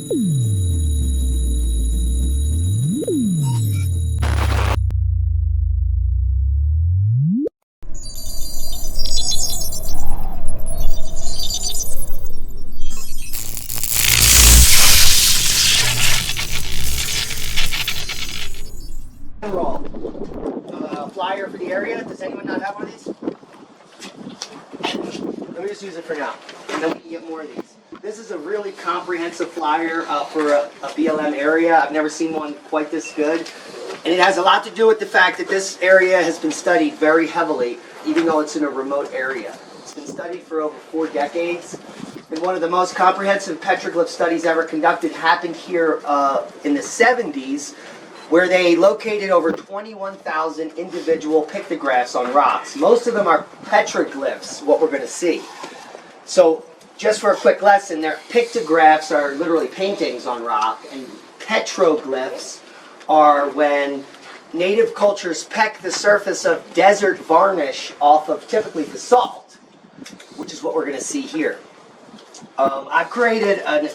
Flyer for the area. Does anyone not have one of these? Let me just use it for now, and then we can get more of these. This is a really comprehensive flyer for a BLM area. I've never seen one quite this good. And it has a lot to do with the fact that this area has been studied very heavily, even though it's in a remote area. It's been studied for over 4 decades. And one of the most comprehensive petroglyph studies ever conducted happened here in the 70s, where they located over 21,000 individual pictographs on rocks. Most of them are petroglyphs, what we're going to see. So, just for a quick lesson, their pictographs are literally paintings on rock, and petroglyphs are when native cultures peck the surface of desert varnish off of typically basalt, which is what we're going to see here. I've created an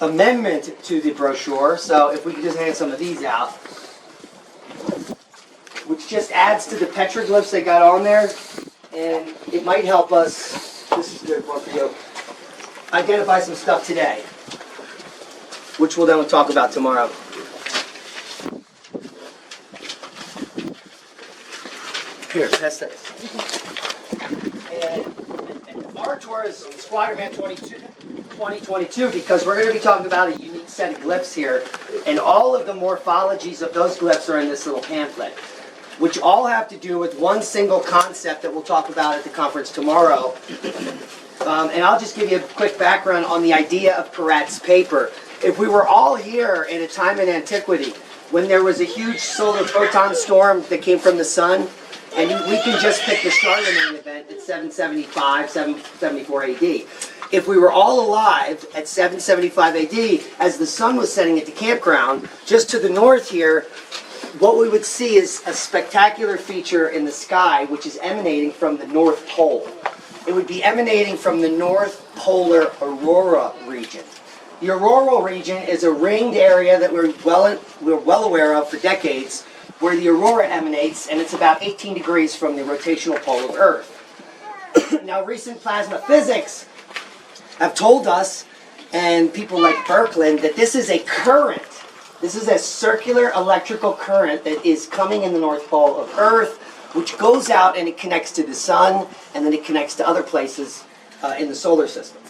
amendment to the brochure, so if we could just hand some of these out, which just adds to the petroglyphs they got on there, and it might help us, this is a good one for you, identify some stuff today, which we'll then talk about tomorrow. Here, test this. And our tour is Squatterman 2022 because we're going to be talking about a unique set of glyphs here, and all of the morphologies of those glyphs are in this little pamphlet, which all have to do with one single concept that we'll talk about at the conference tomorrow. And I'll just give you a quick background on the idea of Perret's paper. If we were all here in a time in antiquity when there was a huge solar photon storm that came from the sun, and we can just pick the Charlemagne event at 775, 774 AD. If we were all alive at 775 AD, as the sun was setting at the campground, just to the north here, what we would see is a spectacular feature in the sky, which is emanating from the North Pole. It would be emanating from the North Polar Aurora region. The auroral region is a ringed area that we're well aware of for decades, where the aurora emanates, and it's about 18 degrees from the rotational pole of Earth. Now, recent plasma physics have told us, and people like Birkeland, that this is a current. This is a circular electrical current that is coming in the North Pole of Earth, which goes out and it connects to the sun, and then it connects to other places in the solar system.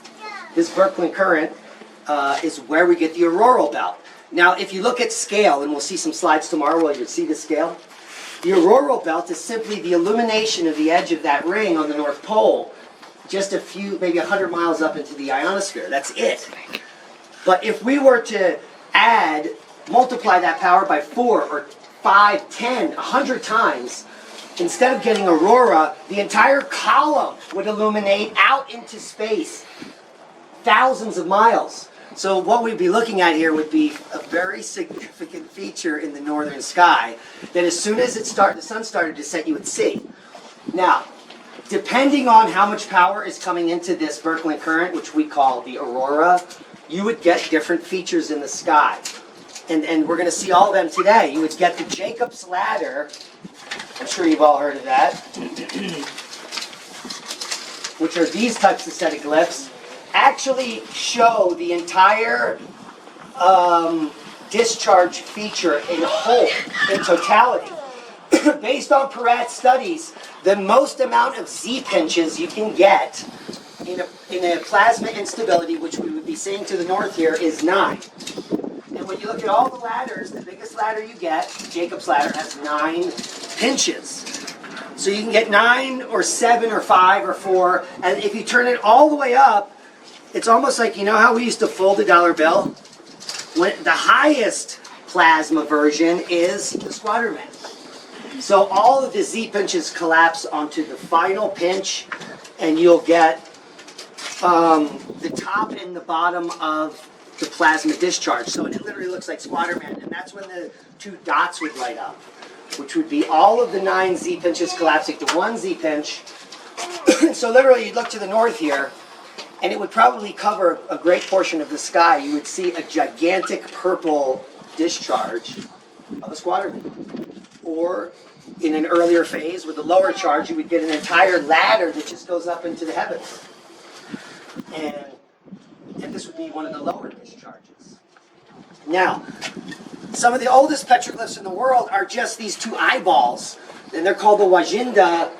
This Birkeland Current is where we get the Auroral Belt. Now, if you look at scale, and we'll see some slides tomorrow where you'll see the scale, the Auroral Belt is simply the illumination of the edge of that ring on the North Pole, just a few, maybe 100 miles up into the ionosphere. That's it. But if we were to multiply that power by 4 or 5, 10, 100 times, instead of getting aurora, the entire column would illuminate out into space, thousands of miles. So what we'd be looking at here would be a very significant feature in the northern sky that as soon as the sun started to set, you would see. Now, depending on how much power is coming into this Birkeland Current, which we call the aurora, you would get different features in the sky. And we're going to see all of them today. You would get the Jacob's Ladder. I'm sure you've all heard of that. Which are these types of set of glyphs. Actually show the entire discharge feature in whole, in totality. Based on Perret's studies, the most amount of Z-pinches you can get in a plasma instability, which we would be seeing to the north here, is 9. And when you look at all the ladders, the biggest ladder you get, Jacob's Ladder, has 9 pinches. So you can get 9 or 7 or 5 or 4, and if you turn it all the way up, it's almost like, you know how we used to fold a dollar bill? When the highest plasma version is the Squatterman. So all of the Z-pinches collapse onto the final pinch, and you'll get the top and the bottom of the plasma discharge. So it literally looks like Squatterman, and that's when the 2 dots would light up, which would be all of the 9 Z-pinches collapsing to 1 Z-pinch. So literally, you look to the north here, and it would probably cover a great portion of the sky. You would see a gigantic purple discharge of a squatter. Or in an earlier phase with a lower charge, you would get an entire ladder that just goes up into the heavens. And this would be one of the lower discharges. Now, some of the oldest petroglyphs in the world are just these two eyeballs, and they're called the Wajinda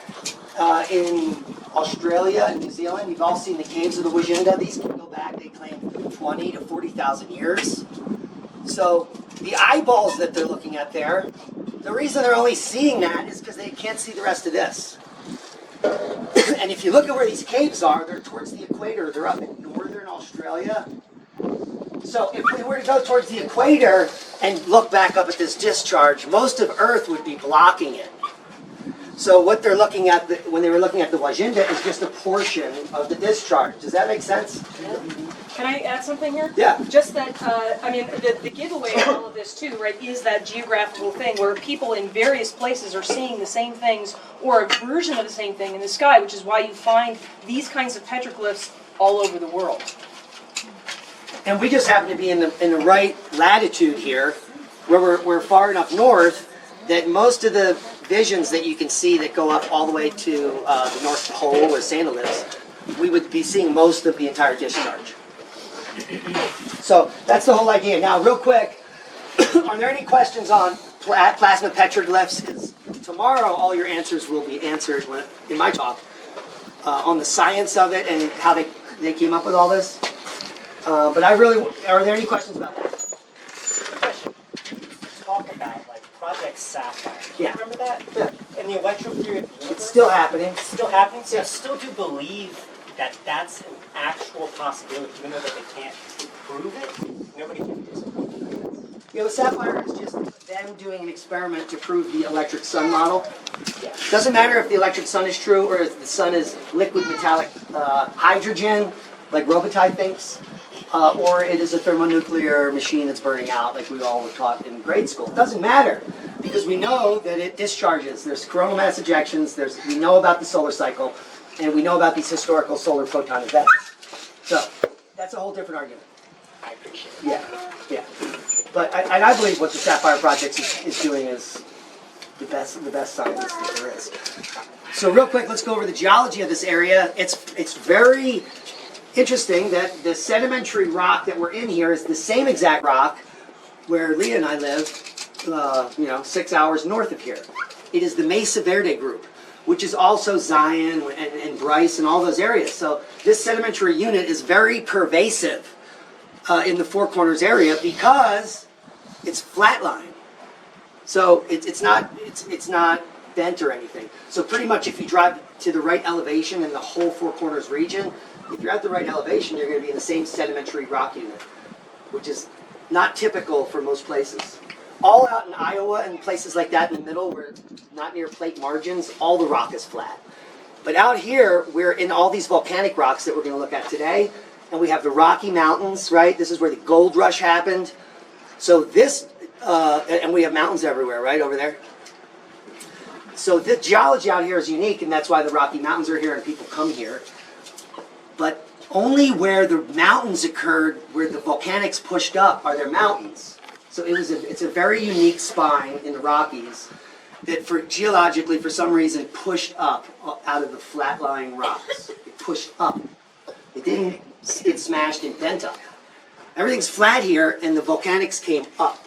in Australia and New Zealand. You've all seen the caves of the Wajinda. These can go back, they claim, 20 to 40,000 years. So the eyeballs that they're looking at there, the reason they're only seeing that is because they can't see the rest of this. And if you look at where these caves are, they're towards the equator. They're up in northern Australia. So if we were to go towards the equator and look back up at this discharge, most of Earth would be blocking it. So what they're looking at, when they were looking at the Wajinda, is just a portion of the discharge. Does that make sense? Yeah. Can I add something here? Yeah. Just that, I mean, the giveaway of all of this too, right, is that geographical thing where people in various places are seeing the same things or a version of the same thing in the sky, which is why you find these kinds of petroglyphs all over the world. And we just happen to be in the right latitude here, where we're far enough north that most of the visions that you can see that go up all the way to the North Pole where Santa lives, we would be seeing most of the entire discharge. So that's the whole idea. Now, real quick, are there any questions on plasma petroglyphs? Because tomorrow all your answers will be answered in my talk on the science of it and how they came up with all this. But are there any questions about that? Question. Talk about Project Sapphire. Yeah. Remember that? Yeah. In the electro theory of the universe? It's still happening. It's still happening? So Yeah. you still do believe that that's an actual possibility, even though that they can't prove it? Nobody can disprove it. You know, the Sapphire is just them doing an experiment to prove the electric sun model. Yeah. Doesn't matter if the electric sun is true or if the sun is liquid metallic hydrogen, like Robitaille thinks, or it is a thermonuclear machine that's burning out, like we all were taught in grade school. It doesn't matter, because we know that it discharges. There's coronal mass ejections, we know about the solar cycle, and we know about these historical solar photon events. So, that's a whole different argument. I appreciate it. Yeah. But I believe what the Sapphire Project is doing is the best science that there is. So real quick, let's go over the geology of this area. It's very interesting that the sedimentary rock that we're in here is the same exact rock where Leah and I live, 6 hours north of here. It is the Mesa Verde group, which is also Zion and Bryce and all those areas. So this sedimentary unit is very pervasive in the Four Corners area because it's flatline. So it's not bent or anything. So pretty much if you drive to the right elevation in the whole Four Corners region, if you're at the right elevation, you're going to be in the same sedimentary rock unit, which is not typical for most places. All out in Iowa and places like that in the middle, where not near plate margins, all the rock is flat. But out here, we're in all these volcanic rocks that we're going to look at today, and we have the Rocky Mountains, right? This is where the gold rush happened. So this, and we have mountains everywhere, right, over there? So the geology out here is unique, and that's why the Rocky Mountains are here and people come here. But only where the mountains occurred, where the volcanics pushed up, are there mountains. So it's a very unique spine in the Rockies that geologically, for some reason, pushed up out of the flat-lying rocks. It pushed up. It didn't get smashed and bent up. Everything's flat here, and the volcanics came up.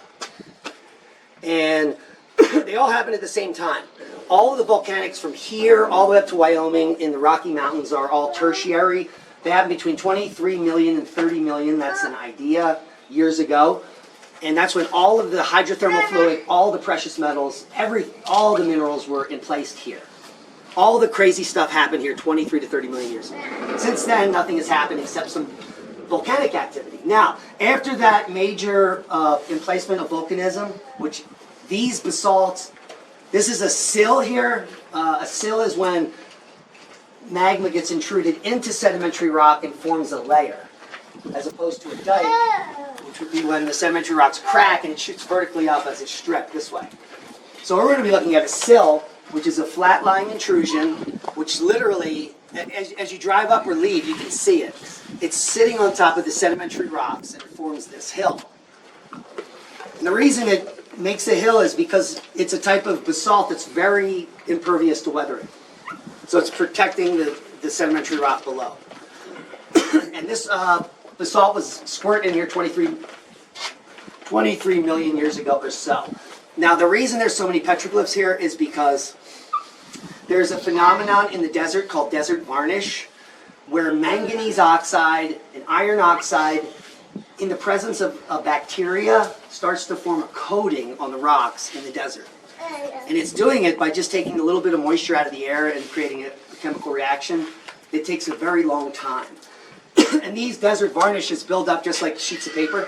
And they all happened at the same time. All of the volcanics from here all the way up to Wyoming in the Rocky Mountains are all tertiary. They happened between 23 million and 30 million, that's an idea, years ago. And that's when all of the hydrothermal fluid, all the precious metals, all the minerals were placed here. All the crazy stuff happened here 23 to 30 million years ago. Since then, nothing has happened except some volcanic activity. Now, after that major emplacement of volcanism, which these basalts, this is a sill here. A sill is when magma gets intruded into sedimentary rock and forms a layer, as opposed to a dike, which would be when the sedimentary rocks crack and it shoots vertically up as it's stripped this way. So we're going to be looking at a sill, which is a flat-lying intrusion, which literally as you drive up or leave, you can see it. It's sitting on top of the sedimentary rocks and it forms this hill. And the reason it makes a hill is because it's a type of basalt that's very impervious to weathering. So it's protecting the sedimentary rock below. And this basalt was squirted in here 23 million years ago or so. Now the reason there's so many petroglyphs here is because there's a phenomenon in the desert called desert varnish, where manganese oxide and iron oxide, in the presence of bacteria, starts to form a coating on the rocks in the desert. And it's doing it by just taking a little bit of moisture out of the air and creating a chemical reaction. It takes a very long time. And these desert varnishes build up just like sheets of paper.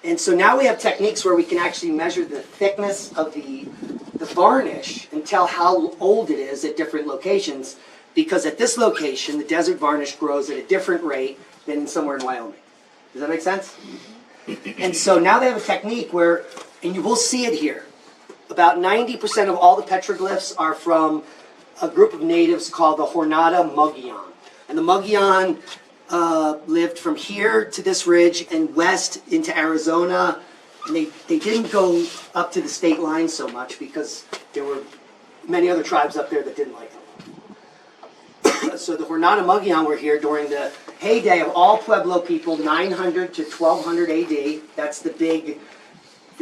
And so now we have techniques where we can actually measure the thickness of the varnish and tell how old it is at different locations, because at this location the desert varnish grows at a different rate than somewhere in Wyoming. Does that make sense? And so now they have a technique where, and you will see it here, about 90% of all the petroglyphs are from a group of natives called the Jornada Mogollon. And the Mogollon lived from here to this ridge and west into Arizona. And they didn't go up to the state line so much because there were many other tribes up there that didn't like them. So the Jornada Mogollon were here during the heyday of all Pueblo people, 900 to 1200 AD. That's the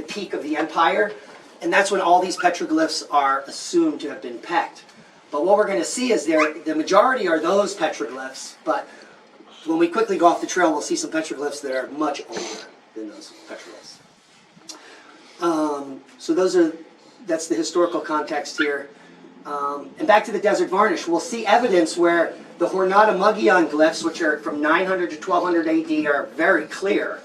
peak of the empire. And that's when all these petroglyphs are assumed to have been pecked. But what we're going to see is the majority are those petroglyphs, but when we quickly go off the trail, we'll see some petroglyphs that are much older than those petroglyphs. So that's the historical context here. And back to the desert varnish, we'll see evidence where the Jornada Mogollon glyphs, which are from 900 to 1200 AD, are very clear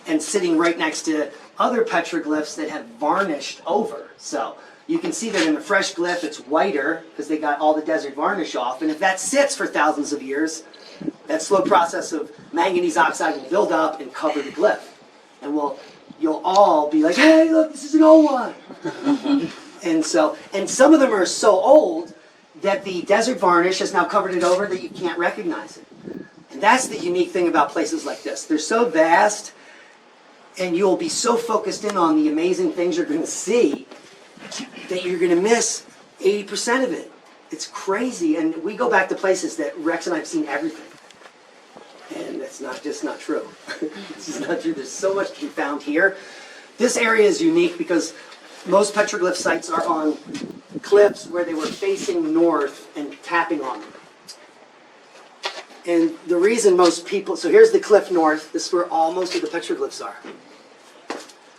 and sitting right next to other petroglyphs that have varnished over. So you can see that in a fresh glyph it's whiter because they got all the desert varnish off. And if that sits for thousands of years, that slow process of manganese oxide will build up and cover the glyph. And you'll all be like, hey, look, this is an old one. And some of them are so old that the desert varnish has now covered it over that you can't recognize it. And that's the unique thing about places like this. They're so vast, and you'll be so focused in on the amazing things you're going to see that you're going to miss 80% of it. It's crazy. And we go back to places that Rex and I have seen everything. And that's just not true. This is not true. There's so much to be found here. This area is unique because most petroglyph sites are on cliffs where they were facing north and tapping on them. And the reason most people, so here's the cliff north, this is where most of the petroglyphs are.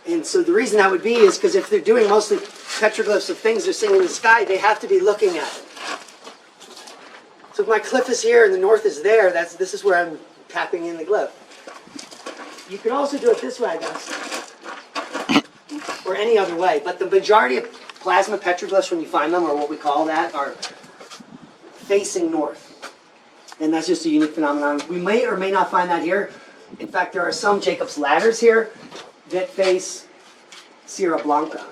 And so the reason that would be is because if they're doing mostly petroglyphs of things they're seeing in the sky, they have to be looking at it. So if my cliff is here and the north is there, this is where I'm tapping in the glyph. You could also do it this way, I guess. Or any other way. But the majority of plasma petroglyphs, when you find them, or what we call that, are facing north. And that's just a unique phenomenon. We may or may not find that here. In fact, there are some Jacob's ladders here that face Sierra Blanca.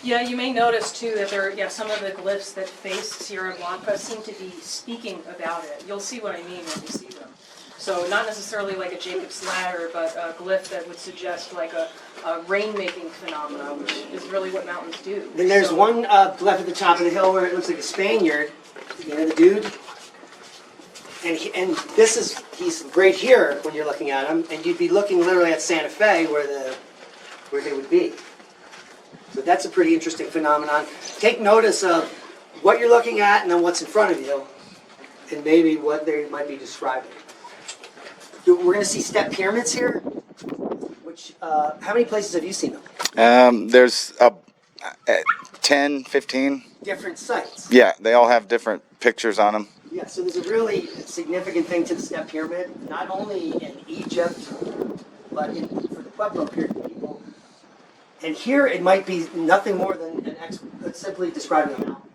Yeah, you may notice too that some of the glyphs that face Sierra Blanca seem to be speaking about it. You'll see what I mean when you see them. So not necessarily like a Jacob's ladder, but a glyph that would suggest like a rain-making phenomena, which is really what mountains do. Then there's one glyph at the top of the hill where it looks like a Spaniard. You know the dude? And he's right here when you're looking at him, and you'd be looking literally at Santa Fe where they would be. So that's a pretty interesting phenomenon. Take notice of what you're looking at and then what's in front of you, and maybe what they might be describing. We're going to see step pyramids here, which, how many places have you seen them? There's 10, 15. Different sites. Yeah, they all have different pictures on them. Yeah, so there's a really significant thing to the step pyramid, not only in Egypt, but for the Pueblo period people. And here it might be nothing more than simply describing a mountain.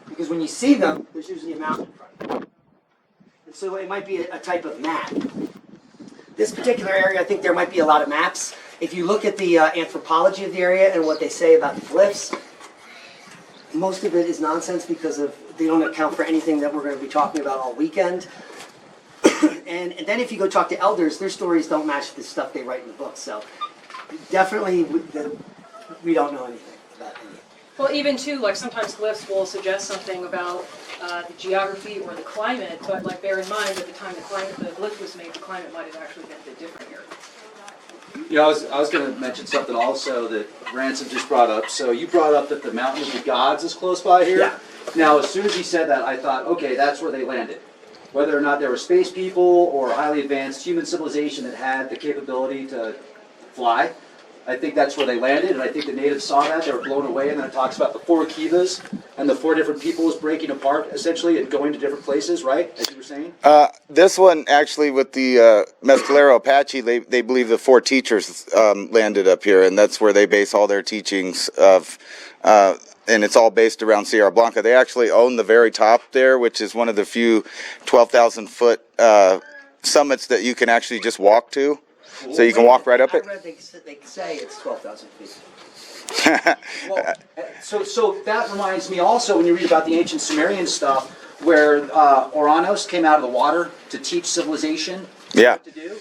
Because when you see them, there's usually a mountain in front of them. And so it might be a type of map. This particular area, I think there might be a lot of maps. If you look at the anthropology of the area and what they say about the glyphs, most of it is nonsense because they don't account for anything that we're going to be talking about all weekend. and then if you go talk to elders, their stories don't match the stuff they write in the books. So definitely we don't know anything about any. Well, even too, like sometimes glyphs will suggest something about the geography or the climate, but like bear in mind at the time the glyph was made, the climate might have actually been a bit different here. You know, I was going to mention something also that Ransom just brought up. So you brought up that the Mountain of the Gods is close by here. Yeah. Now, as soon as he said that, I thought, okay, that's where they landed. Whether or not they were space people or highly advanced human civilization that had the capability to fly, I think that's where they landed, and I think the natives saw that, they were blown away, and then it talks about the 4 kivas and the 4 different peoples breaking apart, essentially, and going to different places, right, as you were saying? This one, actually, with the Mescalero Apache, they believe the 4 teachers landed up here, and that's where they base all their teachings of, and it's all based around Sierra Blanca. They actually own the very top there, which is one of the few 12,000-foot summits that you can actually just walk to. So you can walk right up it. I read they say it's 12,000 feet. Well, so that reminds me also when you read about the ancient Sumerian stuff, where Oranos came out of the water to teach civilization Yeah. what to do.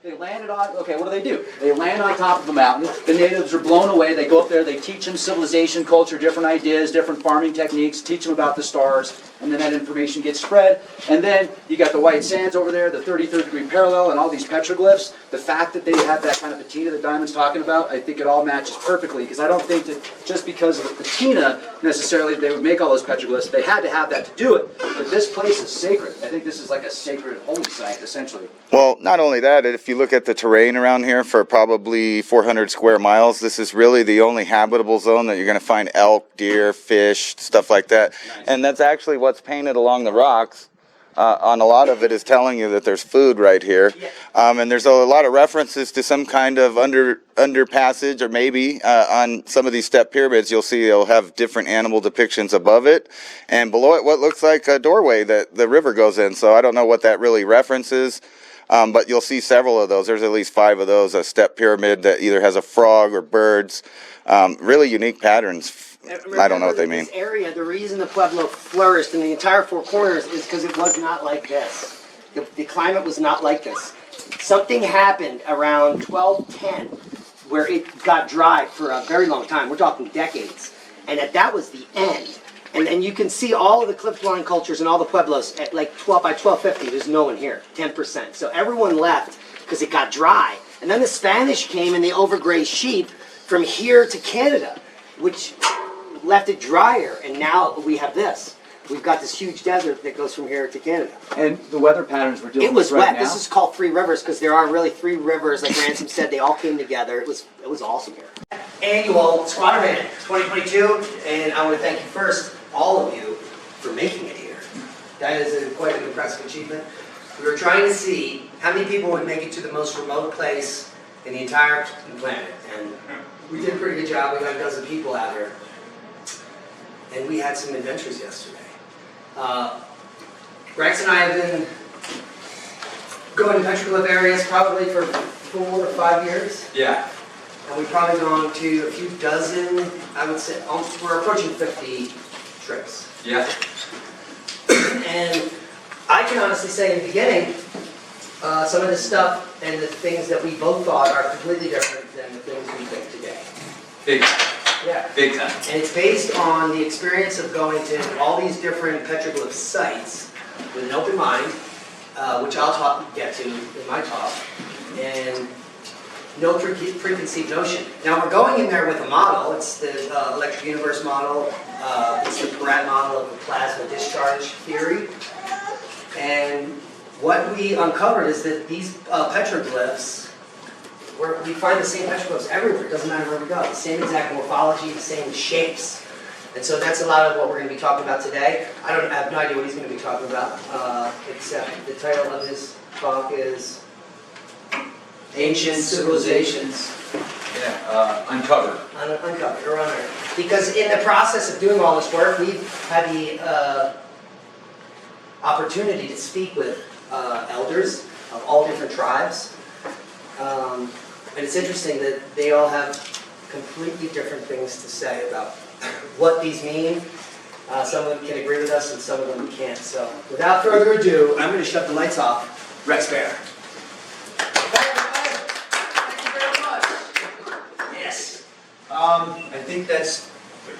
They landed on, okay, what do? They land on top of a mountain. The natives are blown away. They go up there. They teach them civilization, culture, different ideas, different farming techniques, teach them about the stars, and then that information gets spread. And then you got the white sands over there, the 33rd degree parallel, and all these petroglyphs. The fact that they have that kind of patina that Diamond's talking about, I think it all matches perfectly, because I don't think that just because of the patina, necessarily, they would make all those petroglyphs. They had to have that to do it. But this place is sacred. I think this is like a sacred holy site, essentially. Well, not only that, if you look at the terrain around here for probably 400 square miles, this is really the only habitable zone that you're going to find elk, deer, fish, stuff like that. And that's actually what's painted along the rocks. On a lot of it is telling you that there's food right here. And there's a lot of references to some kind of underpassage, or maybe on some of these step pyramids, you'll see they'll have different animal depictions above it. And below it, what looks like a doorway that the river goes in. So I don't know what that really references. But you'll see several of those. There's at least 5 of those, a step pyramid that either has a frog or birds. Really unique patterns. I don't know what they mean. This area, the reason the Pueblo flourished in the entire 4 corners is because it was not like this. The climate was not like this. Something happened around 1210 where it got dry for a very long time. We're talking decades. And that was the end. And then you can see all of the cliff-dwelling cultures and all the Pueblos at like 12 by 1250. There's no one here, 10%. So everyone left because it got dry. And then the Spanish came and they overgrazed sheep from here to Canada, which left it drier. And now we have this. We've got this huge desert that goes from here to Canada. And the weather patterns we're dealing It was with right wet. now. This is called 3 rivers because there are really 3 rivers. Like Ransom said, they all came together. It was awesome here. Annual Squatterman 2022, and I want to thank you first, all of you, for making it here. That is quite an impressive achievement. We were trying to see how many people would make it to the most remote place in the entire planet, and we did a pretty good job. We got a dozen people out here, and we had some adventures yesterday. Rex and I have been going to petroglyph areas probably for 4 or 5 years. Yeah. And we've probably gone to a few dozen, I would say, we're approaching 50 trips. Yeah. And I can honestly say in the beginning, some of the stuff and the things that we both thought are completely different than the things we think today. Big time. Yeah. Big time. And it's based on the experience of going to all these different petroglyph sites with an open mind, which I'll get to in my talk, and no preconceived notion. Now we're going in there with a model. It's the electric universe model. It's the Peratt model of the plasma discharge theory. And what we uncovered is that these petroglyphs, we find the same petroglyphs everywhere. It doesn't matter where we go. The same exact morphology, the same shapes. And so that's a lot of what we're going to be talking about today. I have no idea what he's going to be talking about, except the title of his talk is Ancient Civilizations. Yeah, uncovered. Uncovered, or unearthed. Because in the process of doing all this work, we've had the opportunity to speak with elders of all different tribes. And it's interesting that they all have completely different things to say about what these mean. Some of them can agree with us and some of them can't. So without further ado, I'm going to shut the lights off. Rex Bear. Thank you very much. Yes. I think that's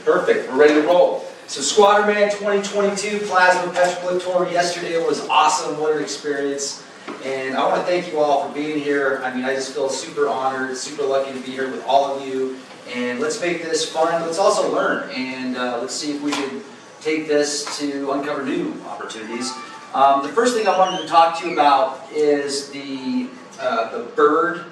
perfect. We're ready to roll. So Squatterman 2022 Plasma Petroglyph Tour. Yesterday was awesome. What an experience. And I want to thank you all for being here. I mean, I just feel super honored, super lucky to be here with all of you. And let's make this fun. Let's also learn. And let's see if we can take this to uncover new opportunities. The first thing I wanted to talk to you about is the bird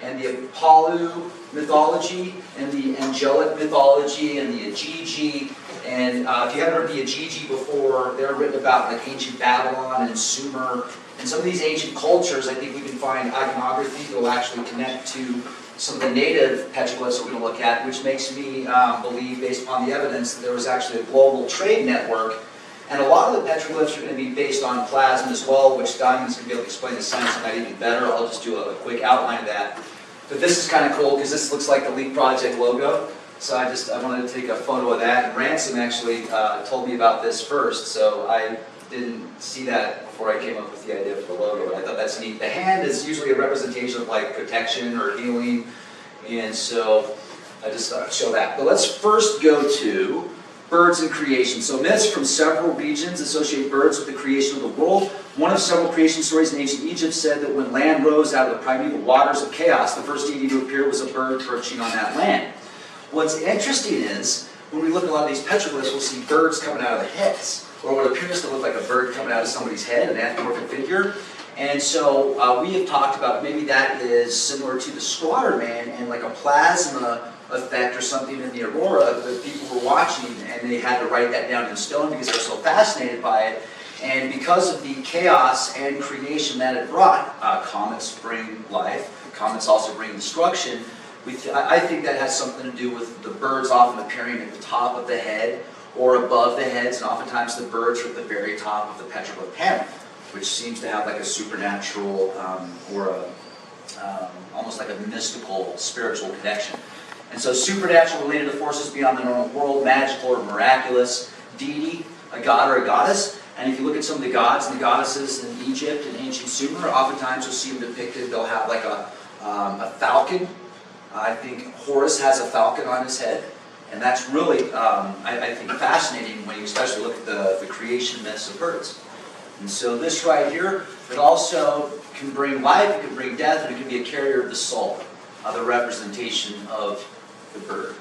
and the Apollo mythology and the angelic mythology and the Ajiji. And if you haven't heard the Ajiji before, they're written about like ancient Babylon and Sumer. And some of these ancient cultures, I think we can find iconography that will actually connect to some of the native petroglyphs we're going to look at, which makes me believe, based upon the evidence, that there was actually a global trade network. And a lot of the petroglyphs are going to be based on plasma as well, which Diamond's going to be able to explain the science of that even better. I'll just do a quick outline of that. But this is kind of cool because this looks like the Leap Project logo. So I wanted to take a photo of that. And Ransom actually told me about this first, so I didn't see that before I came up with the idea for the logo, but I thought that's neat. The hand is usually a representation of like protection or healing, and so I just thought I'd show that. But let's first go to birds and creation. So myths from several regions associate birds with the creation of the world. One of several creation stories in ancient Egypt said that when land rose out of the primeval waters of chaos, the first deity to appear was a bird perching on that land. What's interesting is, when we look at a lot of these petroglyphs, we'll see birds coming out of the heads, or what appears to look like a bird coming out of somebody's head, an anthropomorphic figure. And so we have talked about maybe that is similar to the Squatterman and like a plasma effect or something in the aurora that people were watching, and they had to write that down in stone because they're so fascinated by it. And because of the chaos and creation that it brought, comets bring life, comets also bring destruction. I think that has something to do with the birds often appearing at the top of the head or above the heads, and oftentimes the birds are at the very top of the petroglyph panel, which seems to have like a supernatural or almost like a mystical, spiritual connection. And so supernatural related to forces beyond the normal world, magical or miraculous, deity, a god or a goddess. And if you look at some of the gods and the goddesses in Egypt and ancient Sumer, oftentimes you'll see them depicted, they'll have like a falcon. I think Horus has a falcon on his head. And that's really, I think, fascinating when you especially look at the creation myths of birds. And so this right here, it also can bring life, it can bring death, and it can be a carrier of the soul, the representation of the bird.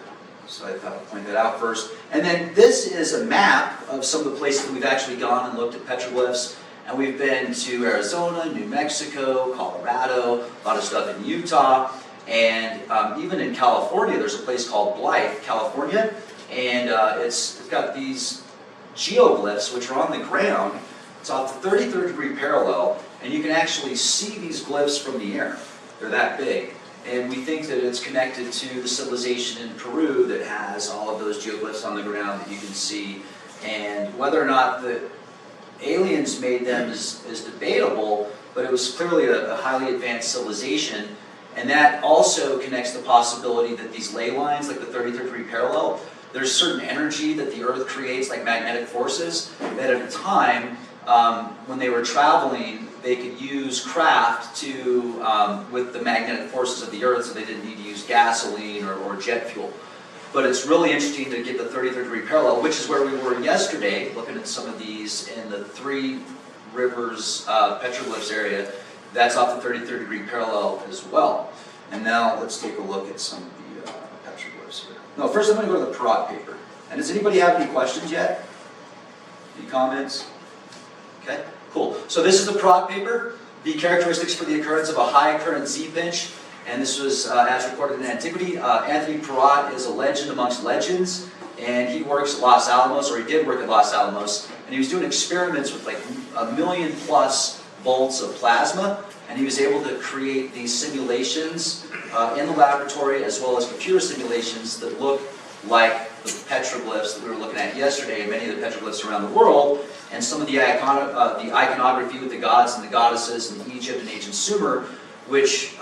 So I thought I'd point that out first. And then this is a map of some of the places that we've actually gone and looked at petroglyphs. And we've been to Arizona, New Mexico, Colorado, a lot of stuff in Utah. And even in California, there's a place called Blythe, California, and it's got these geoglyphs which are on the ground. It's off the 33rd degree parallel, and you can actually see these glyphs from the air. They're that big. And we think that it's connected to the civilization in Peru that has all of those geoglyphs on the ground that you can see. And whether or not the aliens made them is debatable, but it was clearly a highly advanced civilization. And that also connects the possibility that these ley lines, like the 33rd degree parallel, there's certain energy that the Earth creates, like magnetic forces, that at a time, when they were traveling, they could use craft to, with the magnetic forces of the Earth, so they didn't need to use gasoline or jet fuel. But it's really interesting to get the 33rd degree parallel, which is where we were yesterday, looking at some of these in the Three Rivers petroglyphs area. That's off the 33rd degree parallel as well. And now let's take a look at some of the petroglyphs here. No, first I'm going to go to the Perot paper. And does anybody have any questions yet? Any comments? Okay, cool. So this is the Perot paper, the characteristics for the occurrence of a high current Z-pinch. And this was as recorded in antiquity. Anthony Perot is a legend amongst legends. And he works at Los Alamos, or he did work at Los Alamos. And he was doing experiments with like 1 million+ volts of plasma, and he was able to create these simulations in the laboratory as well as computer simulations that look like the petroglyphs that we were looking at yesterday, and many of the petroglyphs around the world, and some of the iconography with the gods and the goddesses in Egypt and ancient Sumer which,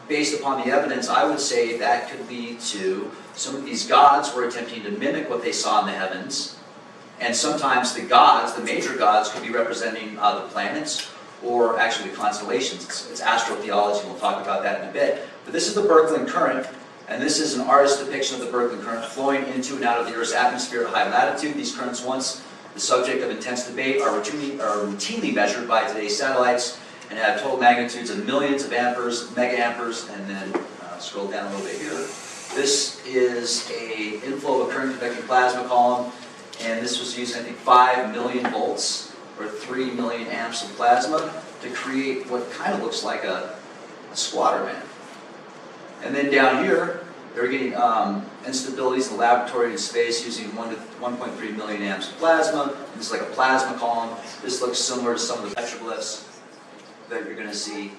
based upon the evidence, I would say that could lead to some of these gods were attempting to mimic what they saw in the heavens. And sometimes the gods, the major gods, could be representing the planets or actually constellations. It's astrotheology, and we'll talk about that in a bit. But this is the Birkeland Current, and this is an artist's depiction of the Birkeland Current flowing into and out of the Earth's atmosphere at high latitude. These currents, once the subject of intense debate, are routinely measured by today's satellites and have total magnitudes of millions of amperes, mega amperes, and then scroll down a little bit here. This is a inflow of a current convecting plasma column, and this was using, I think, 5 million volts or 3 million amps of plasma to create what kind of looks like a squatter man. And then down here, they're getting instabilities in the laboratory in space using 1 to 1.3 million amps of plasma. This is like a plasma column. This looks similar to some of the petroglyphs that you're going to see.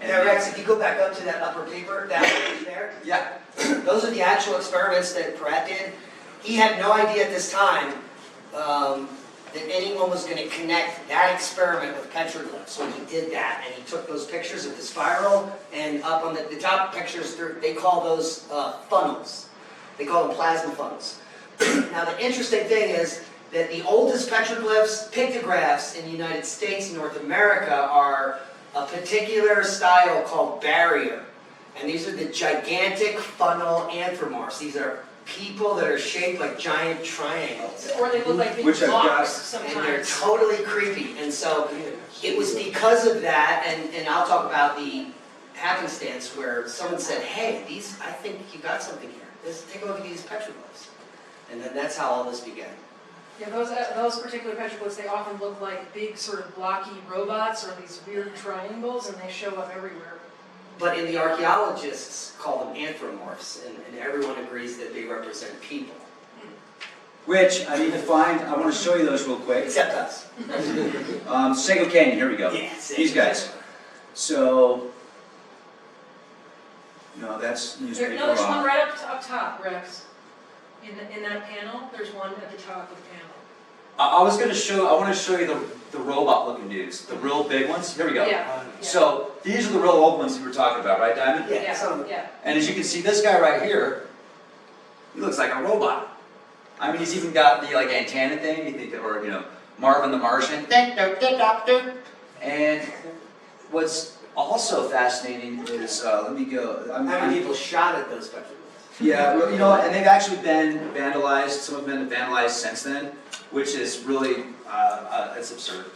And Yeah, Rex, if you go back up to that upper paper, that page there, yeah, those are the actual experiments that Pratt did. He had no idea at this time that anyone was going to connect that experiment with petroglyphs when he did that. And he took those pictures of the spiral, and up on the top pictures, they call those funnels. They call them plasma funnels. Now the interesting thing is that the oldest petroglyphs, pictographs in the United States and North America are a particular style called barrier. And these are the gigantic funnel anthropomorphs. These are people that are shaped like giant triangles. Or they look like big Which I've got- blocks And they're sometimes. totally creepy. And so it was because of that, and I'll talk about the happenstance where someone said, hey, I think you got something here. Take a look at these petroglyphs. And then that's how all this began. Yeah, those particular petroglyphs, they often look like big sort of blocky robots or these weird triangles, and they show up everywhere. But in the archaeologists call them anthropomorphs, and everyone agrees that they represent people. which I need to find. I want to show you those real quick. Except us. Sago Canyon, here we go. Yeah, These guys. So, no, that's newspaper No, there's one rock. right up top, Rex. In that panel, there's one at the top of the panel. I want to show you the robot-looking dudes, the real big ones. Here we go. Yeah. So these are the real old ones we were talking about, right, Diamond? Yeah, some. Yeah. And as you can see, this guy right here, he looks like a robot. I mean, he's even got the like antenna thing. You think, or Marvin the Martian. And what's also fascinating is, let me go. How many people shot at those petroglyphs? Yeah, well, and they've actually been vandalized. Some of them have been vandalized since then, which is really, it's absurd.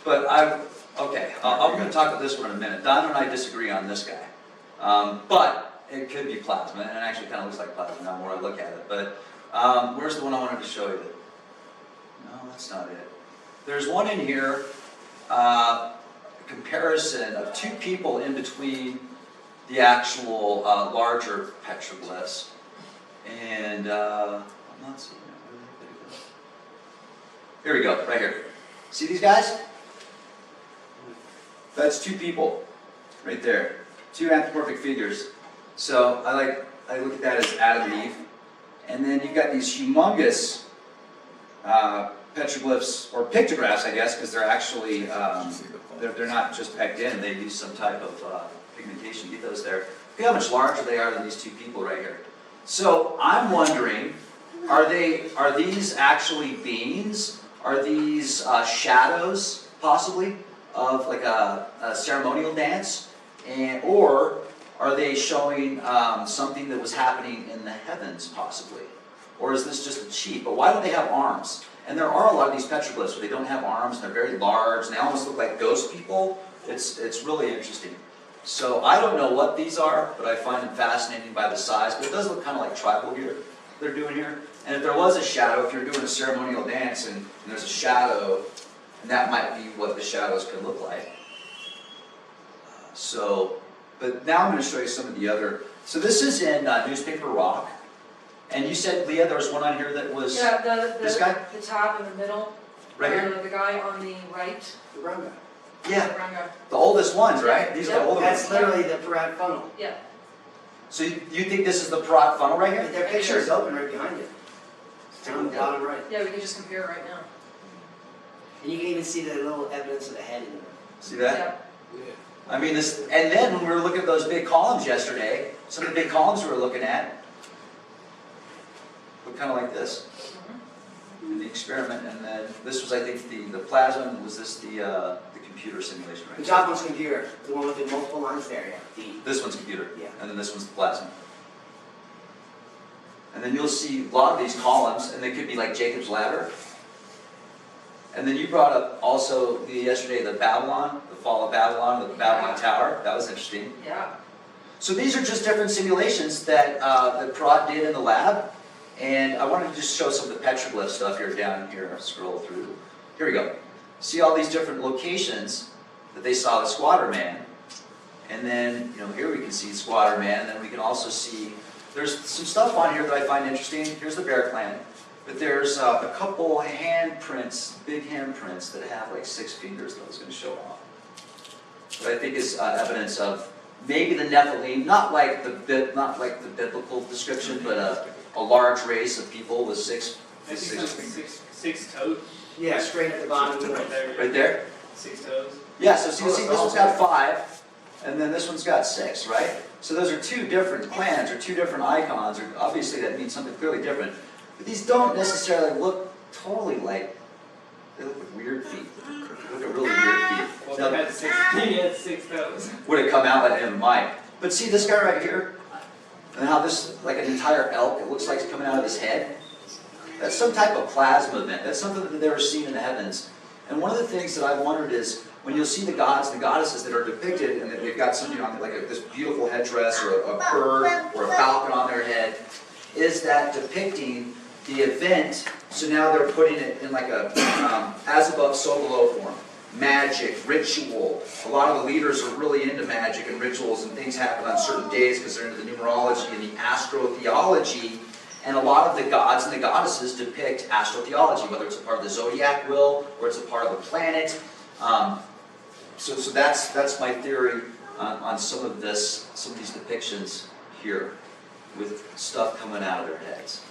But I'm going to talk about this one in a minute. Don and I disagree on this guy, but it could be plasma, and it actually kind of looks like plasma now more I look at it. But where's the one I wanted to show you? No, that's not it. There's one in here, comparison of two people in between the actual larger petroglyphs, and I'm not seeing it. Here we go, right here. See these guys? That's two people, right there. Two anthropomorphic figures. So I look at that as Adam and Eve, and then you've got these humongous petroglyphs or pictographs, I guess, because they're actually they're not just pegged in. They use some type of pigmentation to get those there. Look how much larger they are than these two people right here. So I'm wondering, are these actually beings? Are these shadows, possibly, of like a ceremonial dance? Or are they showing something that was happening in the heavens, possibly? Or is this just a cheat? But why don't they have arms? And there are a lot of these petroglyphs where they don't have arms, and they're very large, and they almost look like ghost people. It's really interesting. So I don't know what these are, but I find them fascinating by the size. But it does look kind of like tribal here, they're doing here. And if there was a shadow, if you're doing a ceremonial dance and there's a shadow, that might be what the shadows could look like. But now I'm going to show you some of the other. So this is in newspaper rock. And you said, Leah, there was one on here that was this guy? The top in the middle. Right here? The guy on the right. The brown guy. Yeah, The brown guy. the oldest ones, right? These are the Yep. older That's ones. literally the Parat funnel. Yeah. So you think this is the Parat funnel right here? Their picture is open right behind it. It's on the bottom right. Yeah, we can just compare right now. And you can even see the little evidence of the head in there. See that? Yeah. I mean, this, and then when we were looking at those big columns yesterday, some of the big columns we were looking at look kind of like this in the experiment, and then this was, I think, the plasma, and was this the computer simulation, The right? top one's computer, the one with the multiple lines there, yeah. This one's computer, Yeah. and then this one's the plasma. And then you'll see a lot of these columns, and they could be like Jacob's ladder. And then you brought up also yesterday the Babylon, the fall of Babylon, the Babylon Tower. That was interesting. Yeah. So these are just different simulations that that Prod did in the lab. And I wanted to just show some of the petroglyph stuff here down here. I'll scroll through. Here we go. See all these different locations that they saw the Squatter Man. And then, here we can see Squatter Man. And then we can also see, there's some stuff on here that I find interesting. Here's the Birkeland. But there's a couple handprints, big handprints that have like 6 fingers that I was going to show off. But I think is evidence of maybe the Nephilim, not like the biblical description, but a large race of people with six fingers. Six toes. Yeah, straight at the bottom. Right there. Right there? 6 toes. Yeah, so see, this one's got 5, and then this one's got 6, right? So those are 2 different clans, or 2 different icons, or obviously that means something clearly different. But these don't necessarily look totally like, they look like weird feet. They look like really weird feet. Well, Now, he had 6 toes. would it come out like him? Might. But see this guy right here? And how this, like an entire elk, it looks like it's coming out of his head? That's some type of plasma event. That's something that they were seeing in the heavens. And one of the things that I've wondered is, when you'll see the gods and the goddesses that are depicted, and that they've got something on, like this beautiful headdress, or a bird, or a falcon on their head, is that depicting the event? So now they're putting it in like a as above, so below form. Magic, ritual. A lot of the leaders are really into magic and rituals, and things happen on certain days because they're into the numerology and the astrotheology. And a lot of the gods and the goddesses depict astrotheology, whether it's a part of the zodiac wheel or it's a part of the planet. So that's my theory on some of these depictions here, with stuff coming out of their heads.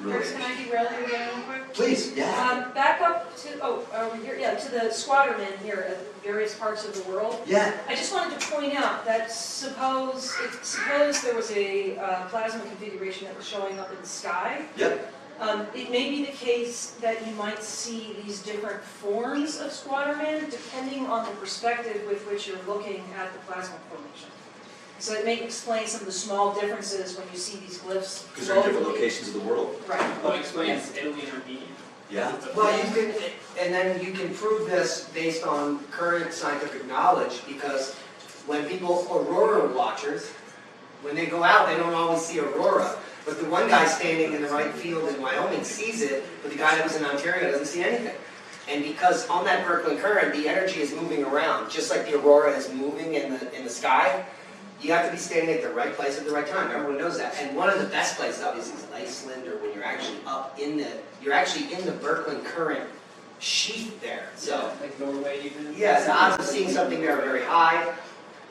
Really. Chris, can I derail you again real quick? Please, yeah. Back up to, over here, yeah, to the squatter men here at various parts of the world. Yeah. I just wanted to point out that suppose there was a plasma configuration that was showing up in the sky. Yep. It may be the case that you might see these different forms of squatter man depending on the perspective with which you're looking at the plasma formation. So it may explain some of the small differences when you see these glyphs. Because they're in different globally. locations of the world. Right. What explains alien or being? Yeah. Well, you can, and then you can prove this based on current scientific knowledge, because when people, aurora watchers, when they go out, they don't always see aurora. But the one guy standing in the right field in Wyoming sees it, but the guy that was in Ontario doesn't see anything. And because on that Birkeland Current, the energy is moving around, just like the aurora is moving in the sky. You have to be standing at the right place at the right time. Everyone knows that. And one of the best places, obviously, is Iceland, or when you're actually up in you're actually in the Birkeland Current sheath there. So, Like Norway even? yeah, the odds of seeing something there are very high.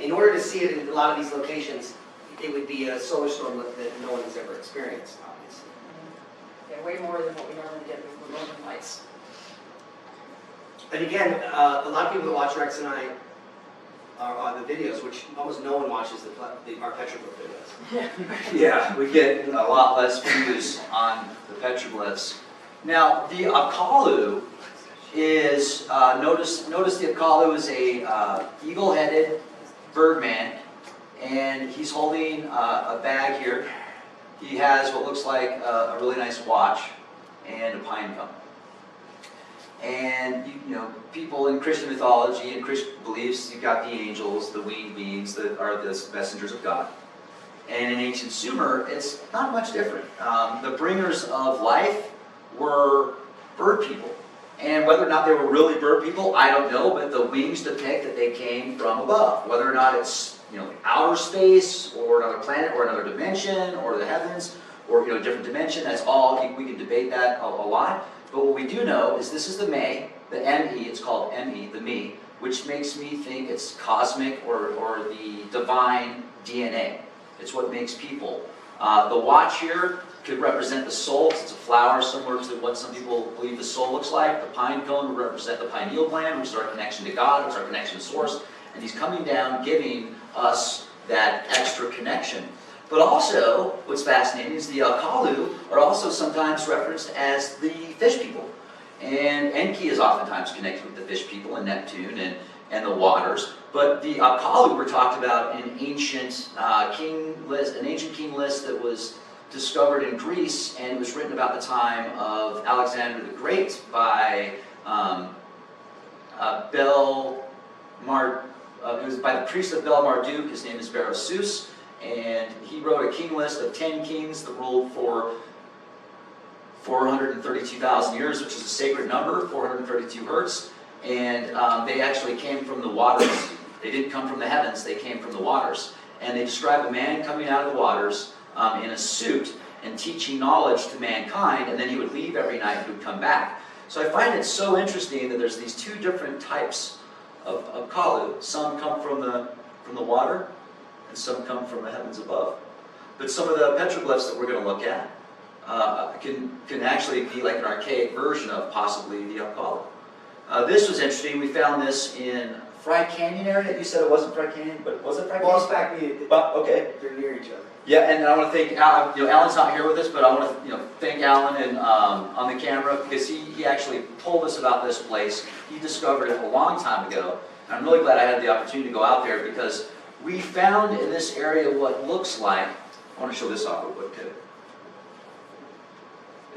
In order to see it in a lot of these locations, it would be a solar storm that no one has ever experienced, obviously. Yeah, way more than what we normally get with the northern lights. And again, a lot of people that watch Rex and I are the videos, which almost no one watches our petroglyph videos. Yeah, we get a lot less views on the petroglyphs. Now, the Akalu is, notice the Akalu is a eagle-headed birdman, and he's holding a bag here. He has what looks like a really nice watch and a pine cone. And people in Christian mythology and Christian beliefs, you've got the angels, the winged beings that are the messengers of God. And in ancient Sumer, it's not much different. The bringers of life were bird people. And whether or not they were really bird people, I don't know, but the wings depict that they came from above. Whether or not it's outer space, or another planet, or another dimension, or the heavens, or different dimension, that's all, we can debate that a lot. But what we do know is this is the ME, it's called ME, the me, which makes me think it's cosmic or the divine DNA. It's what makes people. The watch here could represent the soul, it's a flower similar to what some people believe the soul looks like. The pine cone would represent the pineal gland, which is our connection to God, which is our connection to Source. And he's coming down, giving us that extra connection. But also, what's fascinating is the Kalu are also sometimes referenced as the fish people. And Enki is oftentimes connected with the fish people and Neptune and the waters. But the Kalu were talked about in ancient king list, an ancient king list that was discovered in Greece, and it was written about the time of Alexander the Great by it was by the priest of Bel Marduk. His name is Berosus, and he wrote a king list of 10 kings that ruled for 432,000 years, which is a sacred number, 432 hertz. And they actually came from the waters. They didn't come from the heavens, they came from the waters. And they describe a man coming out of the waters in a suit and teaching knowledge to mankind, and then he would leave every night and he would come back. So I find it so interesting that there's these two different types of Kalu. Some come from the water, and some come from the heavens above. But some of the petroglyphs that we're going to look at can actually be like an archaic version of possibly the Kalu. This was interesting. We found this in Fry Canyon area. You said it wasn't Fry Canyon, but was it Fry Canyon? Well, it's back, Okay. they're near each other. Yeah, and I want to thank Alan. Alan's not here with us, but I want to thank Alan and on the camera, because he actually told us about this place. He discovered it a long time ago. And I'm really glad I had the opportunity to go out there, because we found in this area what looks like. I want to show this off real quick too.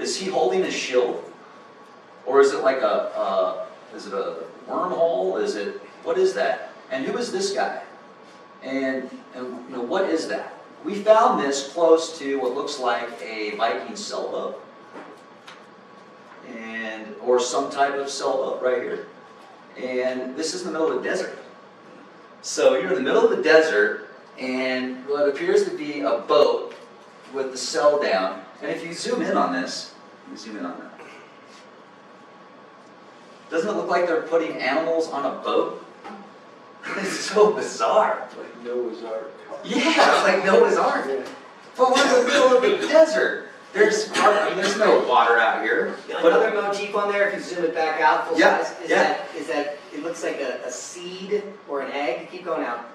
Is he holding a shield, or is it like is it a wormhole? What is that? And who is this guy? And what is that? We found this close to what looks like a Viking sailboat, or some type of sailboat right here. And this is in the middle of the desert. So you're in the middle of the desert, and what appears to be a boat with the sail down. And if you zoom in on this, zoom in on that. Doesn't it look like they're putting animals on a boat? It's so bizarre. Like Noah's Ark. Yeah, it's like Noah's Ark. But we're in the middle of the desert. There's no water out here. Another motif on there, if you zoom it back out full Yeah, size, yeah. is that it looks like a seed or an egg. Keep going out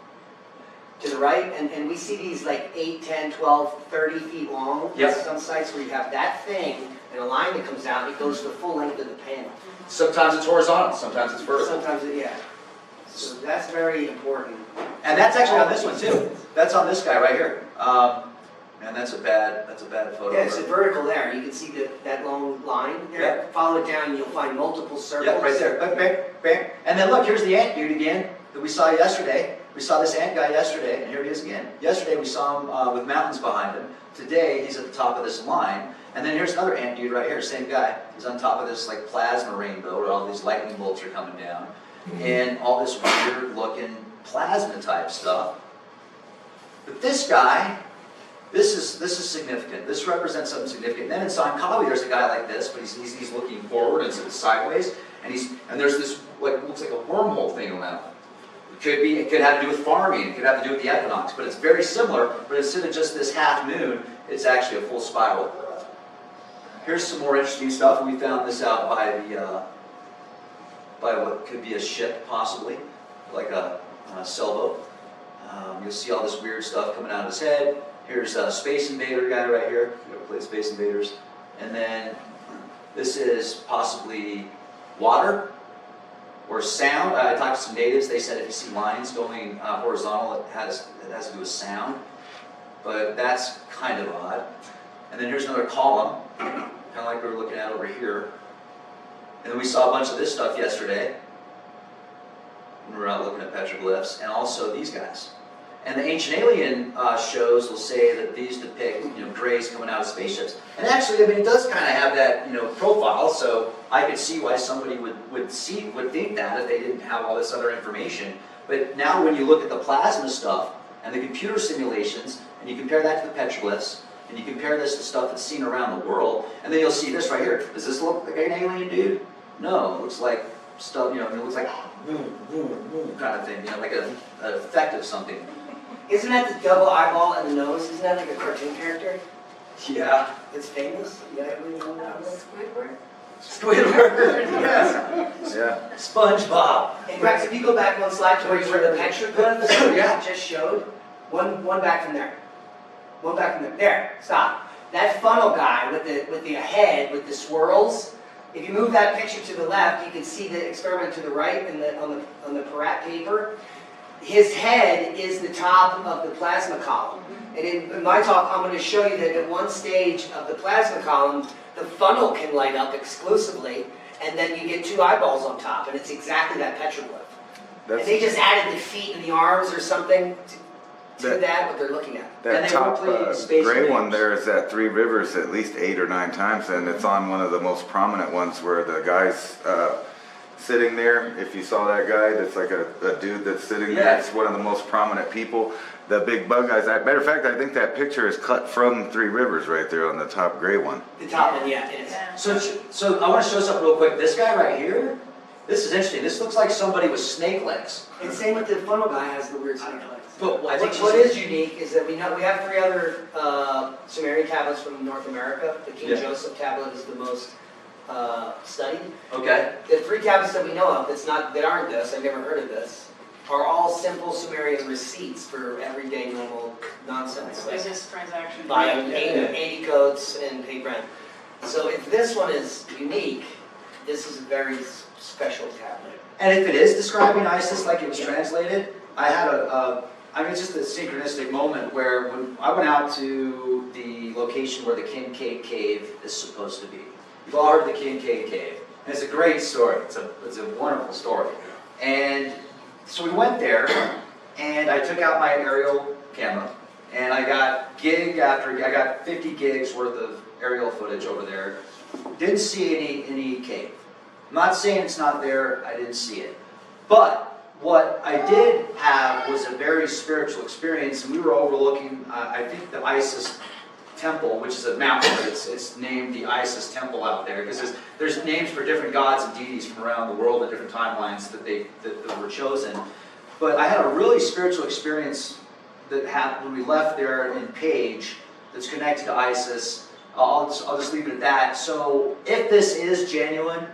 to the right, and we see these like 8, 10, 12, 30 feet long. Yep. Some sites where you have that thing and a line that comes out, it goes the full length of the panel. Sometimes it's horizontal, sometimes it's vertical. Sometimes, yeah. So that's very important. And that's actually on this one too. That's on this guy right here. And that's a bad photo. Yeah, it's a vertical there. You can see that long line there. Yeah. Follow it down, and you'll find multiple circles. Yep, right there. Bang, bang, bang. And then look, here's the ant dude again that we saw yesterday. We saw this ant guy yesterday, and here he is again. Yesterday we saw him with mountains behind him. Today he's at the top of this line. And then here's another ant dude right here, same guy. He's on top of this like plasma rainbow where all these lightning bolts are coming down. And all this weird looking plasma type stuff. But this guy, this is significant. This represents something significant. Then in Sankawi there's a guy like this, but he's looking forward instead of sideways. And there's this what looks like a wormhole thing around him. It could have to do with farming, it could have to do with the equinox, but it's very similar, but instead of just this half moon, it's actually a full spiral. Here's some more interesting stuff. We found this out by what could be a ship, possibly, like a sailboat. You'll see all this weird stuff coming out of his head. Here's a Space Invader guy right here. You ever played Space Invaders? And then this is possibly water or sound. I talked to some natives. They said if you see lines going horizontal, it has to do with sound. But that's kind of odd. And then here's another column, kind of like we were looking at over here. And then we saw a bunch of this stuff yesterday when we were out looking at petroglyphs, and also these guys. And the Ancient Alien shows will say that these depict, grays coming out of spaceships. And actually, I mean, it does kind of have that, profile. So I could see why somebody would think that if they didn't have all this other information. But now, when you look at the plasma stuff and the computer simulations, and you compare that to the petroglyphs, and you compare this to stuff that's seen around the world, and then you'll see this right here. Does this look like an alien dude? No, it looks like stuff. It looks like kind of thing. Like an effect of something. Isn't that the double eyeball and the nose? Isn't that like a cartoon character? Yeah. It's famous? Yeah, everyone knows that. Squidward? Squidward, yes. Yeah. SpongeBob. In fact, if you go back one slide to where the petroglyphs Yeah. just showed, one back from there. One back from there. There, stop. That funnel guy with the head with the swirls. If you move that picture to the left, you can see the experiment to the right on the Peratt paper. His head is the top of the plasma column. And in my talk, I'm going to show you that at one stage of the plasma column, the funnel can light up exclusively, and then you get two eyeballs on top, and it's exactly that petroglyph. And they just added the feet and the arms or something to that, what they're looking at. And That they were top playing Space gray one Invaders. there is at Three Rivers at least 8 or 9 times, and it's on one of the most prominent ones where the guy's sitting there. If you saw that guy, that's like a dude that's sitting there. Yeah. It's one of the most prominent people. The big bug eyes. Matter of fact, I think that picture is cut from Three Rivers right there on the top gray one. The top one, yeah, it is. So I want to show something real quick. This guy right here, this is interesting. This looks like somebody with snake legs. And same with the funnel guy has the weird snake legs. But I think What is unique is that we have 3 other Sumerian tablets from North America. The King Yeah. Joseph tablet is the most studied. Okay. The 3 tablets that we know of that aren't this, I've never heard of this, are all simple Sumerian receipts for everyday normal nonsense. Like Business transaction. buy 80 coats and pay rent. So if this one is unique, this is a very special tablet. And if it is describing ISIS like it was translated, I had it's just a synchronistic moment where when I went out to the location where the Kincaid Cave is supposed to be. You've all heard of the Kincaid Cave. And it's a great story. It's a wonderful story. And so we went there, and I took out my aerial camera, and I got gig after I got 50 gigs worth of aerial footage over there. Didn't see any cave. I'm not saying it's not there. I didn't see it. But what I did have was a very spiritual experience, and we were overlooking, I think, the Isis temple, which is a mountain. It's named the Isis temple out there because there's names for different gods and deities from around the world at different timelines that were chosen. But I had a really spiritual experience that happened when we left there in Page that's connected to Isis. I'll just leave it at that. So if this is genuine,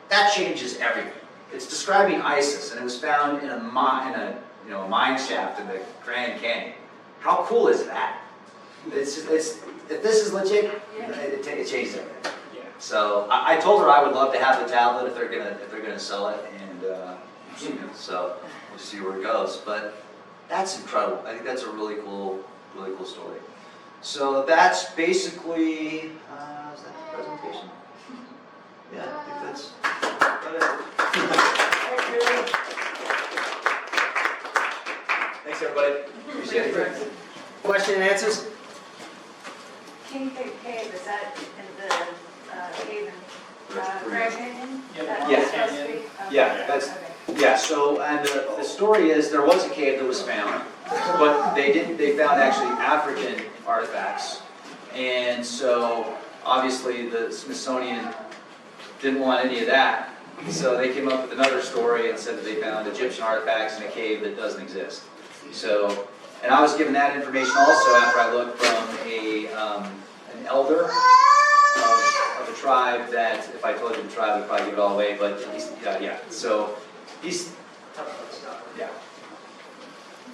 that changes everything. It's describing ISIS, and it was found in a mine shaft in the Grand Canyon. How cool is that? If this is legit, it changes everything. Yeah. So I told her I would love to have the tablet if they're gonna sell it, and so we'll see where it goes. But that's incredible. I think that's a really cool story. So that's basically is that the presentation? Yeah, I think that's about it. Thanks, everybody. Appreciate it. Question and answers? Kincaid Cave, is that in the cave in Grand Canyon? Yeah. Yeah. Supposed to be? Okay. Yeah, that's- Okay. Yeah, so, and the story is, there was a cave that was found, but they found actually African artifacts. And so, obviously, the Smithsonian didn't want any of that. So they came up with another story and said that they found Egyptian artifacts in a cave that doesn't exist. So, and I was given that information also after I looked from an elder of a tribe that, if I told you the tribe, I'd probably give it all away, but he's, yeah. So, yeah.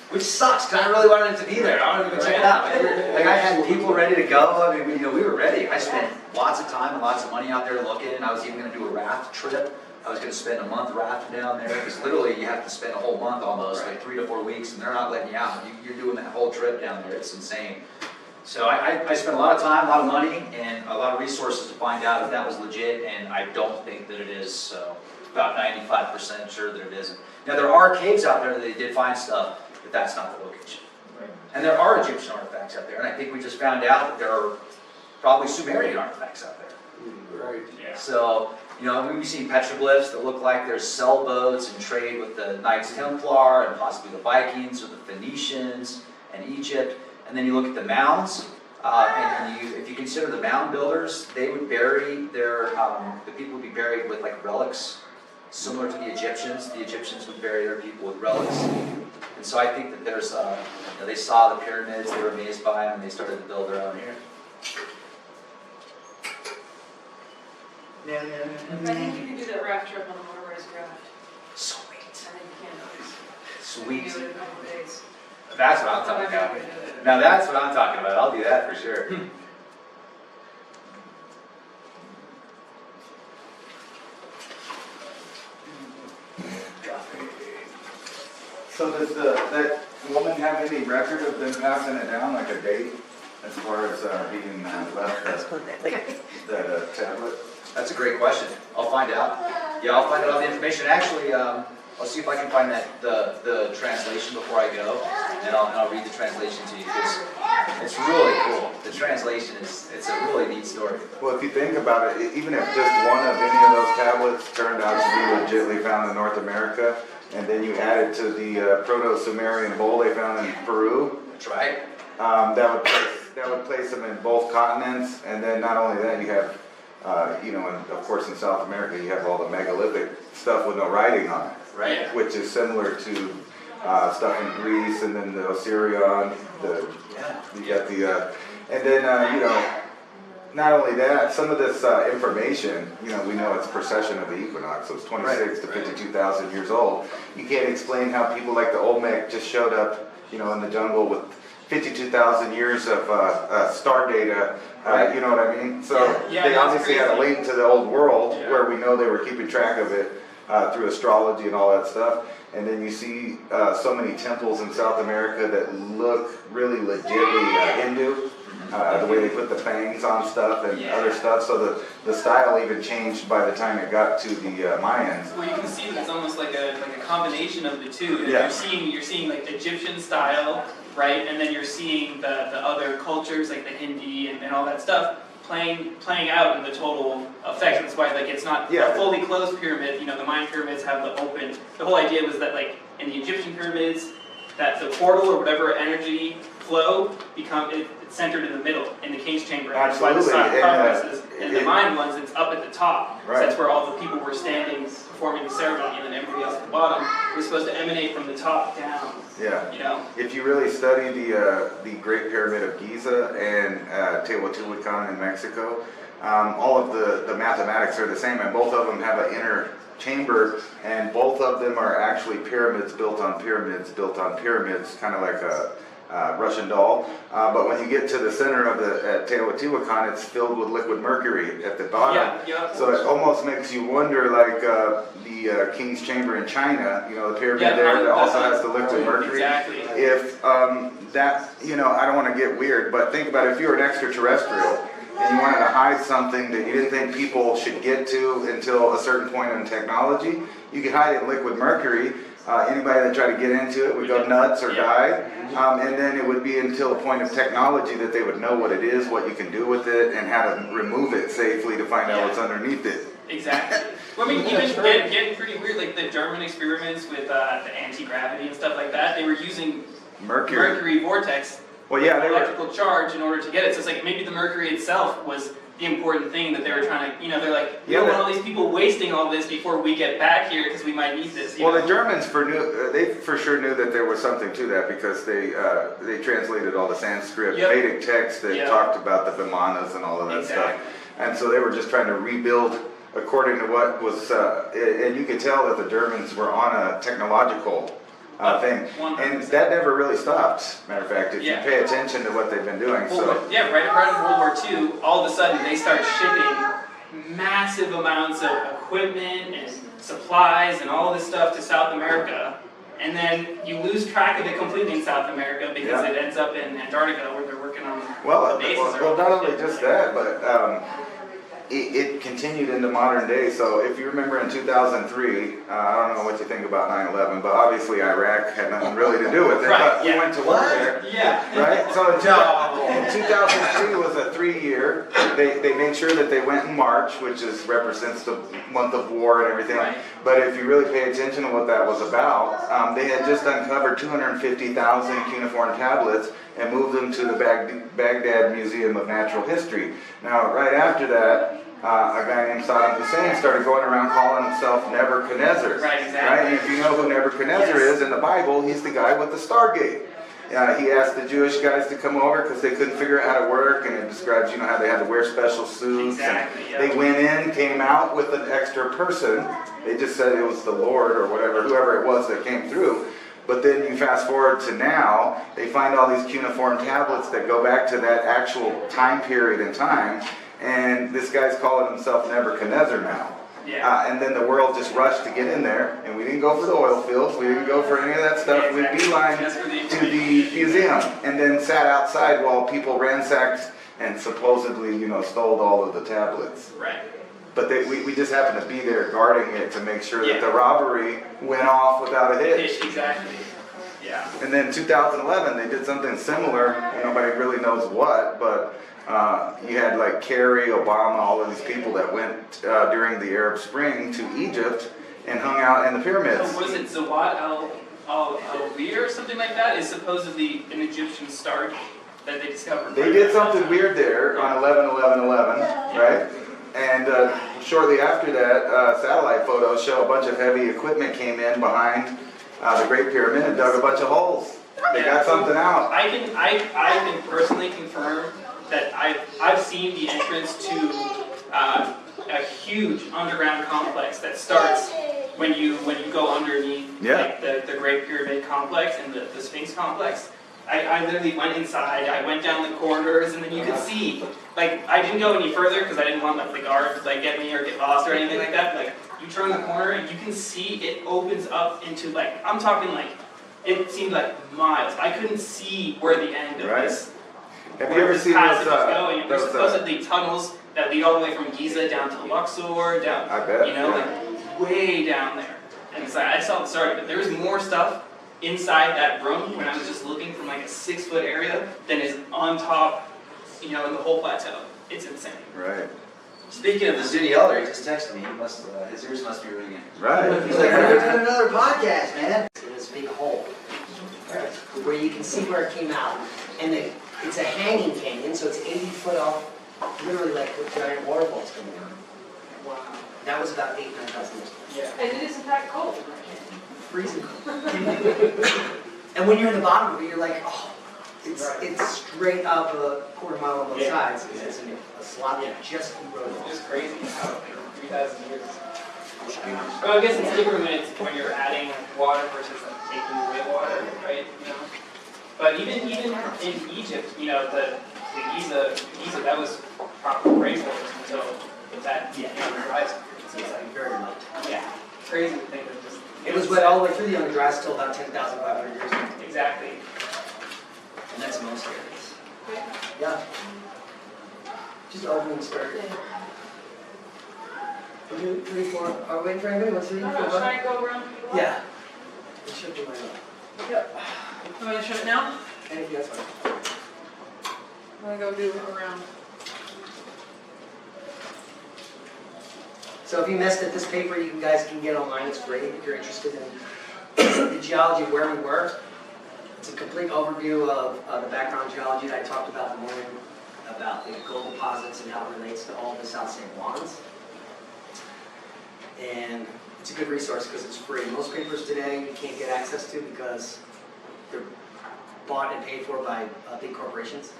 Which sucks, because I really wanted it to be there. I wanted to go check it out. Like, I had people ready to go. I mean, we were ready. I spent lots of time and lots of money out there looking, and I was even going to do a raft trip. I was going to spend a month rafting down there, because literally you have to spend a whole month almost, like 3 to 4 weeks, and they're not letting you out. You're doing that whole trip down there. It's insane. So I spent a lot of time, a lot of money, and a lot of resources to find out if that was legit, and I don't think that it is. So about 95% sure that it isn't. Now, there are caves out there that they did find stuff, but that's not the location. And there are Egyptian artifacts out there, and I think we just found out that there are probably Sumerian artifacts out there. Right. Yeah. So, we've seen petroglyphs that look like there's sailboats and trade with the Knights Templar and possibly the Vikings or the Phoenicians and Egypt. And then you look at the mounds, if you consider the mound builders, they would bury the people would be buried with like relics, similar to the Egyptians. The Egyptians would bury their people with relics. And so I think that there's, they saw the pyramids, they were amazed by them, and they started to build their own here. I think you can do that raft trip on a motorized raft. Sweet. I think you can. Sweet. Do it in a couple of days. That's what I'm talking about. Now that's what I'm talking about. I'll do that for sure. So does that woman have any record of them passing it down, like a date, as far as being left that tablet? That's a great question. I'll find out. Yeah, I'll find out all the information. Actually, I'll see if I can find the translation before I go, and I'll read the translation to you because it's really cool. The translation it's a really neat story. Well, if you think about it, even if just one of any of those tablets turned out to be legitimately found in North America, and then you add it to the Proto-Sumerian bowl they found in Peru, That's right. that would place them in both continents. And then not only that, you have, and of course in South America, you have all the megalithic stuff with no writing on it, Right. which is similar to stuff in Greece, and then the Osirian, you got and then not only that, some of this information, we know it's precession of the equinox, so it's 26 to 52,000 years old. You can't explain how people like the Olmec just showed up, in the jungle with 52,000 years of star data, you know what I mean? So Yeah, they that's obviously had a crazy. link to the old world Yeah. where we know they were keeping track of it through astrology and all that stuff. And then you see so many temples in South America that look really legitly Hindu. The way they put the fangs on stuff and other stuff, so the style even changed by the time it got to the Mayans. Well, you can see that it's almost like a combination of the two. Yeah. You're seeing like Egyptian style, right? And then you're seeing the other cultures like the Hindi and all that stuff playing out in the total effect. That's why like it's not a fully closed pyramid. The Mayan pyramids have the open. The whole idea was that like in the Egyptian pyramids, that the portal or whatever energy flow it's centered in the middle in the king's chamber. And that's why the Absolutely. silent progresses. And the Mayan ones, it's up at the top. Right. So that's where all the people were standing performing the ceremony, and then everybody else at the bottom was supposed to emanate from the top down. Yeah. If you really study the Great Pyramid of Giza and Teotihuacan in Mexico, all of the mathematics are the same, and both of them have an inner chamber, and both of them are actually pyramids built on pyramids built on pyramids, kind of like a Russian doll. But when you get to the center of the Teotihuacan, it's filled with liquid mercury at the bottom. Yeah. So it almost makes you wonder, like the King's Chamber in China, the pyramid there that also has the liquid mercury. Exactly. If that, I don't want to get weird, but think about it, if you were an extraterrestrial and you wanted to hide something that you didn't think people should get to until a certain point in technology, you could hide it in liquid mercury. Anybody that tried to get into it would go nuts or die. And then it would be until a point of technology that they would know what it is, what you can do with it, and how to remove it safely to find out what's underneath it. Exactly. Well, I mean, even getting pretty weird, like the German experiments with the anti-gravity and stuff like that, they were using mercury vortex, Well, yeah, they were. electrical charge in order to get it. So it's like maybe the mercury itself was the important thing that they were trying to, they're like, we don't want all these people wasting all this before we get back here because we might need this. Well, the Germans they for sure knew that there was something to that because they translated all the Sanskrit Vedic texts that talked about the Vimanas and all of that stuff. And so they were just trying to rebuild according to what was, and you could tell that the Germans were on a technological thing. 100%. And that never really stopped, matter of fact, if you pay attention to what they've been doing. Well, So right in World War II, all of a sudden they start shipping massive amounts of equipment and supplies and all this stuff to South America. And then you lose track of it completely in South America because it ends up in Antarctica where they're working on the bases. Well, not only just that, but it continued into modern day. So if you remember in 2003, I don't know what you think about 9/11, but obviously Iraq had nothing really to do with it. But we went to war there. Yeah. Right? So in 2003 was a 3-year. They made sure that they went in March, which represents the month of war and everything. Right. But if you really pay attention to what that was about, they had just uncovered 250,000 cuneiform tablets and moved them to the Baghdad Museum of Natural History. Now, right after that, a guy named Saddam Hussein started going around calling himself Nebuchadnezzar. Right, exactly. Right? And if you know who Nebuchadnezzar is in the Bible, he's the guy with the Stargate. He asked the Jewish guys to come over because they couldn't figure out how to work, and it describes, how they had to wear special suits. Exactly, And yeah. they went in, came out with an extra person. They just said it was the Lord or whatever, whoever it was that came through. But then you fast forward to now, they find all these cuneiform tablets that go back to that actual time period in time, and this guy's calling himself Nebuchadnezzar now. Yeah. And then the world just rushed to get in there, and we didn't go for the oil fields, we didn't go for any of that stuff. Yeah, We exactly. beelined Just for the to the museum, and then sat outside while people ransacked and supposedly, stole all of the tablets. Right. But we just happened to be there guarding it to make sure that Yeah. the robbery went off without a hitch. Exactly. Yeah. And then 2011, they did something similar. Nobody really knows what, but you had like Kerry, Obama, all of these people that went during the Arab Spring to Egypt and hung out in the pyramids. So was it Zawad al-Wir or something like that? Is supposedly an Egyptian star that they discovered. They did something weird there on 11/11/11, right? And shortly after that, satellite photos show a bunch of heavy equipment came in behind the Great Pyramid and dug a bunch of holes. They got something out. I can personally confirm that I've seen the entrance to a huge underground complex that starts when you go underneath like the Great Pyramid complex and the Sphinx complex. I literally went inside, I went down the corridors, and then you could see, like, I didn't go any further because I didn't want like the guards to like get me or get lost or anything like that. Like, you turn the corner and you can see it opens up into like, I'm talking like, it seemed like miles. I couldn't see where the end of this. Have you ever seen passage those? is going. There's supposedly tunnels that lead all the way from Giza down to Luxor, down, I bet, like way down there. And it's like, I saw the start, but there was more stuff inside that room when I was just looking from like a 6-foot area than is on top, in the whole plateau. It's insane. Right. Speaking of the Zuni elder, he just texted me. His ears must be ringing. Right. He's like, we're doing another podcast, man. In this big hole, where you can see where it came out. And it's a hanging canyon, so it's 80 foot off, literally like with giant waterfalls coming out. Wow. That was about 8,000 years ago. Yeah. And it is in fact cold. Freezing cold. And when you're in the bottom of it, you're like, oh, it's straight up a quarter mile on both sides. It's a slot that just eroded. It's just crazy how 3,000 years. Well, I guess it's different when you're adding water versus like taking away water, right? But even in Egypt, the Giza that was probably rainforest until that horizon. It's like very light. Yeah, crazy to think of just. It was wet all the way through the undergrass till about 10,500 years ago. Exactly. And that's most areas. Yeah. Just opening start. 1, 2, 3, 4. Are we waiting for anybody? What's the Should I go around? Yeah. It should be my own. Yep. You want to shut it now? Anything else? I'm going to go do around. So if you missed it, this paper you guys can get online. It's great if you're interested in the geology of where we were. It's a complete overview of the background geology that I talked about in the morning, about the gold deposits and how it relates to all the South St. Juans. And it's a good resource because it's free. Most papers today you can't get access to because they're bought and paid for by big corporations.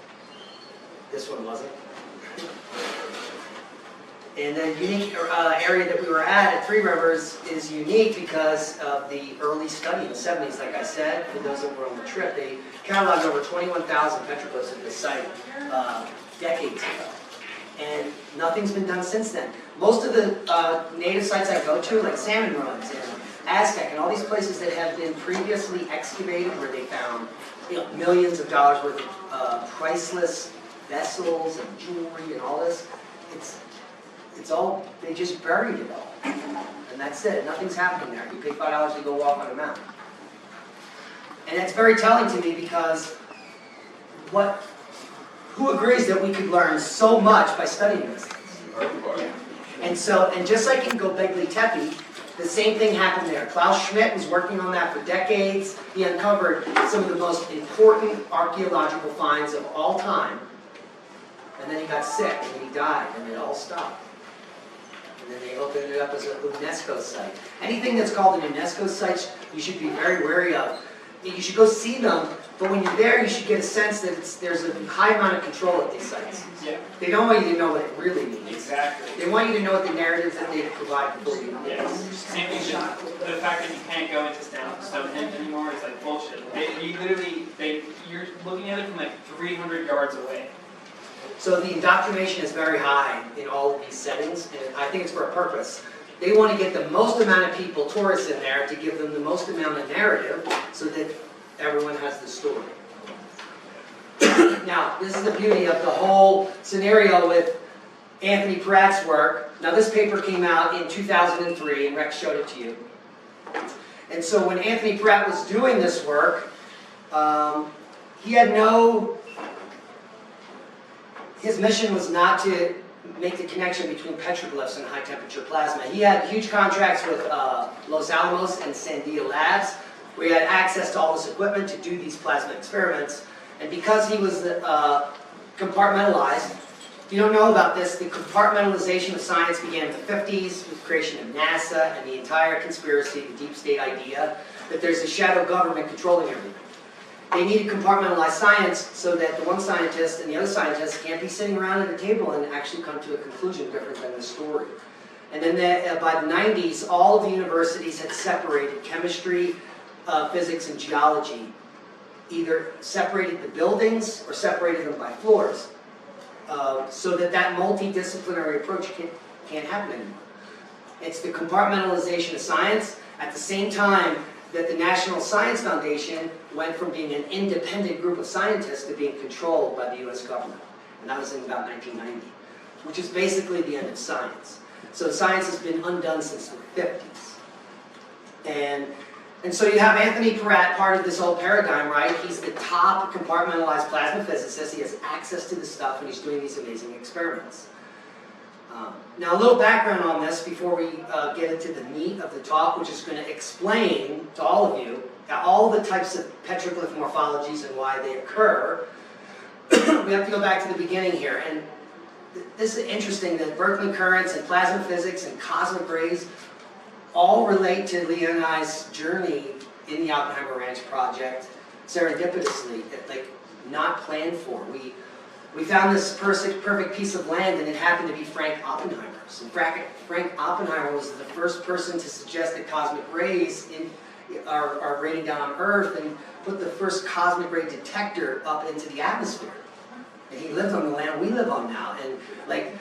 This one wasn't. And the unique area that we were at Three Rivers is unique because of the early study in the 70s, like I said. For those that were on the trip, they cataloged over 21,000 petroglyphs at this site decades ago. And nothing's been done since then. Most of the native sites I go to, like Salmon Runs and Aztec and all these places that have been previously excavated where they found millions of dollars worth of priceless vessels and jewelry and all this, it's all, they just buried it all. And that's it, nothing's happening there. You pay $5 to go walk on a mountain. And that's very telling to me because who agrees that we could learn so much by studying this? And just like in Göbekli Tepe, the same thing happened there. Klaus Schmidt was working on that for decades. He uncovered some of the most important archaeological finds of all time. And then he got sick, and then he died, and it all stopped. And then they opened it up as a UNESCO site. Anything that's called an UNESCO site, you should be very wary of. you should go see them, but when you're there, you should get a sense that there's a high amount of control at these sites. Yeah, They don't want you to know what it really means. exactly. They want you to know what the narratives that they provide for you. Yes. Same thing with the fact that you can't go into Stonehenge anymore is like bullshit. You're looking at it from like 300 yards away. So the indoctrination is very high in all of these settings, and I think it's for a purpose. They want to get the most amount of people, tourists in there, to give them the most amount of narrative so that everyone has the story. Now, this is the beauty of the whole scenario with Anthony Pratt's work. Now, this paper came out in 2003, and Rex showed it to you. And so when Anthony Pratt was doing this work, he had his mission was not to make the connection between petroglyphs and high-temperature plasma. He had huge contracts with Los Alamos and Sandia Labs, where he had access to all this equipment to do these plasma experiments. And because he was compartmentalized, if you don't know about this, the compartmentalization of science began in the 50s with the creation of NASA and the entire conspiracy, the deep state idea that there's a shadow government controlling everything. They needed compartmentalized science so that the one scientist and the other scientist can't be sitting around at a table and actually come to a conclusion different than the story. And then by the 90s, all of the universities had separated chemistry, physics, and geology. Either separated the buildings or separated them by floors, so that multidisciplinary approach can't happen anymore. It's the compartmentalization of science at the same time that the National Science Foundation went from being an independent group of scientists to being controlled by the US government. And that was in about 1990, which is basically the end of science. So science has been undone since the 50s. And so you have Anthony Pratt, part of this whole paradigm, right? He's the top compartmentalized plasma physicist. He has access to this stuff, and he's doing these amazing experiments. Now, a little background on this before we get into the meat of the talk, which is going to explain to all of you all the types of petroglyph morphologies and why they occur. We have to go back to the beginning here. And this is interesting that Birkeland currents and plasma physics and cosmic rays all relate to Leoni's journey in the Oppenheimer Ranch project serendipitously, like not planned for. We found this perfect piece of land, and it happened to be Frank Oppenheimer's. And Frank Oppenheimer was the first person to suggest that cosmic rays are raining down on Earth, and put the first cosmic ray detector up into the atmosphere. And he lived on the land we live on now. And like,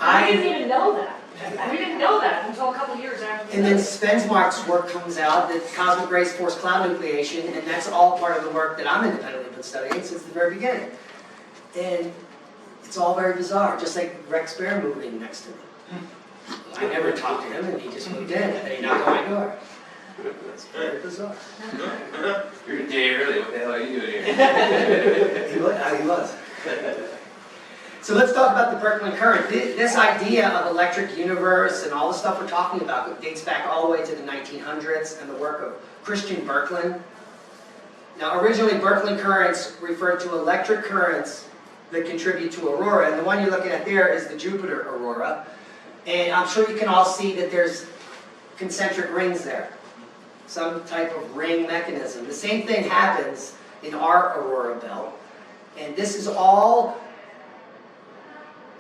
I didn't even know that. We didn't know that until a couple years after. And then Svensmark's work comes out that cosmic rays force cloud nucleation, and that's all part of the work that I'm independently been studying since the very beginning. And it's all very bizarre, just like Rex Bear moving next to me. I never talked to him, and he just moved in, and he knocked on my door. It's very bizarre. You're a day early. What the hell are you doing here? He was. So let's talk about the Birkeland Current. This idea of electric universe and all the stuff we're talking about dates back all the way to the 1900s and the work of Christian Birkeland. Now, originally, Birkeland currents referred to electric currents that contribute to aurora, and the one you're looking at there is the Jupiter aurora. And I'm sure you can all see that there's concentric rings there, some type of ring mechanism. The same thing happens in our Auroral Belt, and this is all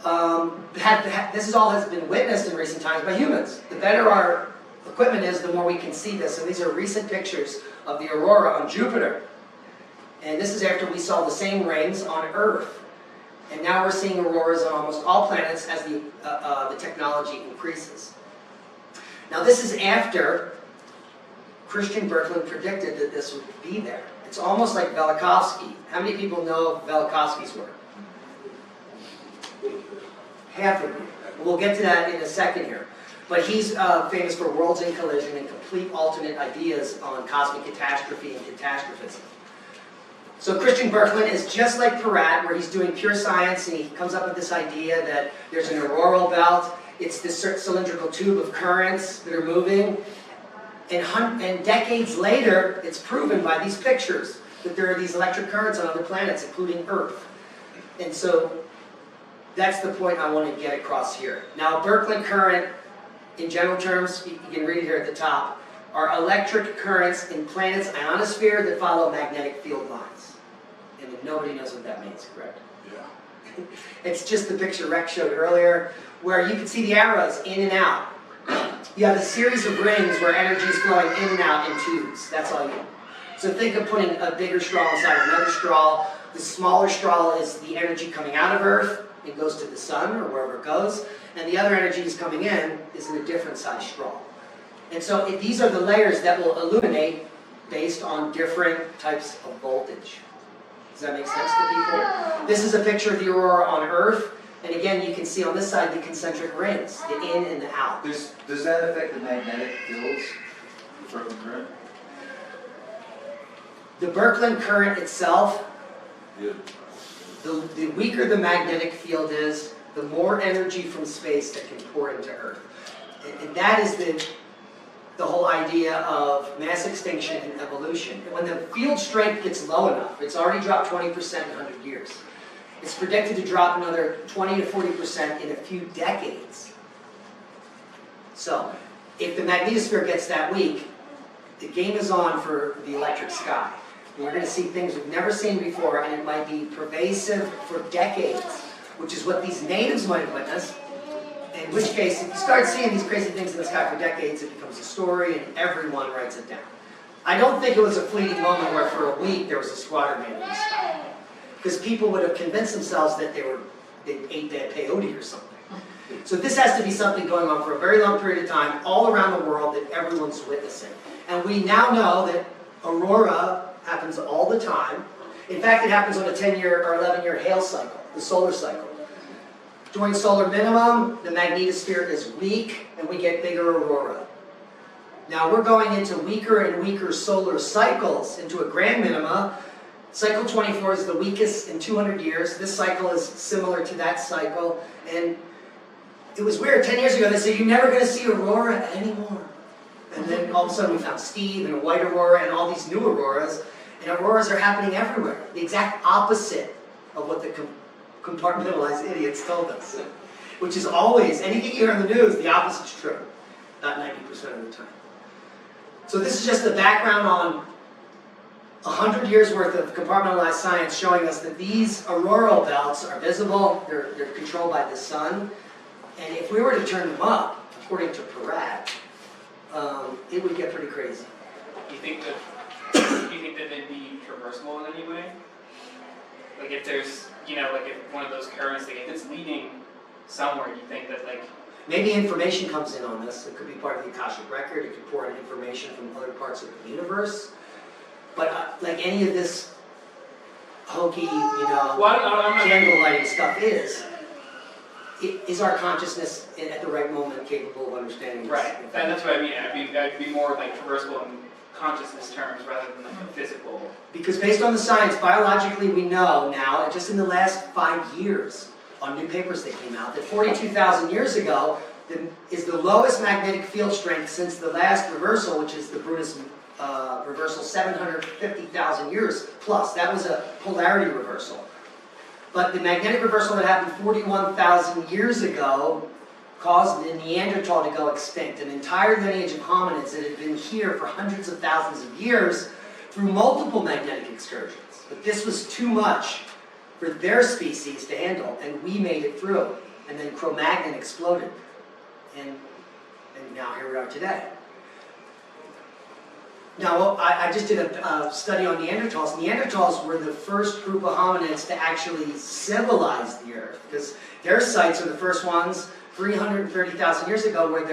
has been witnessed in recent times by humans. The better our equipment is, the more we can see this. And these are recent pictures of the aurora on Jupiter. And this is after we saw the same rings on Earth. And now we're seeing auroras on almost all planets as the technology increases. Now this is after Christian Birkeland predicted that this would be there. It's almost like Velikovsky. How many people know Velikovsky's work? Half of you. We'll get to that in a second here. But he's famous for worlds in collision and complete alternate ideas on cosmic catastrophe and catastrophism. So Christian Birkeland is just like Pratt, where he's doing pure science, and he comes up with this idea that there's an auroral belt. It's this cylindrical tube of currents that are moving. And decades later, it's proven by these pictures that there are these electric currents on other planets, including Earth. And so that's the point I want to get across here. Now, Birkeland current, in general terms, you can read it here at the top, are electric currents in planets' ionosphere that follow magnetic field lines. And nobody knows what that means, correct? Yeah. It's just the picture Rex showed earlier, where you can see the arrows in and out. You have a series of rings where energy is flowing in and out in tubes. That's all you. So think of putting a bigger straw inside another straw. The smaller straw is the energy coming out of Earth. It goes to the sun or wherever it goes. And the other energy is coming in is in a different size straw. And so these are the layers that will illuminate based on different types of voltage. Does that make sense to people? This is a picture of the aurora on Earth. And again, you can see on this side the concentric rings, the in and the out. Does that affect the magnetic fields? The Birkeland Current? The Birkeland Current itself, Yeah. the weaker the magnetic field is, the more energy from space that can pour into Earth. And that is the whole idea of mass extinction and evolution. And when the field strength gets low enough, it's already dropped 20% in 100 years. It's predicted to drop another 20 to 40% in a few decades. So, if the magnetosphere gets that weak, the game is on for the electric sky. We're going to see things we've never seen before, and it might be pervasive for decades, which is what these natives might witness. In which case, if you start seeing these crazy things in the sky for decades, it becomes a story, and everyone writes it down. I don't think it was a fleeting moment where for a week there was a squatter man in the sky. Because people would have convinced themselves that they ate that peyote or something. So this has to be something going on for a very long period of time, all around the world, that everyone's witnessing. And we now know that aurora happens all the time. In fact, it happens on a 10-year or 11-year hail cycle, the solar cycle. During solar minimum, the magnetosphere is weak, and we get bigger aurora. Now we're going into weaker and weaker solar cycles, into a grand minima. Cycle 24 is the weakest in 200 years. This cycle is similar to that cycle. And it was weird. 10 years ago, they said, you're never going to see aurora anymore. And then all of a sudden, we found Steve and a white aurora and all these new auroras. And auroras are happening everywhere. The exact opposite of what the compartmentalized idiots told us. Which is always, anything you hear on the news, the opposite's true. About 90% of the time. So this is just the background on 100 years worth of compartmentalized science showing us that these auroral belts are visible, they're controlled by the sun, and if we were to turn them up, according to Peratt, it would get pretty crazy. Do you think that they'd be traversable in any way? Like if there's, like if one of those currents, like if it's leading somewhere, do you think that like... Maybe information comes in on this. It could be part of the Akashic record, it could pour in information from other parts of the universe. But like any of this hokey, candle lighting stuff is our consciousness at the right moment capable of understanding this? Right, and that's what I mean. I'd be more like traversable in consciousness terms rather than like a physical. Because based on the science, biologically we know now, and just in the last 5 years, on new papers that came out, that 42,000 years ago is the lowest magnetic field strength since the last reversal, which is the Brutus reversal 750,000 years plus. That was a polarity reversal. But the magnetic reversal that happened 41,000 years ago caused the Neanderthal to go extinct, an entire lineage of hominids that had been here for hundreds of thousands of years through multiple magnetic excursions. But this was too much for their species to handle, and we made it through. And then Cro-Magnon exploded. And now here we are today. Now, I just did a study on Neanderthals. Neanderthals were the first group of hominids to actually civilize the Earth, because their sites are the first ones 330,000 years ago where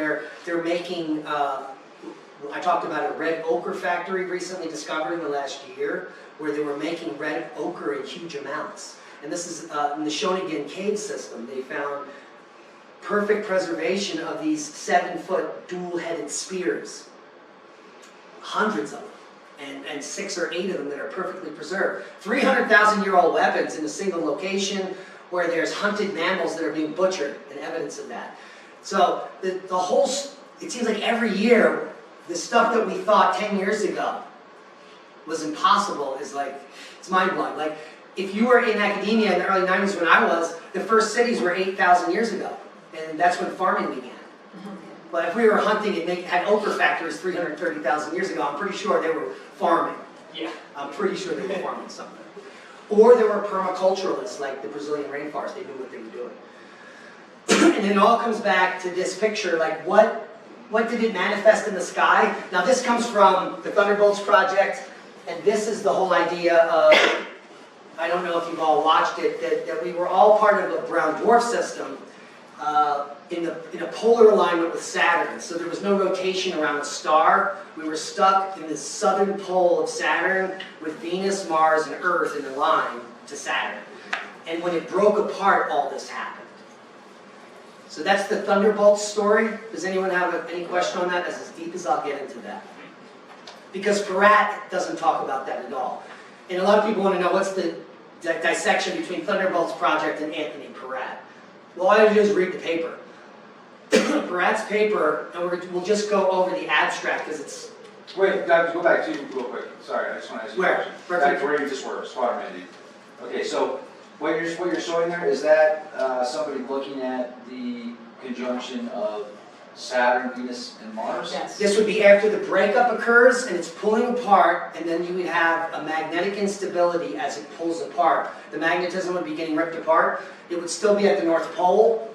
they're making, I talked about a red ochre factory recently discovered in the last year, where they were making red ochre in huge amounts. And this is in the Shonigan cave system. They found perfect preservation of these 7-foot dual-headed spears. Hundreds of them, and 6 or 8 of them that are perfectly preserved. 300,000-year-old weapons in a single location where there's hunted mammals that are being butchered, and evidence of that. So the whole, it seems like every year, the stuff that we thought 10 years ago was impossible is like, it's mind-blowing. Like, if you were in academia in the early 90s when I was, the first cities were 8,000 years ago, and that's when farming began. But if we were hunting and had ochre factories 330,000 years ago, I'm pretty sure they were farming. Yeah. I'm pretty sure they were farming something. Or they were permaculturalists, like the Brazilian rainforest. They knew what they were doing. And it all comes back to this picture, like what did it manifest in the sky? Now this comes from the Thunderbolts Project, and this is the whole idea of, I don't know if you've all watched it, that we were all part of a brown dwarf system in a polar alignment with Saturn. So there was no rotation around the star. We were stuck in the southern pole of Saturn with Venus, Mars, and Earth in a line to Saturn. And when it broke apart, all this happened. So that's the Thunderbolts story. Does anyone have any question on that? That's as deep as I'll get into that. Because Peratt doesn't talk about that at all. And a lot of people want to know what's the dissection between Thunderbolts Project and Anthony Peratt. Well, all you do is read the paper. Peratt's paper, and we'll just go over the abstract because it's... Wait, Doug, go back to you real quick. Sorry, I just want to ask you a Where? question. Back to where you just were, Spider-Man. Okay, so what you're showing there, is that somebody looking at the conjunction of Saturn, Venus, and Mars? Yes. This would be after the breakup occurs and it's pulling apart, and then you would have a magnetic instability as it pulls apart. The magnetism would be getting ripped apart. It would still be at the North Pole,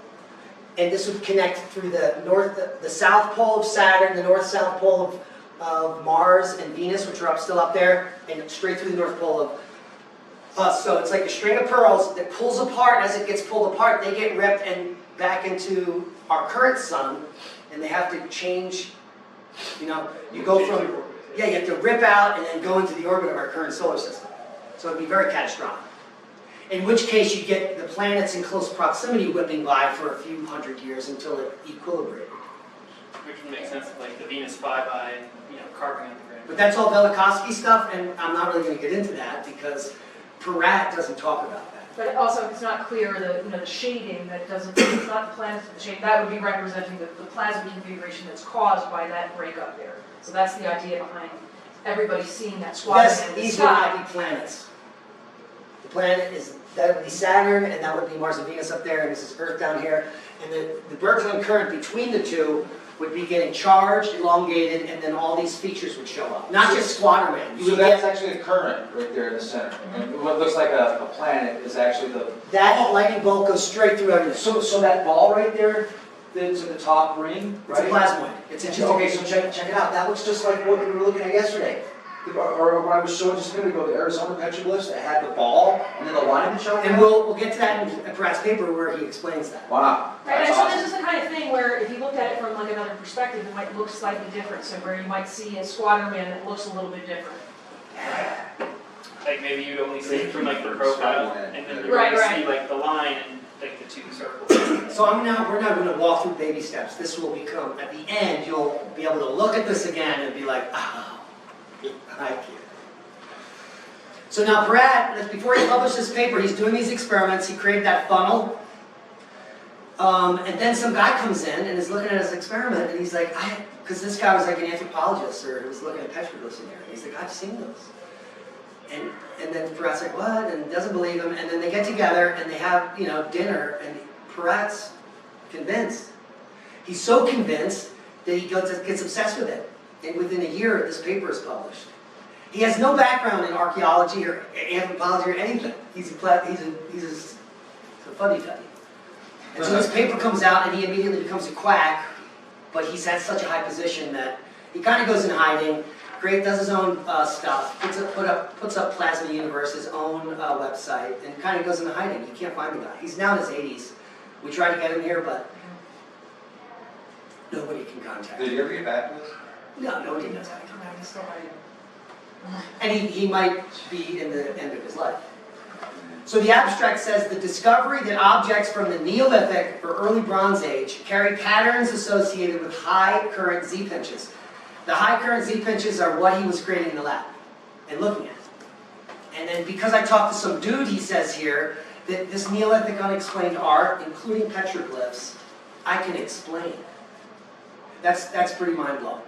and this would connect through the South Pole of Saturn, the North-South Pole of Mars and Venus, which are still up there, and straight through the North Pole of us. So it's like a string of pearls that pulls apart. As it gets pulled apart, they get ripped and back into our current sun, and they have to change, you go from, you have to rip out and then go into the orbit of our current solar system. So it'd be very catastrophic. In which case you get the planets in close proximity whipping by for a few hundred years until it equilibrated. Which would make sense, like the Venus flyby, carving on the ground. But that's all Velikovsky stuff, and I'm not really going to get into that because Peratt doesn't talk about that. But also, it's not clear the shading that doesn't, it's not the planets with the shade, that would be representing the plasma configuration that's caused by that breakup there. So that's the idea behind everybody seeing that squadron in the These would not sky. be planets. The planet that would be Saturn, and that would be Mars and Venus up there, and this is Earth down here. And the Birkeland Current between the two would be getting charged, elongated, and then all these features would show up. Not just Squatterman. So that's actually a current right there in the center. And what looks like a planet is actually That lightning bolt goes straight through everything. So that ball right there, that's in the top ring, It's a right? plasmoid. It's a Okay, so check it out. That looks just like what we were looking at yesterday. Or what I was showing just a minute ago, the Arizona petroglyphs that had the ball and then the line showing. And we'll get to that in Peratt's paper where he explains that. Wow. Right, That's and so awesome. this is the kind of thing where if you looked at it from like another perspective, it might look slightly different. So where you might see a squadron that looks a little bit different. Like maybe you'd only see it from like the profile, and then you're Right, going to right. see like the line and like the two circles. So we're not going to walk through baby steps. This will become, at the end, you'll be able to look at this again and be like, oh, I get it. So now Peratt, before he published this paper, he's doing these experiments. He created that funnel. And then some guy comes in and is looking at his experiment, and he's like, because this guy was like an anthropologist, or he was looking at petroglyphs in there. And he's like, I've seen those. And then Peratt's like, what? And doesn't believe him. And then they get together and they have, dinner, and Peratt's convinced. He's so convinced that he gets obsessed with it. And within a year, this paper is published. He has no background in archaeology or anthropology or anything. He's a fuddy-duddy. And so this paper comes out and he immediately becomes a quack, but he's at such a high position that he kind of goes in hiding, does his own stuff, puts up Plasma Universe, his own website, and kind of goes into hiding. You can't find the guy. He's now in his 80s. We tried to get him here, but nobody can contact him. Did you ever get back to this? No, nobody knows how to contact him. He's still hiding. And he might be in the end of his life. So the abstract says the discovery that objects from the Neolithic or early Bronze Age carry patterns associated with high current Z-pinches. The high current Z-pinches are what he was creating in the lab and looking at. And then because I talked to some dude, he says here, that this Neolithic unexplained art, including petroglyphs, I can explain. That's pretty mind-blowing.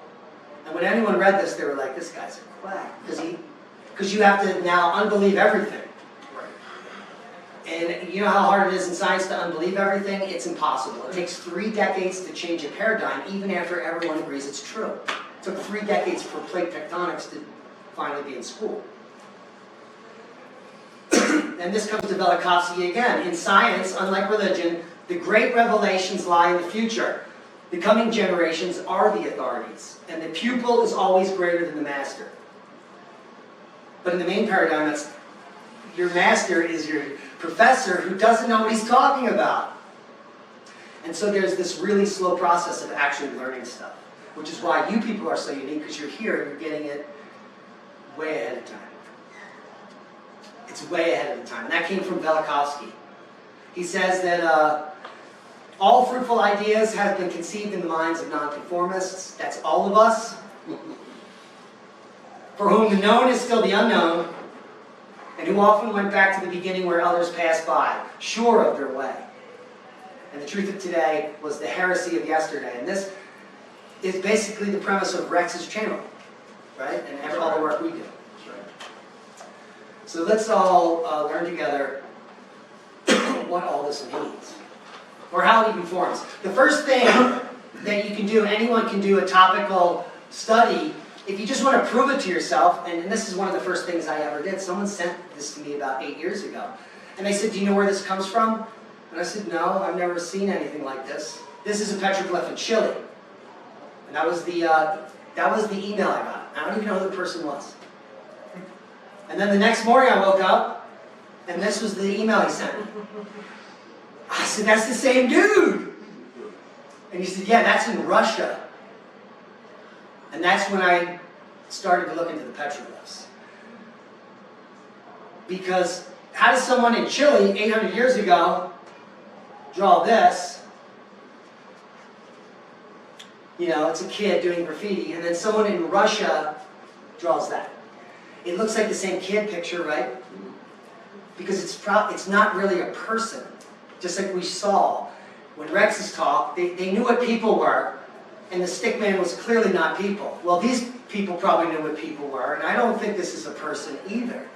And when anyone read this, they were like, this guy's a quack. Because you have to now unbelieve everything. And you know how hard it is in science to unbelieve everything? It's impossible. It takes 3 decades to change a paradigm, even after everyone agrees it's true. It took 3 decades for plate tectonics to finally be in school. And this comes to Velikovsky again. In science, unlike religion, the great revelations lie in the future. The coming generations are the authorities, and the pupil is always greater than the master. But in the main paradigm, it's your master is your professor who doesn't know what he's talking about. And so there's this really slow process of actually learning stuff, which is why you people are so unique, because you're here and you're getting it way ahead of time. It's way ahead of the time. And that came from Velikovsky. He says that all fruitful ideas have been conceived in the minds of nonconformists. That's all of us. For whom the known is still the unknown, and who often went back to the beginning where others passed by, sure of their way. And the truth of today was the heresy of yesterday. And this is basically the premise of Rex's channel, right? And all the work we do. So let's all learn together what all this means, or how it even forms. The first thing that you can do, anyone can do a topical study, if you just want to prove it to yourself, and this is one of the first things I ever did. Someone sent this to me about 8 years ago. And they said, do you know where this comes from? And I said, no, I've never seen anything like this. This is a petroglyph in Chile. And that was the email I got. I don't even know who the person was. And then the next morning I woke up, and this was the email he sent me. I said, that's the same dude. And he said, yeah, that's in Russia. And that's when I started to look into the petroglyphs. Because how does someone in Chile 800 years ago draw this? You know, it's a kid doing graffiti, and then someone in Russia draws that. It looks like the same kid picture, right? Because it's not really a person. Just like we saw when Rex's talk, they knew what people were, and the stickman was clearly not people. Well, these people probably knew what people were, and I don't think this is a person either.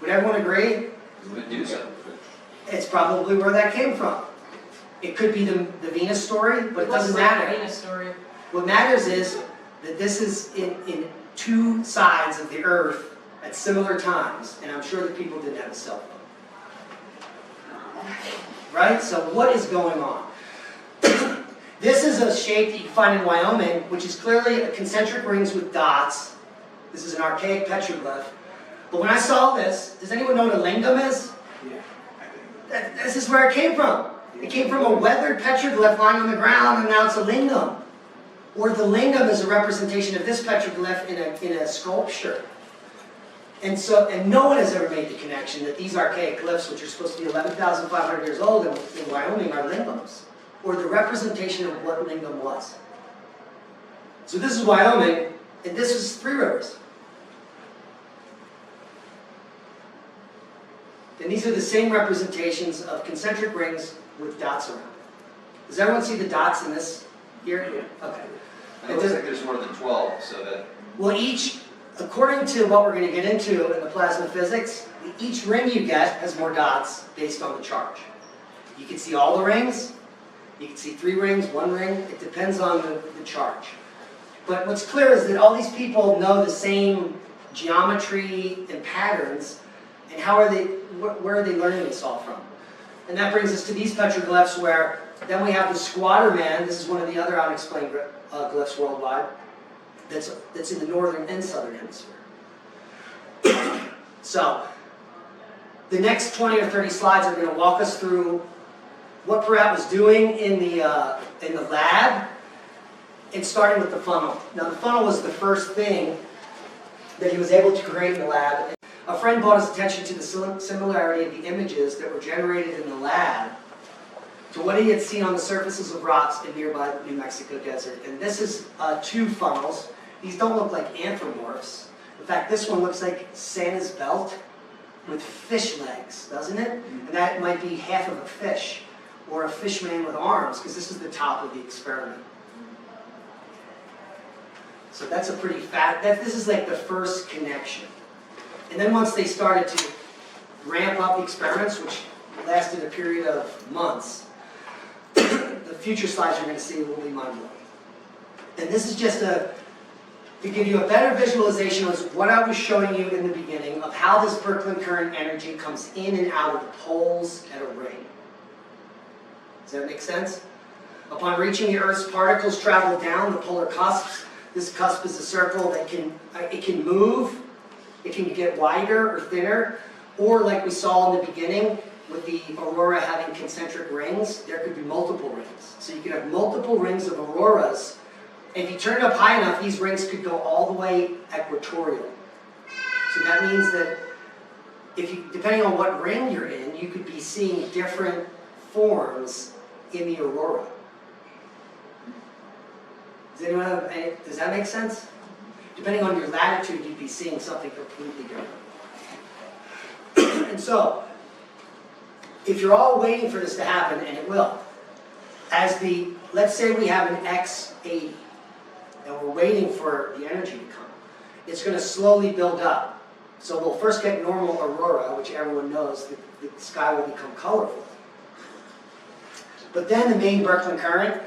Would everyone agree? Medusa. It's probably where that came from. It could be the Venus story, but it doesn't matter. Venus story. What matters is that this is in 2 sides of the Earth at similar times, and I'm sure that people didn't have a cell phone. Right? So what is going on? This is a shape that you find in Wyoming, which is clearly a concentric rings with dots. This is an archaic petroglyph. But when I saw this, does anyone know what a lingam is? Yeah. This is where it came from. It came from a weathered petroglyph lying on the ground, and now it's a lingam. Or the lingam is a representation of this petroglyph in a sculpture. And no one has ever made the connection that these archaic glyphs, which are supposed to be 11,500 years old in Wyoming, are lingams, or the representation of what lingam was. So this is Wyoming, and this is Three Rivers. And these are the same representations of concentric rings with dots around it. Does everyone see the dots in this here? Okay. It looks like there's more than 12, so that... Well, each, according to what we're going to get into in the plasma physics, each ring you get has more dots based on the charge. You can see all the rings, you can see 3 rings, 1 ring, it depends on the charge. But what's clear is that all these people know the same geometry and patterns, and where are they learning this all from? And that brings us to these petroglyphs where then we have the squatter man. This is one of the other unexplained glyphs worldwide that's in the northern and southern hemisphere. So the next 20 or 30 slides are going to walk us through what Peratt was doing in the lab, and starting with the funnel. Now the funnel was the first thing that he was able to create in the lab. A friend brought his attention to the similarity of the images that were generated in the lab to what he had seen on the surfaces of rocks in nearby New Mexico desert. And this is 2 funnels. These don't look like anthropomorphs. In fact, this one looks like Santa's belt with fish legs, doesn't it? And that might be half of a fish, or a fish man with arms, because this is the top of the experiment. So that's a pretty this is like the first connection. And then once they started to ramp up experiments, which lasted a period of months, the future slides you're going to see will be mind-blowing. And this is just to give you a better visualization of what I was showing you in the beginning of how this Birkeland Current energy comes in and out of the poles at a ring. Does that make sense? Upon reaching the Earth's particles travel down the polar cusps. This cusp is a circle that can move, it can get wider or thinner, or like we saw in the beginning with the aurora having concentric rings, there could be multiple rings. So you could have multiple rings of auroras. And if you turn it up high enough, these rings could go all the way equatorial. So that means that depending on what ring you're in, you could be seeing different forms in the aurora. Does that make sense? Depending on your latitude, you'd be seeing something completely different. And so, if you're all waiting for this to happen, and it will, let's say we have an X80, and we're waiting for the energy to come, it's going to slowly build up. So we'll first get normal aurora, which everyone knows, the sky will become colorful. But then the main Birkeland Current,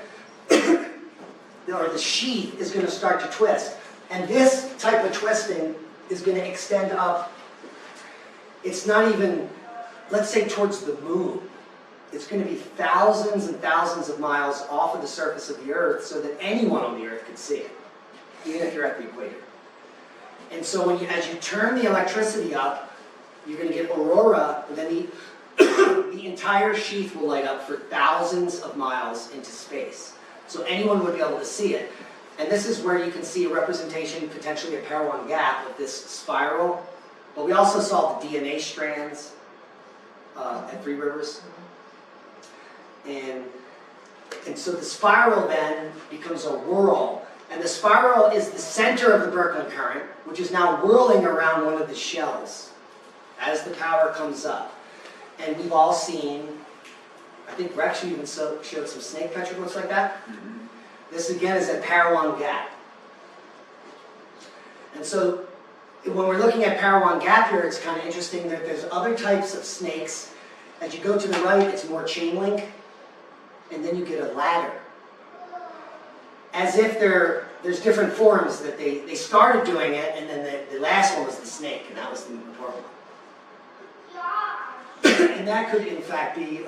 or the sheath, is going to start to twist. And this type of twisting is going to extend up, it's not even, let's say towards the moon. It's going to be thousands and thousands of miles off of the surface of the Earth so that anyone on the Earth could see it, even if you're at the equator. And so as you turn the electricity up, you're going to get aurora, and then the entire sheath will light up for thousands of miles into space. So anyone would be able to see it. And this is where you can see a representation, potentially a pair-1 gap of this spiral. But we also saw the DNA strands at Three Rivers. And so the spiral then becomes a whirl. And the spiral is the center of the Birkeland Current, which is now whirling around one of the shells as the power comes up. And we've all seen, I think Rex even showed some snake petroglyphs like that. Mm-hmm. This again is a pair-1 gap. And so when we're looking at pair-1 gap here, it's kind of interesting that there's other types of snakes. As you go to the right, it's more chain link, and then you get a ladder. As if there's different forms that they started doing it, and then the last one was the snake, and that was the important one. And that could in fact be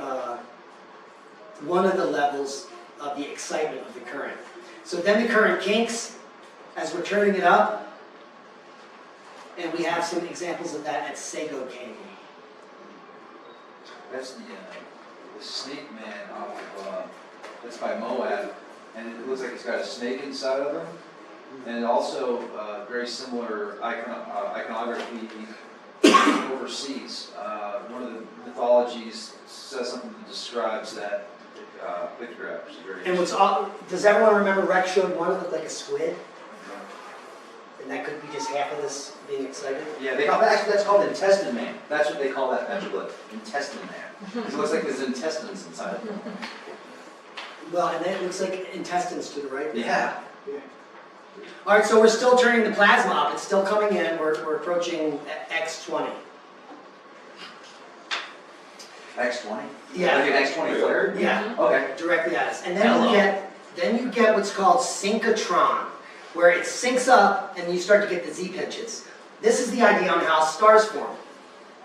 one of the levels of the excitement of the current. So then the current kinks as we're turning it up, and we have some examples of that at Sago Canyon. That's the snake man off of, that's by Moab, and it looks like it's got a snake inside of him, and also very similar iconography overseas. One of the mythologies says something that describes that pictograph. And does everyone remember Rex showed one that looked like a squid? And that could be just half of this being excited? Yeah, actually that's called intestine man. That's what they call that petroglyph, intestine man. It looks like there's intestines inside of it. Well, and then it looks like intestines to the right. Yeah. All right, so we're still turning the plasma up. It's still coming in. We're approaching X20. X20? Yeah. Like an X20 flare? Yeah. Okay. Directly at us. And then you get what's called synchrotron, where it syncs up and you start to get the Z-pinches. This is the idea on how stars form.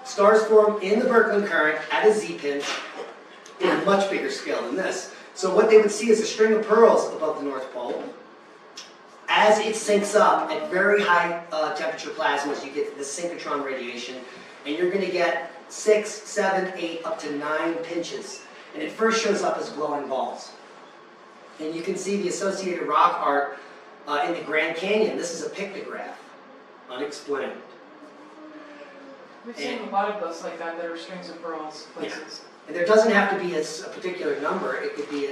Stars form in the Birkeland Current at a Z-pinch in a much bigger scale than this. So what they would see is a string of pearls above the North Pole. As it syncs up at very high temperature plasmas, you get the synchrotron radiation, and you're going to get 6, 7, 8, up to 9 pinches. And it first shows up as glowing balls. And you can see the associated rock art in the Grand Canyon. This is a pictograph, unexplained. We've seen a lot of those like that are strings of pearls places. Yeah. And there doesn't have to be a particular number. It could be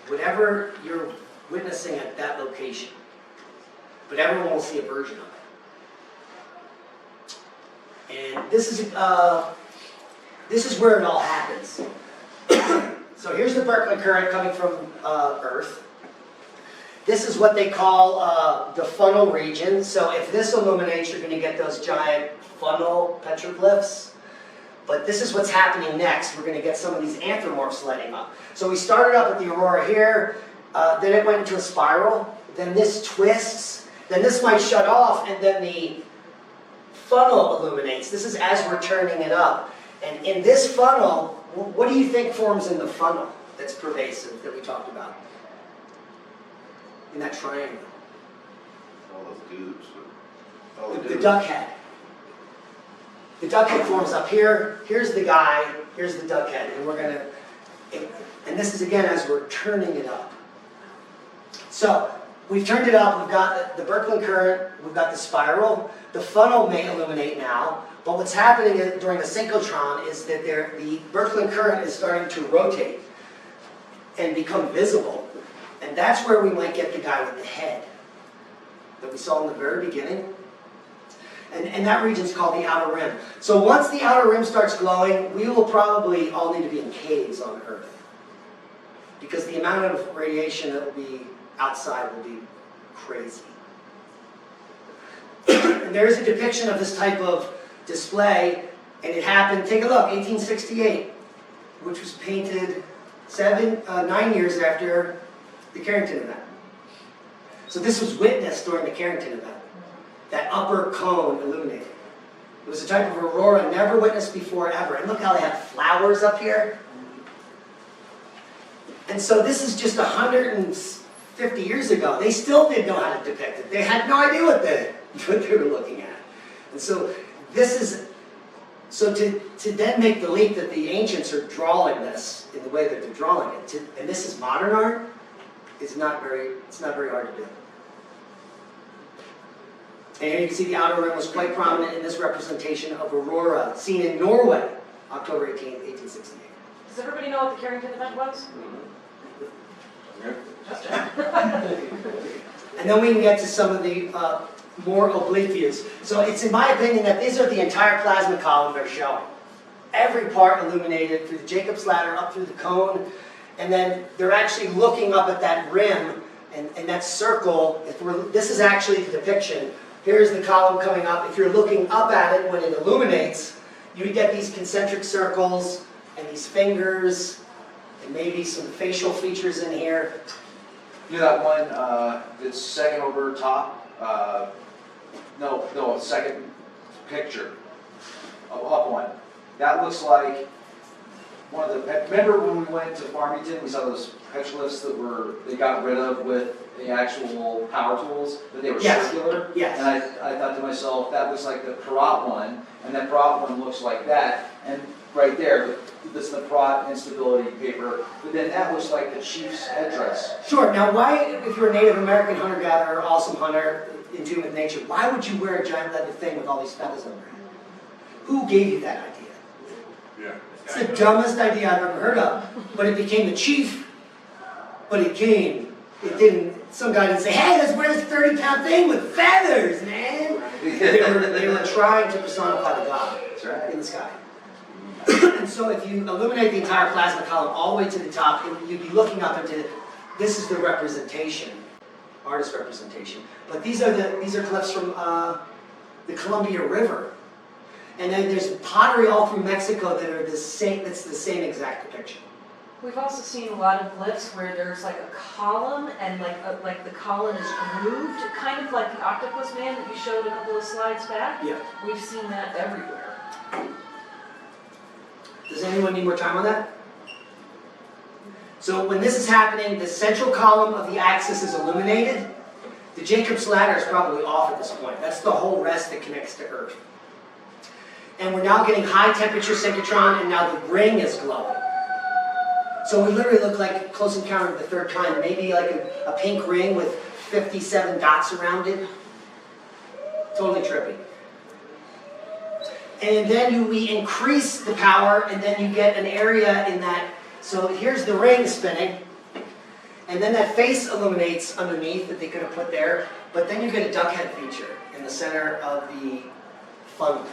whatever you're witnessing at that location. But everyone will see a version of it. And this is where it all happens. So here's the Birkeland Current coming from Earth. This is what they call the funnel region. So if this illuminates, you're going to get those giant funnel petroglyphs. But this is what's happening next. We're going to get some of these anthropomorphs lighting up. So we started up with the aurora here, then it went into a spiral, then this twists, then this might shut off, and then the funnel illuminates. This is as we're turning it up. And in this funnel, what do you think forms in the funnel that's pervasive that we talked about? In that triangle? All those dudes. The duck head. The duck head forms up here. Here's the guy. Here's the duck head. And we're going to, and this is again as we're turning it up. So we've turned it up. We've got the Birkeland Current. We've got the spiral. The funnel may illuminate now. But what's happening during the synchrotron is that the Birkeland Current is starting to rotate and become visible. And that's where we might get the guy with the head that we saw in the very beginning. And that region's called the outer rim. So once the outer rim starts glowing, we will probably all need to be in caves on Earth. Because the amount of radiation that will be outside will be crazy. And there is a depiction of this type of display, and it happened, take a look, 1868, which was painted 9 years after the Carrington event. So this was witnessed during the Carrington event. That upper cone illuminated. It was a type of aurora never witnessed before ever. And look how they have flowers up here. And so this is just 150 years ago. They still didn't know how to depict it. They had no idea what they were looking at. And so this is, so to then make the leap that the ancients are drawing this in the way that they're drawing it, and this is modern art, it's not very hard to do. And here you can see the outer rim was quite prominent in this representation of aurora, seen in Norway, October 18, 1868. Does everybody know what the Carrington event was? And then we can get to some of the more oblique views. So it's in my opinion that these are the entire plasma column they're showing. Every part illuminated through the Jacob's ladder up through the cone, and then they're actually looking up at that rim and that circle. This is actually the depiction. Here's the column coming up. If you're looking up at it when it illuminates, you get these concentric circles and these fingers and maybe some facial features in here. You know that one that's second over top? No, second picture. Up one. That looks like one of the, remember when we went to Farmington, we saw those petroglyphs that they got rid of with the actual power tools, but they were circular? Yes. And I thought to myself, that looks like the Perot one, and that Perot one looks like that, and right there, this is the Perot instability paper, but then that looks like the chief's headdress. Sure. Now, why, if you're a Native American hunter-gatherer, awesome hunter, in tune with nature, why would you wear a giant leather thing with all these feathers on your head? Who gave you that idea? Yeah. It's the dumbest idea I've ever heard of. But it became the chief. But it didn't, some guy didn't say, hey, let's wear this 30-pound thing with feathers, man. They were trying to personify the god in the sky. And so if you illuminate the entire plasma column all the way to the top, you'd be looking up into, this is the representation, artist representation. But these are cliffs from the Columbia River. And then there's pottery all through Mexico that are that's the same exact depiction. We've also seen a lot of glyphs where there's like a column and like the column is grooved, kind of like the octopus man that you showed a couple of slides back. Yeah. We've seen that everywhere. Does anyone need more time on that? So when this is happening, the central column of the axis is illuminated. The Jacob's ladder is probably off at this point. That's the whole rest that connects to Earth. And we're now getting high temperature synchrotron, and now the ring is glowing. So we literally look like Close Encounter of the Third Kind, maybe like a pink ring with 57 dots around it. Totally trippy. And then we increase the power, and then you get an area in that. So here's the ring spinning, and then that face illuminates underneath that they could have put there, but then you get a duck head feature in the center of the funnel.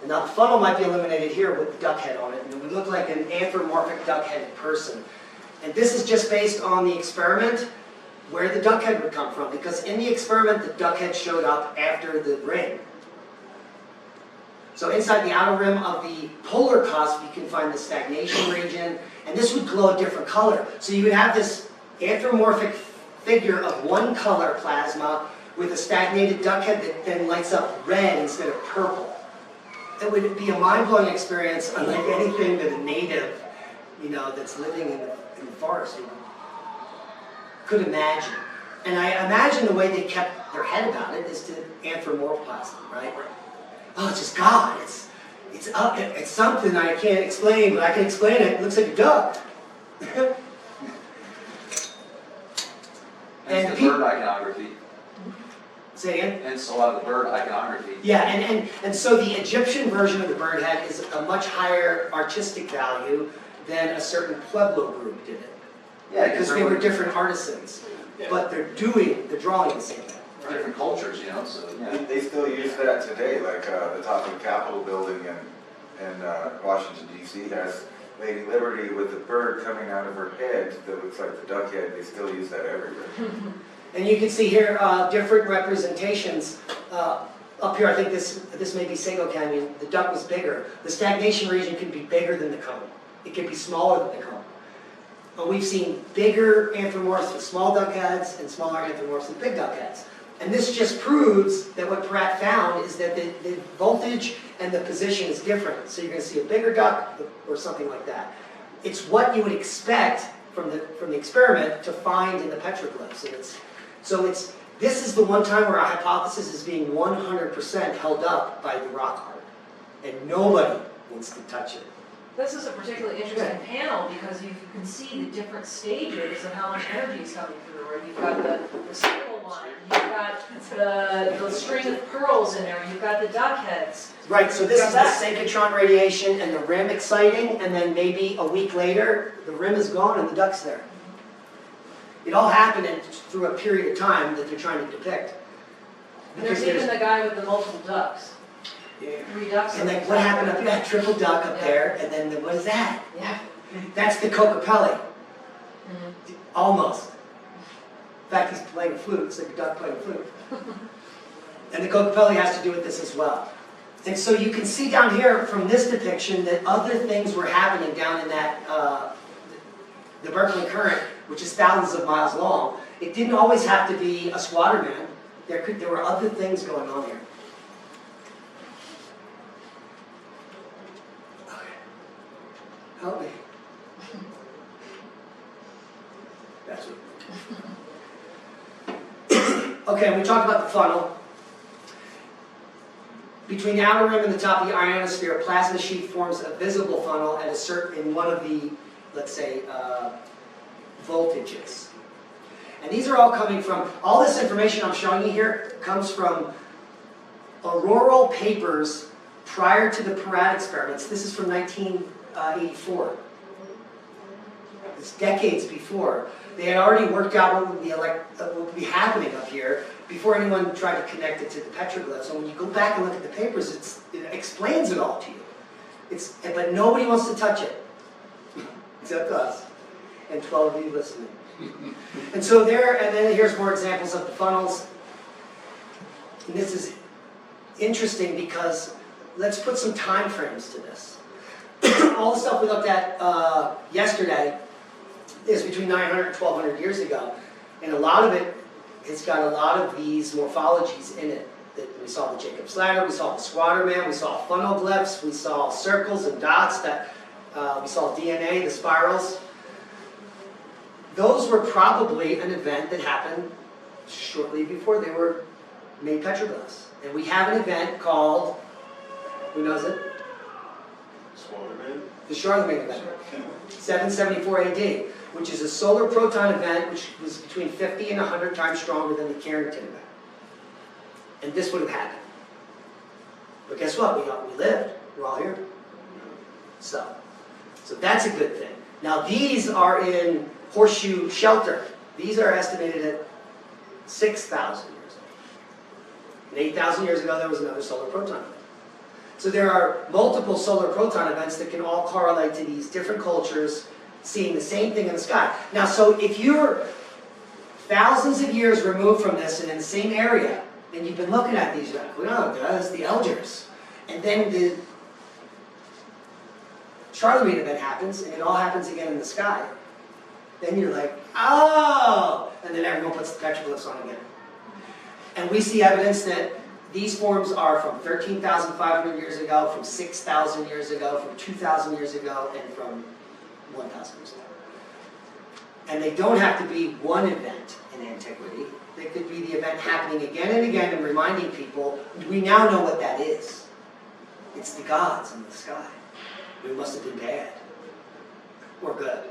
And now the funnel might be illuminated here with the duck head on it, and it would look like an anthropomorphic duck-headed person. And this is just based on the experiment where the duck head would come from, because in the experiment the duck head showed up after the ring. So inside the outer rim of the polar cusp, you can find the stagnation region, and this would glow a different color. So you would have this anthropomorphic figure of one color plasma with a stagnated duck head that then lights up red instead of purple. It would be a mind-blowing experience, unlike anything that a native, that's living in the forest could imagine. And I imagine the way they kept their head about it is to anthropomorphize them, right? Oh, it's just God. It's something I can't explain, but I can explain it. It looks like a duck. And the bird iconography. Say again? Hence a lot of the bird iconography. Yeah, and so the Egyptian version of the bird head is a much higher artistic value than a certain Pueblo group did it. Yeah, Because they were different artisans, but they're drawing the same thing. different cultures, so, yeah. They still use that today, like the top of the Capitol building in Washington DC has Lady Liberty with the bird coming out of her head that looks like the duck head. They still use that everywhere. And you can see here different representations. Up here, I think this may be Sago Canyon. The duck was bigger. The stagnation region can be bigger than the cone. It can be smaller than the cone. But we've seen bigger anthropomorphs with small duck heads and smaller anthropomorphs with big duck heads. And this just proves that what Pratt found is that the voltage and the position is different. So you're going to see a bigger duck or something like that. It's what you would expect from the experiment to find in the petroglyphs. And this is the one time where our hypothesis is being 100% held up by the rock art. And nobody wants to touch it. This is a particularly interesting panel because you can see the different stages of how much energy is coming through. Right? You've got the circle line, you've got the string of pearls in there, you've got the duck heads. Right, so this is the synchrotron radiation and the rim exciting, and then maybe a week later, the rim is gone and the duck's there. It all happened through a period of time that they're trying to depict. And there's even the guy with the multiple ducks. Yeah. 3 ducks. And like what happened up there, triple duck up there, and then what is that? Yeah. That's the Kokopelli. Almost. In fact, he's playing a flute. It's like a duck playing a flute. And the Kokopelli has to do with this as well. And so you can see down here from this depiction that other things were happening down in that, the Birkeland Current, which is thousands of miles long. It didn't always have to be a squatter man. There were other things going on here. Help me. That's it. Okay, we talked about the funnel. Between the outer rim and the top of the ionosphere, a plasma sheet forms a visible funnel at in one of the, let's say, voltages. And these are all coming from, all this information I'm showing you here comes from auroral papers prior to the Peratt experiments. This is from 1984. It's decades before. They had already worked out what would be happening up here before anyone tried to connect it to the petroglyphs. And when you go back and look at the papers, it explains it all to you. But nobody wants to touch it, except us, and 12 of you listening. And so and then here's more examples of the funnels. And this is interesting because let's put some time frames to this. All the stuff we looked at yesterday is between 900 and 1200 years ago. And a lot of it, it's got a lot of these morphologies in it. We saw the Jacob's ladder, we saw the squatter man, we saw funnel glyphs, we saw circles and dots, we saw DNA, the spirals. Those were probably an event that happened shortly before they were made petroglyphs. And we have an event called, who knows it? The Charlemagne event, 774 AD, which is a solar proton event which was between 50 and 100 times stronger than the Carrington event. And this would have happened. But guess what? We lived. We're all here. So that's a good thing. Now these are in Horseshoe Shelter. These are estimated at 6,000 years old. And 8,000 years ago there was another solar proton event. So there are multiple solar proton events that can all correlate to these different cultures seeing the same thing in the sky. Now, so if you're thousands of years removed from this and in the same area, and you've been looking at these, you're like, well, that's the Elders. and then the Charlemagne event happens, and it all happens again in the sky, then you're like, oh! And then everyone puts the petroglyphs on again. And we see evidence that these forms are from 13,500 years ago, from 6,000 years ago, from 2,000 years ago, and from 1,000 years ago. And they don't have to be one event in antiquity. They could be the event happening again and again and reminding people, we now know what that is. It's the gods in the sky. We must have been bad. Or good.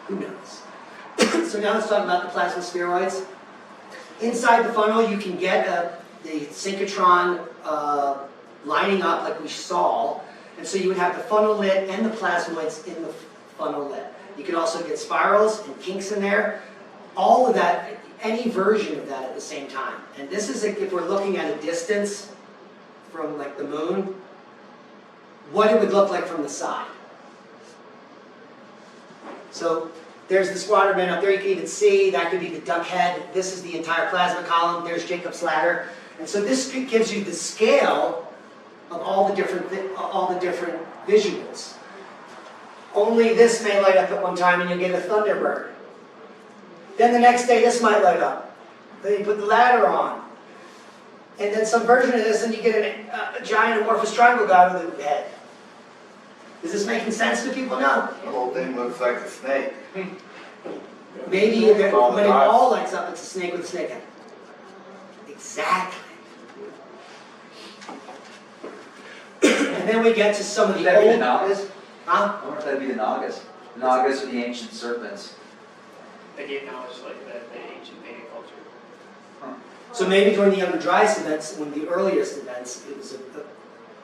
Who knows? So now let's talk about the plasma spheroids. Inside the funnel you can get the synchrotron lining up like we saw. And so you would have the funnel lit and the plasmoids in the funnel lit. You can also get spirals and kinks in there. All of that, any version of that at the same time. And this is, if we're looking at a distance from like the moon, what it would look like from the side. So there's the squatter man up there, you can even see, that could be the duck head. This is the entire plasma column, there's Jacob's ladder. And so this gives you the scale of all the different visuals. Only this may light up at one time and you'll get a thunderbird. Then the next day this might light up. Then you put the ladder on. And then some version of this and you get a giant amorphous triangle guy with a head. Is this making sense to people now? The whole thing looks like a snake. Maybe when it all lights up, it's a snake with a snake head. Exactly. And then we get to some of Would the that be the old... Nagas? Huh? I wonder if that'd be the Nagas. The Nagas are the ancient serpents. They gave knowledge like the ancient Vedic culture. So maybe during the Younger Dryas events, one of the earliest events, it was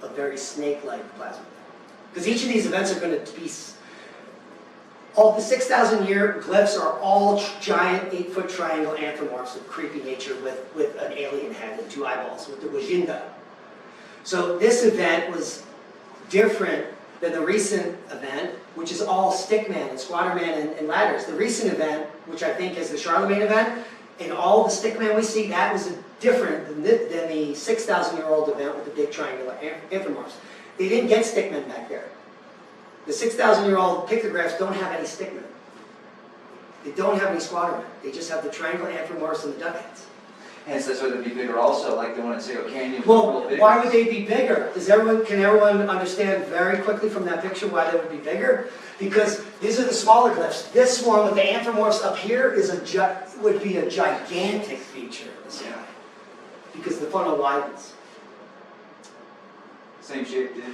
a very snake-like plasma. Because each of these events are going to be... All the 6,000 year glyphs are all giant 8-foot triangle anthropomorphs of creepy nature with an alien head and 2 eyeballs, with the Wajinda. So this event was different than the recent event, which is all stickman and squatterman and ladders. The recent event, which I think is the Charlemagne event, and all the stickman we see, that was different than the 6,000-year-old event with the big triangular anthropomorphs. They didn't get stickmen back there. The 6,000-year-old pictographs don't have any stickmen. They don't have any squattermen. They just have the triangle anthropomorphs and the duckheads. Hence, that's why they'd be bigger also, like the one in Sago Canyon. Well, why would they be bigger? Can everyone understand very quickly from that picture why they would be bigger? Because these are the smaller glyphs. This one with the anthropomorphs up here would be a gigantic feature of the sky. Because the funnel widens. Same shape, dude.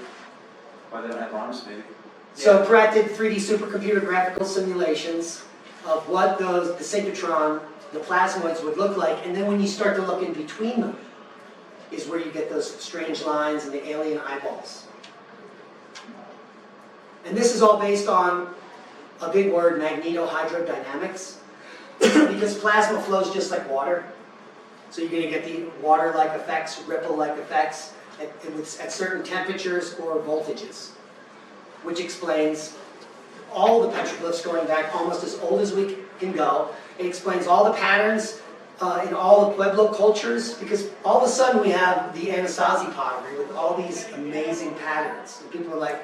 Why they don't have arms, maybe? So Pratt did 3D supercomputer graphical simulations of what the synchrotron, the plasmoids would look like, and then when you start to look in between them is where you get those strange lines and the alien eyeballs. And this is all based on a big word, magnetohydrodynamics, because plasma flows just like water. So you're going to get the water-like effects, ripple-like effects at certain temperatures or voltages, which explains all the petroglyphs going back almost as old as we can go. It explains all the patterns in all the Pueblo cultures, because all of a sudden we have the Anasazi pottery with all these amazing patterns. And people are like,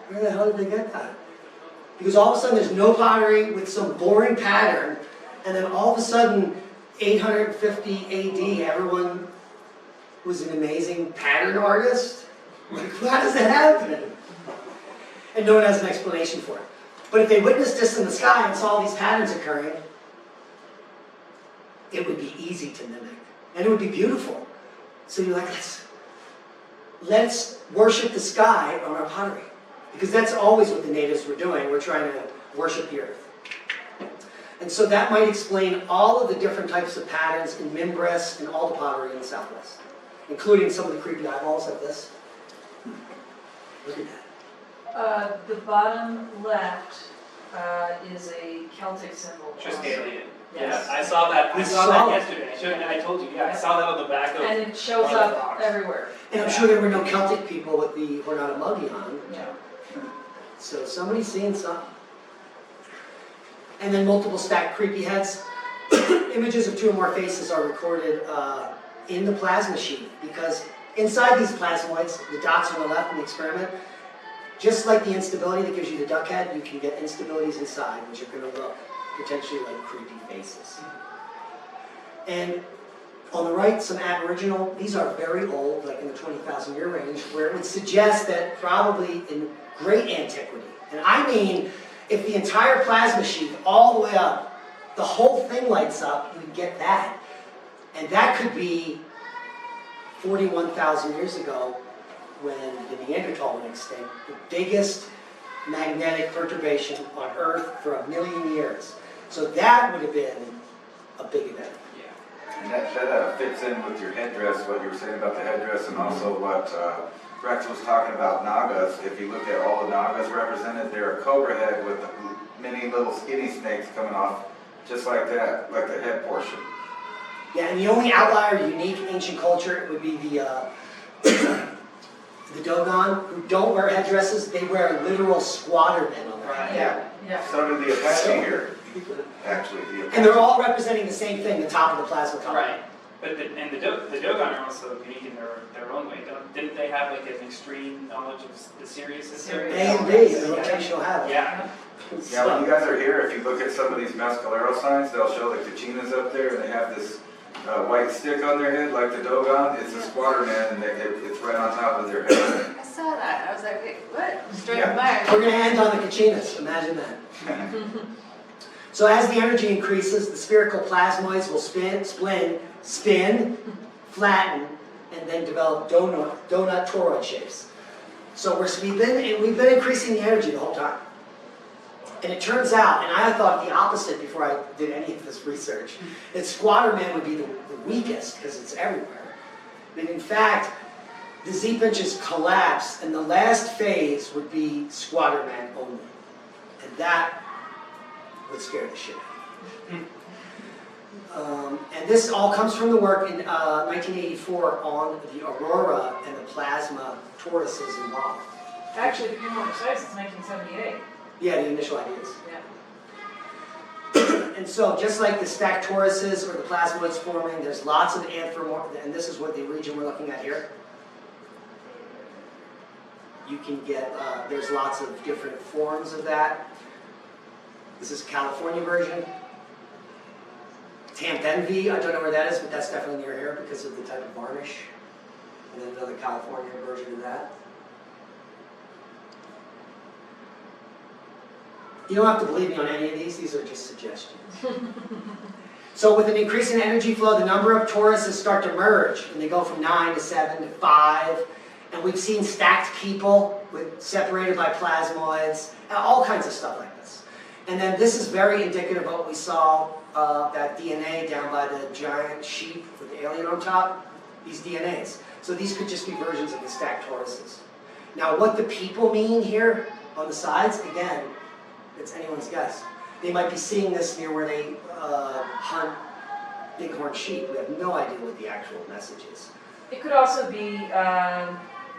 where the hell did they get that? Because all of a sudden there's no pottery with some boring pattern, and then all of a sudden, 850 AD, everyone was an amazing pattern artist? Like, how does that happen? And no one has an explanation for it. But if they witnessed this in the sky and saw these patterns occurring, it would be easy to mimic. And it would be beautiful. So you're like, let's worship the sky on our pottery. Because that's always what the natives were doing. We're trying to worship the earth. And so that might explain all of the different types of patterns in Mimbres and all the pottery in the Southwest, including some of the creepy eyeballs like this. Look at that. The bottom left is a Celtic symbol. Triskelion. Yes. Yeah, I saw that. I We saw saw that it. yesterday. I told you. Yeah, I saw that on the back of. And it shows one of the up rocks. everywhere. And I'm sure there were no Celtic people with the Hornata on. Yeah. So somebody's seen something. And then multiple stacked creepy heads. Images of 2 or more faces are recorded in the plasma sheet, because inside these plasmoids, the dots on the left in the experiment, just like the instability that gives you the duck head, you can get instabilities inside, which are going to look potentially like creepy faces. And on the right, some aboriginal, these are very old, like in the 20,000 year range, where it would suggest that probably in great antiquity, and I mean, if the entire plasma sheet all the way up, the whole thing lights up, you would get that. And that could be 41,000 years ago when the Neanderthal went extinct, the biggest magnetic perturbation on Earth for 1 million years. So that would have been a big event. And that fits in with your headdress, what you were saying about the headdress, and also what Rex was talking about Nagas. If you look at all the Nagas represented, they're a cobra head with many little skinny snakes coming off, just like that, like the head portion. Yeah, and the only outlier, unique ancient culture, would be the Dogon, who don't wear headdresses. They wear literal squatter men on their head. Yeah. So do the Apache here. Actually, the Apache. And they're all representing the same thing, the top of the plasma column. Right. But the Dogon are also unique in their own way. Didn't they have like an extreme knowledge of the Sirius system? A and B, the rotational habit. Yeah. Yeah, when you guys are here, if you look at some of these Mescalero signs, they'll show the Kachinas up there, and they have this white stick on their head, like the Dogon. It's a squatter man, and it's right on top of their head. I saw that, I was like, wait, what? Straight Yeah. by. We're going to end on the Kachinas, imagine that. So as the energy increases, the spherical plasmoids will spin, flatten, and then develop donut toroid shapes. So we've been increasing the energy the whole time. And it turns out, and I thought the opposite before I did any of this research, that squatter man would be the weakest because it's everywhere. And in fact, the Z-pinches collapse, and the last phase would be squatter man only. And that would scare the shit out of me. And this all comes from the work in 1984 on the aurora and the plasma toruses involved. Actually, to be more precise, it's 1978. Yeah, the initial ideas. Yeah. And so, just like the stacked toruses or the plasmoids forming, there's lots of anthropomorphic, and this is what the region we're looking at here. You can get, there's lots of different forms of that. This is California version. Tampenvi, I don't know where that is, but that's definitely near here because of the type of varnish. And then another California version of that. You don't have to believe me on any of these are just suggestions. So with an increase in energy flow, the number of toruses start to merge, and they go from 9 to 7 to 5. And we've seen stacked people separated by plasmoids, all kinds of stuff like this. And then this is very indicative of what we saw, that DNA down by the giant sheep with the alien on top, these DNAs. So these could just be versions of the stacked toruses. Now what the people mean here on the sides, again, it's anyone's guess. They might be seeing this near where they hunt bighorn sheep. We have no idea what the actual message is. It could also be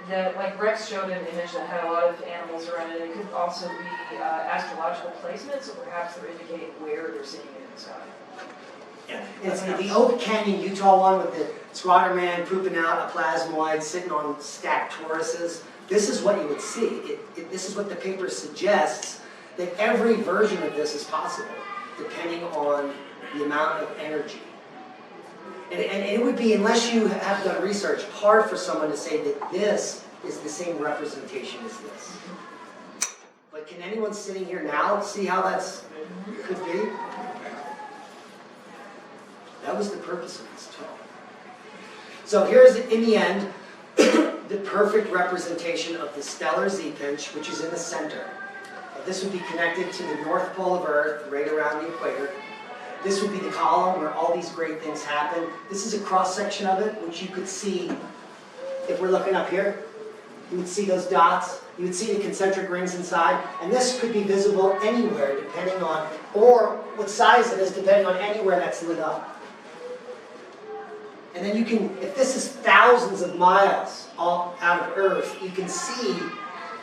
that, like Rex showed an image that had a lot of animals around it. It could also be astrological placement, so perhaps they're indicating where they're seeing it in the sky. Yeah. It's the Oak Canyon, Utah one with the squatter man pooping out a plasmoid sitting on stacked toruses. This is what you would see. This is what the paper suggests, that every version of this is possible, depending on the amount of energy. And it would be, unless you have done research, hard for someone to say that this is the same representation as this. But can anyone sitting here now see how that's could be? That was the purpose of this talk. So here's, in the end, the perfect representation of the stellar Z-pinch, which is in the center. This would be connected to the North Pole of Earth, right around the equator. This would be the column where all these great things happen. This is a cross-section of it, which you could see if we're looking up here. You would see those dots. You would see the concentric rings inside. And this could be visible anywhere, depending on, or what size it is, depending on anywhere that's lit up. And then you can, if this is thousands of miles all out of Earth, you can see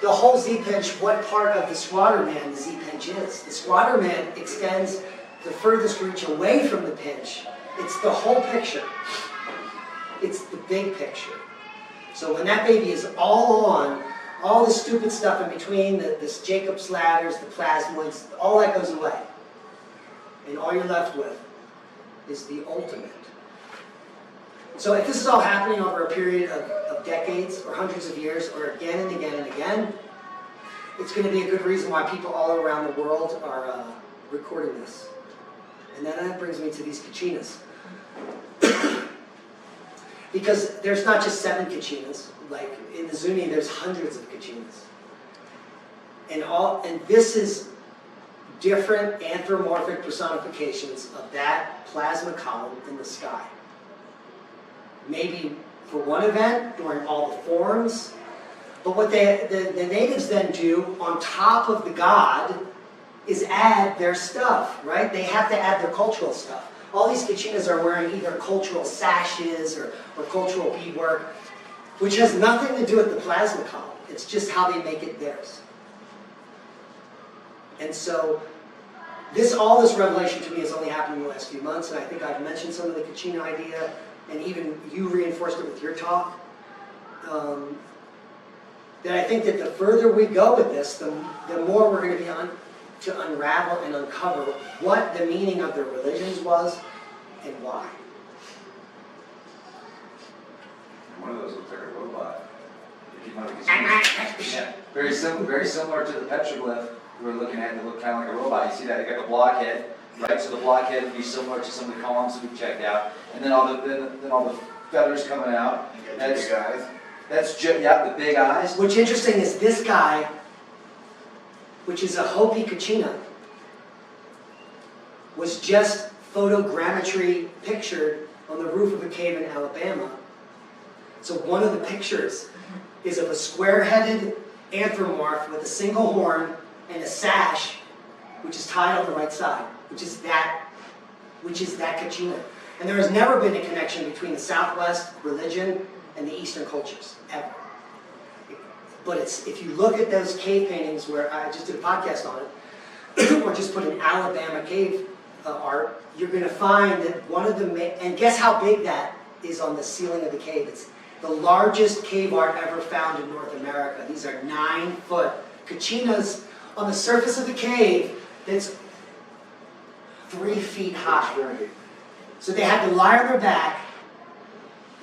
the whole Z-pinch, what part of the squatter man the Z-pinch is. The squatter man extends the furthest reach away from the pinch. It's the whole picture. It's the big picture. So when that baby is all on, all the stupid stuff in between, this Jacob's ladders, the plasmoids, all that goes away. And all you're left with is the ultimate. So if this is all happening over a period of decades or hundreds of years or again and again and again, it's going to be a good reason why people all around the world are recording this. And then that brings me to these Kachinas. Because there's not just 7 Kachinas. Like in the Zuni, there's hundreds of Kachinas. And this is different anthropomorphic personifications of that plasma column in the sky. Maybe for one event, during all the forms. But what the natives then do on top of the god is add their stuff, right? They have to add their cultural stuff. All these Kachinas are wearing either cultural sashes or cultural beadwork, which has nothing to do with the plasma column. It's just how they make it theirs. And so all this revelation to me has only happened in the last few months, and I think I've mentioned some of the Kachina idea, and even you reinforced it with your talk. That I think that the further we go with this, the more we're going to be to unravel and uncover what the meaning of their religions was and why. One of those looks like a robot. If you know, because yeah, very similar to the petroglyph we were looking at. They look kind of like a robot. You see that? They got the blockhead, right? So the blockhead would be similar to some of the columns that we checked out, and then all the feathers coming out. You got the big eyes. Yeah, the big eyes. What's interesting is this guy, which is a Hopi Kachina, was just photogrammetry pictured on the roof of a cave in Alabama. So one of the pictures is of a square-headed anthropomorph with a single horn and a sash, which is tied on the right side, which is that Kachina. And there has never been a connection between the Southwest religion and the Eastern cultures, ever. But if you look at those cave paintings, where I just did a podcast on it, or just put an Alabama cave art, you're going to find that one of the, and guess how big that is on the ceiling of the cave? It's the largest cave art ever found in North America. These are 9-foot Kachinas on the surface of the cave that's 3 feet high. So they had to lie on their back,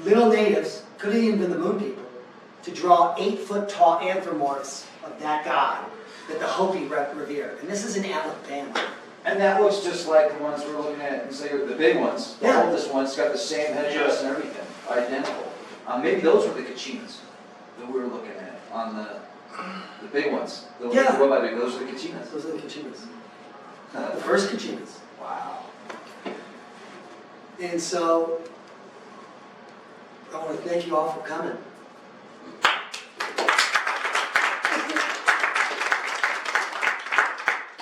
little natives, could have even been the moon people, to draw 8-foot tall anthropomorphs of that god that the Hopi revere. And this is in Alabama. And that looks just like the ones we're looking at, and say the big ones. The oldest one's got the same headdress and everything, identical. Maybe those were the Kachinas that we were looking at on the big ones. The robot big, those are the Kachinas. Those are the Kachinas. The first Kachinas. Wow. And so, I want to thank you all for coming.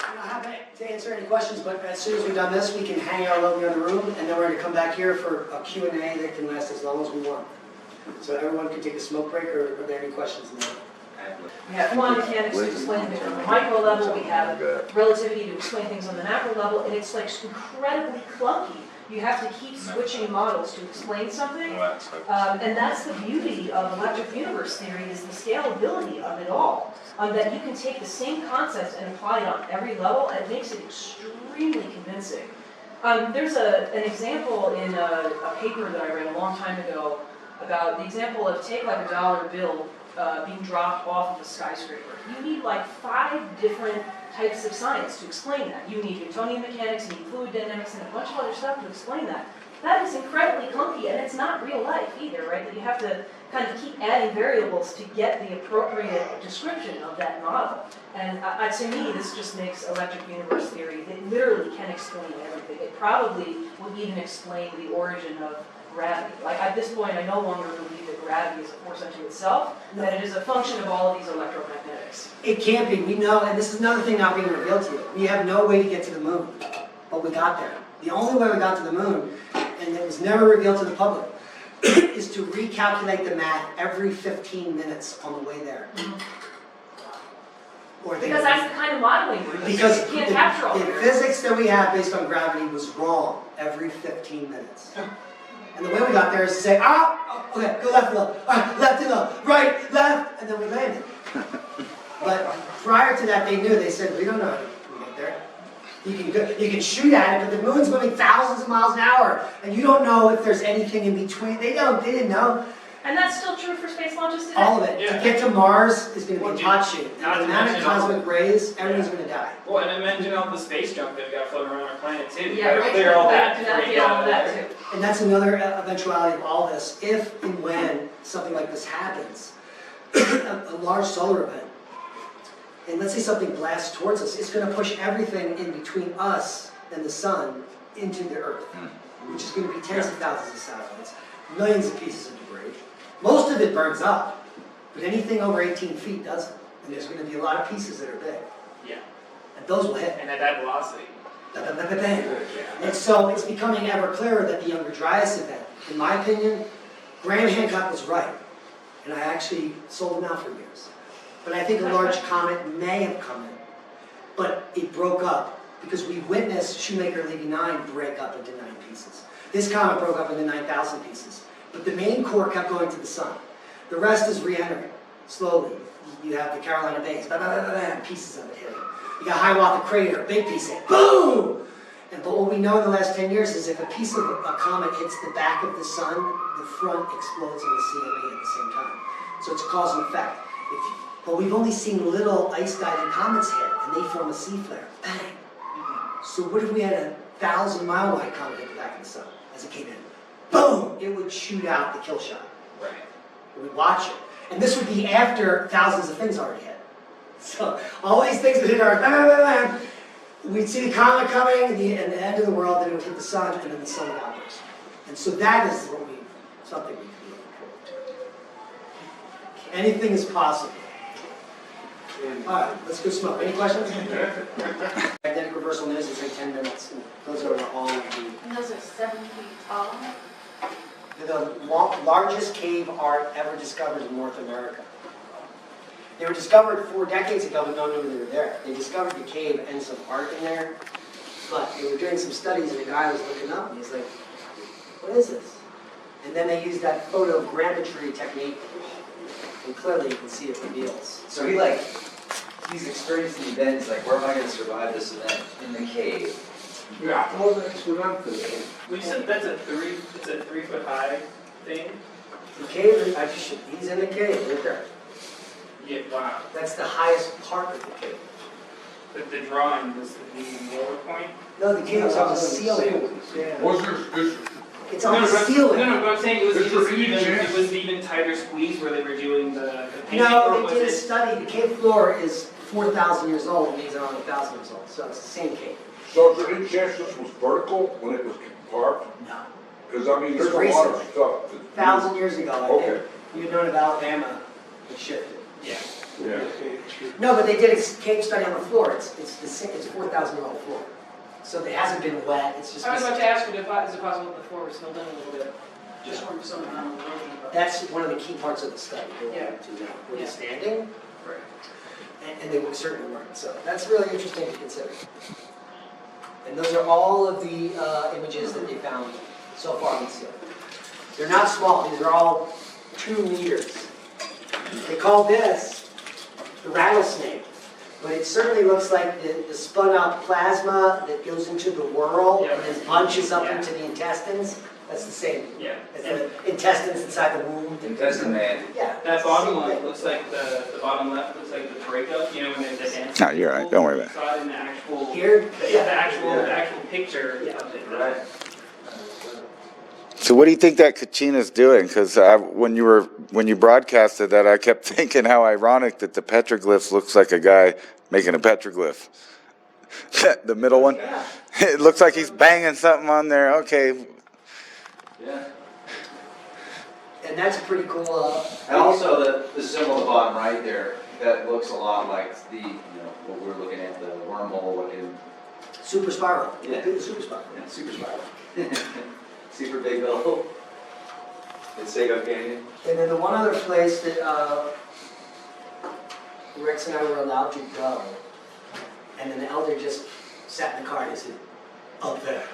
I'm not happy to answer any questions, but as soon as we've done this, we can hang out in the other room, and then we're going to come back here for a Q&A that can last as long as we want. So everyone can take a smoke break, or are there any questions now? We have quantum mechanics to explain things on the micro level, we have relativity to explain things on the macro level, and it's like incredibly clunky. You have to keep switching models to explain something, and that's the beauty of electric universe theory, is the scalability of it all. That you can take the same concepts and apply it on every level, and it makes it extremely convincing. There's an example in a paper that I read a long time ago about the example of take like a dollar bill being dropped off of a skyscraper. You need like 5 different types of science to explain that. You need Newtonian mechanics, you need fluid dynamics, and a bunch of other stuff to explain that. That is incredibly clunky, and it's not real life either, right? That you have to kind of keep adding variables to get the appropriate description of that model. And to me, this just makes electric universe theory, it literally can explain everything. It probably will even explain the origin of gravity. Like at this point, I no longer believe that gravity is a force unto itself, that it is a function of all of these electromagnetics. It can't be. We know, and this is another thing not being revealed to you. We have no way to get to the moon, but we got there. The only way we got to the moon, and it was never revealed to the public, is to recalculate the math every 15 minutes on the way there. Because that's the kind of modeling we're doing. Because You can't capture all the of it. physics that we have based on gravity was wrong every 15 minutes. And the way we got there is to say, okay, go left a little, all right, left a little, right, left, and then we landed. But prior to that, they knew. They said, we don't know how to get there. You can shoot at it, but the moon's moving thousands of miles an hour, and you don't know if there's anything in between. They didn't know. And that's still true for space launches today? All of it. Yeah. To get to Mars is going to be hot shit. Not The to amount of mention all cosmic rays, everyone's going to die. Well, and imagine all the space junk that we got floating around our planet too. Yeah, Gotta right. clear all that Do before you that, get all out of of that there. too. And that's another eventuality of all this. If and when something like this happens, a large solar event, and let's say something blasts towards us, it's going to push everything in between us and the sun into the Earth, which is going to be tens of thousands of satellites, millions of pieces of debris. Most of it burns up, but anything over 18 feet doesn't. And there's going to be a lot of pieces that are big. Yeah. And those will hit. And at that velocity. Bang. And so it's becoming ever clearer that the Younger Dryas event, in my opinion, Graham Hancock was right. And I actually sold him out for years. But I think a large comet may have come in. But it broke up because we witnessed Shoemaker Levy 9 break up into 9 pieces. This comet broke up into 9,000 pieces. But the main core kept going to the sun. The rest is re-entering slowly. You have the Carolina Bays, pieces of it hitting. You got Hiawatha Crater, big piece hit, boom! But what we know in the last 10 years is if a piece of a comet hits the back of the sun, the front explodes in the CME at the same time. So it's cause and effect. But we've only seen little ice-diving comets hit, and they form a C flare. Bang! So what if we had a 1,000-mile wide comet hit the back of the sun as it came in? Boom! It would shoot out the kill shot. Right. We would watch it. And this would be after thousands of things already hit. So all these things would hit our, we'd see the comet coming, and the end of the world, then it would hit the sun, and then the sun would outburst. And so that is something we can be looking forward to. Anything is possible. All right, let's go smoke. Any questions? Magnetic reversal news is like 10 minutes. And those are all of the... And those are 7 feet tall? The largest cave art ever discovered in North America. They were discovered 4 decades ago, but no one knew they were there. They discovered the cave and some art in there, but they were doing some studies, and a guy was looking up, and he's like, what is this? And then they used that photogrammetry technique, and clearly you can see it reveals. So he's experiencing events like, where am I going to survive this event? In the cave. Yeah. We said that's a 3 foot high thing. The cave, he's in the cave, right there. Yeah, wow. That's the highest part of the cave. But the drawing was the lower point. No, the cave's on the ceiling. Was there, It's on the ceiling. No, but I'm saying it Is there any was even tighter squeeze where they were doing the painting. or No, was they did a it- study. The cave floor is 4,000 years old, and these are only 1,000 years old. So it's the same cave. so is there any chance this was vertical when it was carved? No. Because I mean, there's It's a lot of recently. stuff. 1,000 years ago, I Okay. think. You'd known of Alabama, it shifted. Yeah. Yeah. No, but they did a cave study on the floor. It's 4,000-year-old floor. So it hasn't been wet. It's just. I was about to ask you, is it possible that the floor was filled in a little bit? Just from some erosion. That's one of the key parts of the study. They Yeah. wanted to know. Were they Yeah. standing? Right. And they certainly weren't. So that's really interesting to consider. And those are all of the images that they found so far on the ceiling. They're not small. These are all 2 meters. They call this the rattlesnake, but it certainly looks like the spun up plasma that goes into the whorl and then bunches up into the intestines. That's the same. Yeah. As the intestines inside the womb. Intestine man. Yeah. That bottom one looks like the bottom left looks like the breakup, you know, when there's the dance. No, you're right. Don't worry about it. Saw it in the actual, Here? the actual picture Yeah. of it. Right. So what do you think that Kachina's doing? Because when you broadcasted that, I kept thinking how ironic that the petroglyphs looks like a guy making a petroglyph. The middle one, Yeah. it looks like he's banging something on there. Okay, Yeah. And that's a pretty cool. And also the symbol at the bottom right there, that looks a lot like what we're looking at, the wormhole looking. Super spiral. Yeah. Super spiral. Yeah, super spiral. Super big hole. In Sago Canyon. And then the one other place that Rex and I were allowed to go, and then the elder just sat in the car and he said, up there.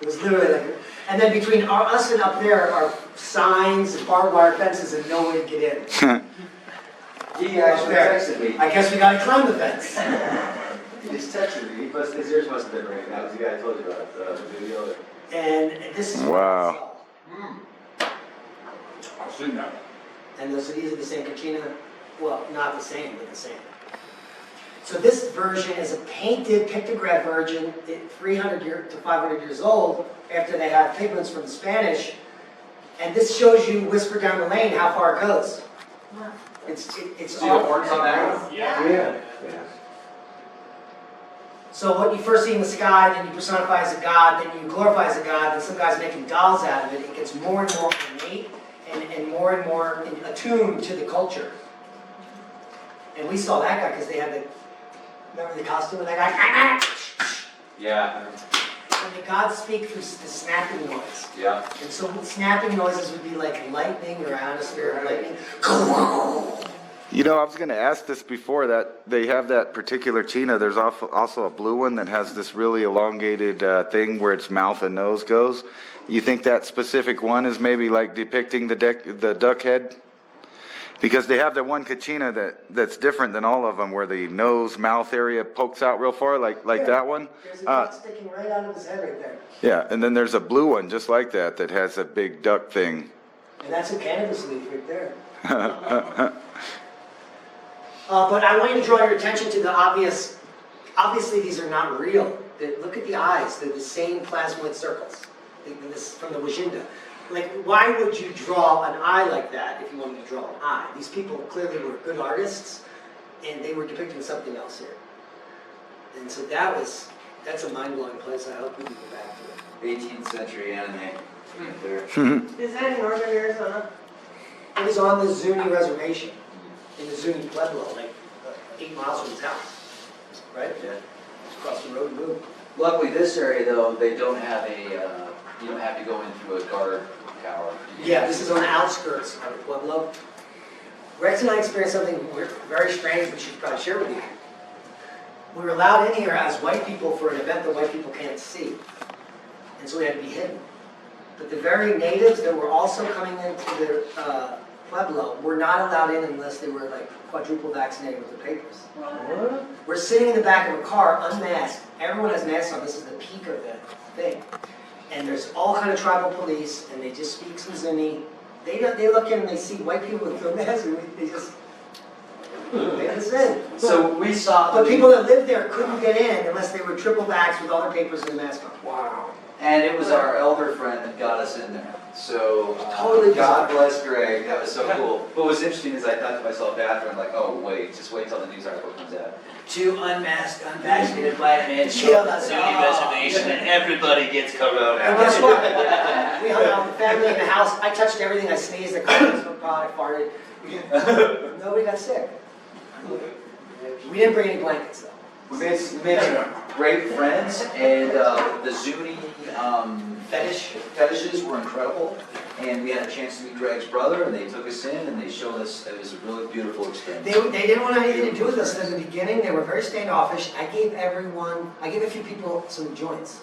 It was literally like, and then between us and up there are signs and barbed wire fences and no way to get in. He actually texted me. I guess we gotta climb the fence. He just texted me. His ears must have been ringing. That was the guy I told you about, the video. And this is what Wow. I saw. I've seen that. And those, these are the same Kachina, well, not the same, but the same. So this version is a painted pictograph version, 300 to 500 years old, after they have pigments from the Spanish. And this shows you, whisper down the lane, how far it goes. It's See the horns on that one? Yeah. So what you first see in the sky, then you personify as a god, then you glorify as a god, then some guy's making dolls out of it. It gets more and more innate and more attuned to the culture. And we saw that guy because they had the, remember the costume of that guy? Yeah. And the gods speak through the snapping noise. Yeah. And so snapping noises would be like lightning or atmospheric lightning. You know, I was going to ask this before, that they have that particular cheetah. There's also a blue one that has this really elongated thing where its mouth and nose goes. You think that specific one is maybe like depicting the duck head? Because they have the one Kachina that's different than all of them, where the nose, mouth area pokes out real far, like Yeah, that one. There's a duck sticking right out of his head right there. Yeah, and then there's a blue one just like that that has a big duck thing. And that's a cannabis leaf right there. But I want you to draw your attention to the obvious. Obviously, these are not real. Look at the eyes. They're the same plasmoid circles. This from the Wajinda. Like, why would you draw an eye like that if you wanted to draw an eye? These people clearly were good artists, and they were depicting something else here. And so that's a mind-blowing place. I hope we can go back to it. 18th century anime. Right there. Is that in northern Arizona? It was on the Zuni reservation, in the Zuni Pueblo, like 8 miles from his house. Right? Yeah. Across the road and move. Luckily, this area though, they don't have you don't have to go in through a guard tower. Yeah, this is on the outskirts of the Pueblo. Rex and I experienced something very strange, which we should probably share with you. We were allowed in here as white people for an event that white people can't see. And so we had to be hidden. But the very natives that were also coming into the Pueblo were not allowed in unless they were like quadruple vaccinated with their papers. What? We're sitting in the back of a car, unmasked. Everyone has masks on. This is the peak of the thing. And there's all kind of tribal police, and they just speak some Zuni. They look in and they see white people with no masks, and they just let us in. So we saw. But people that lived there couldn't get in unless they were triple vaxxed with all their papers and a mask on. Wow. And it was our elder friend that got us in there. So Totally God bizarre. bless Greg. That was so cool. What was interesting is I thought to myself after, I'm like, oh wait, just wait till the news article comes out. 2 unmasked, unvaccinated white men show up at the Zuni reservation, and everybody gets corona. And guess what? We hung out with the family in the house. I touched everything. I sneezed. I coughed. I farted. Nobody got sick. We didn't bring any blankets though. We made some great friends, and the Zuni fetishes were incredible. And we had a chance to meet Greg's brother, and they took us in, and they showed us. It was a really beautiful experience. They didn't want anything to do with us in the beginning. They were very standoffish. I gave a few people some joints.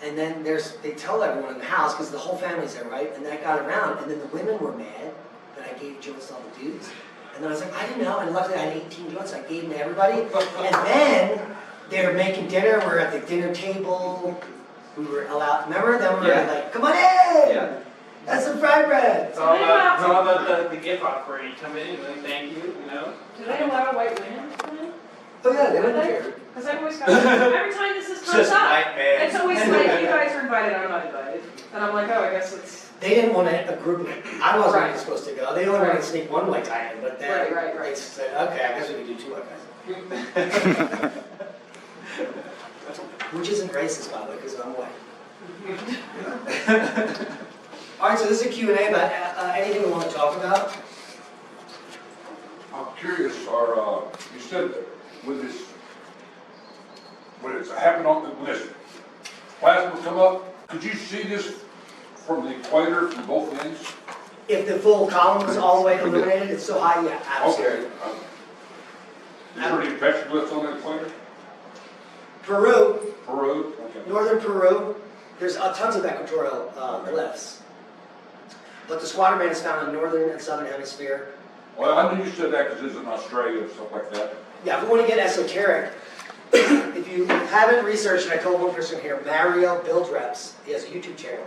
And then they tell everyone in the house, because the whole family's there, right? And that got around, and then the women were mad that I gave joints to all the dudes. And then I was like, I didn't know, and luckily I had 18 joints, I gave them to everybody. And then they were making dinner, we were at the dinner table, we were allowed, remember? Then we were like, come on in! Yeah. That's some fried bread! It's all about the gift offer. You come in, like, thank you, you know? Do they allow white women to come in? Oh yeah, they Would wouldn't they? care. Because I've always got, every time this comes Just up, nightmare. it's always like, you guys are invited, I'm not invited. And I'm like, oh, I guess it's, They didn't want a group, I wasn't Right. even supposed to go, they only wanted to sneak one white guy in, but then Right. they said, okay, I guess we can do 2 white guys. Which isn't racist, by the way, because I'm white. All right, so this is a Q&A about anything we want to talk about. I'm curious, you said when it's happened when this plasma come up, could you see this from the equator from both ends? If the full column was all the way illuminated, it's so high, yeah, absolutely. Okay. Is there any petroglyphs on the equator? Peru, Peru? Okay. northern Peru, There's tons of equatorial glyphs. But the squatter man is found in northern and southern hemisphere. Well, I knew you said that because it's in Australia and stuff like that. Yeah, if we want to get esoteric, if you haven't researched, and I told one person here, Mario Bildreps, he has a YouTube channel.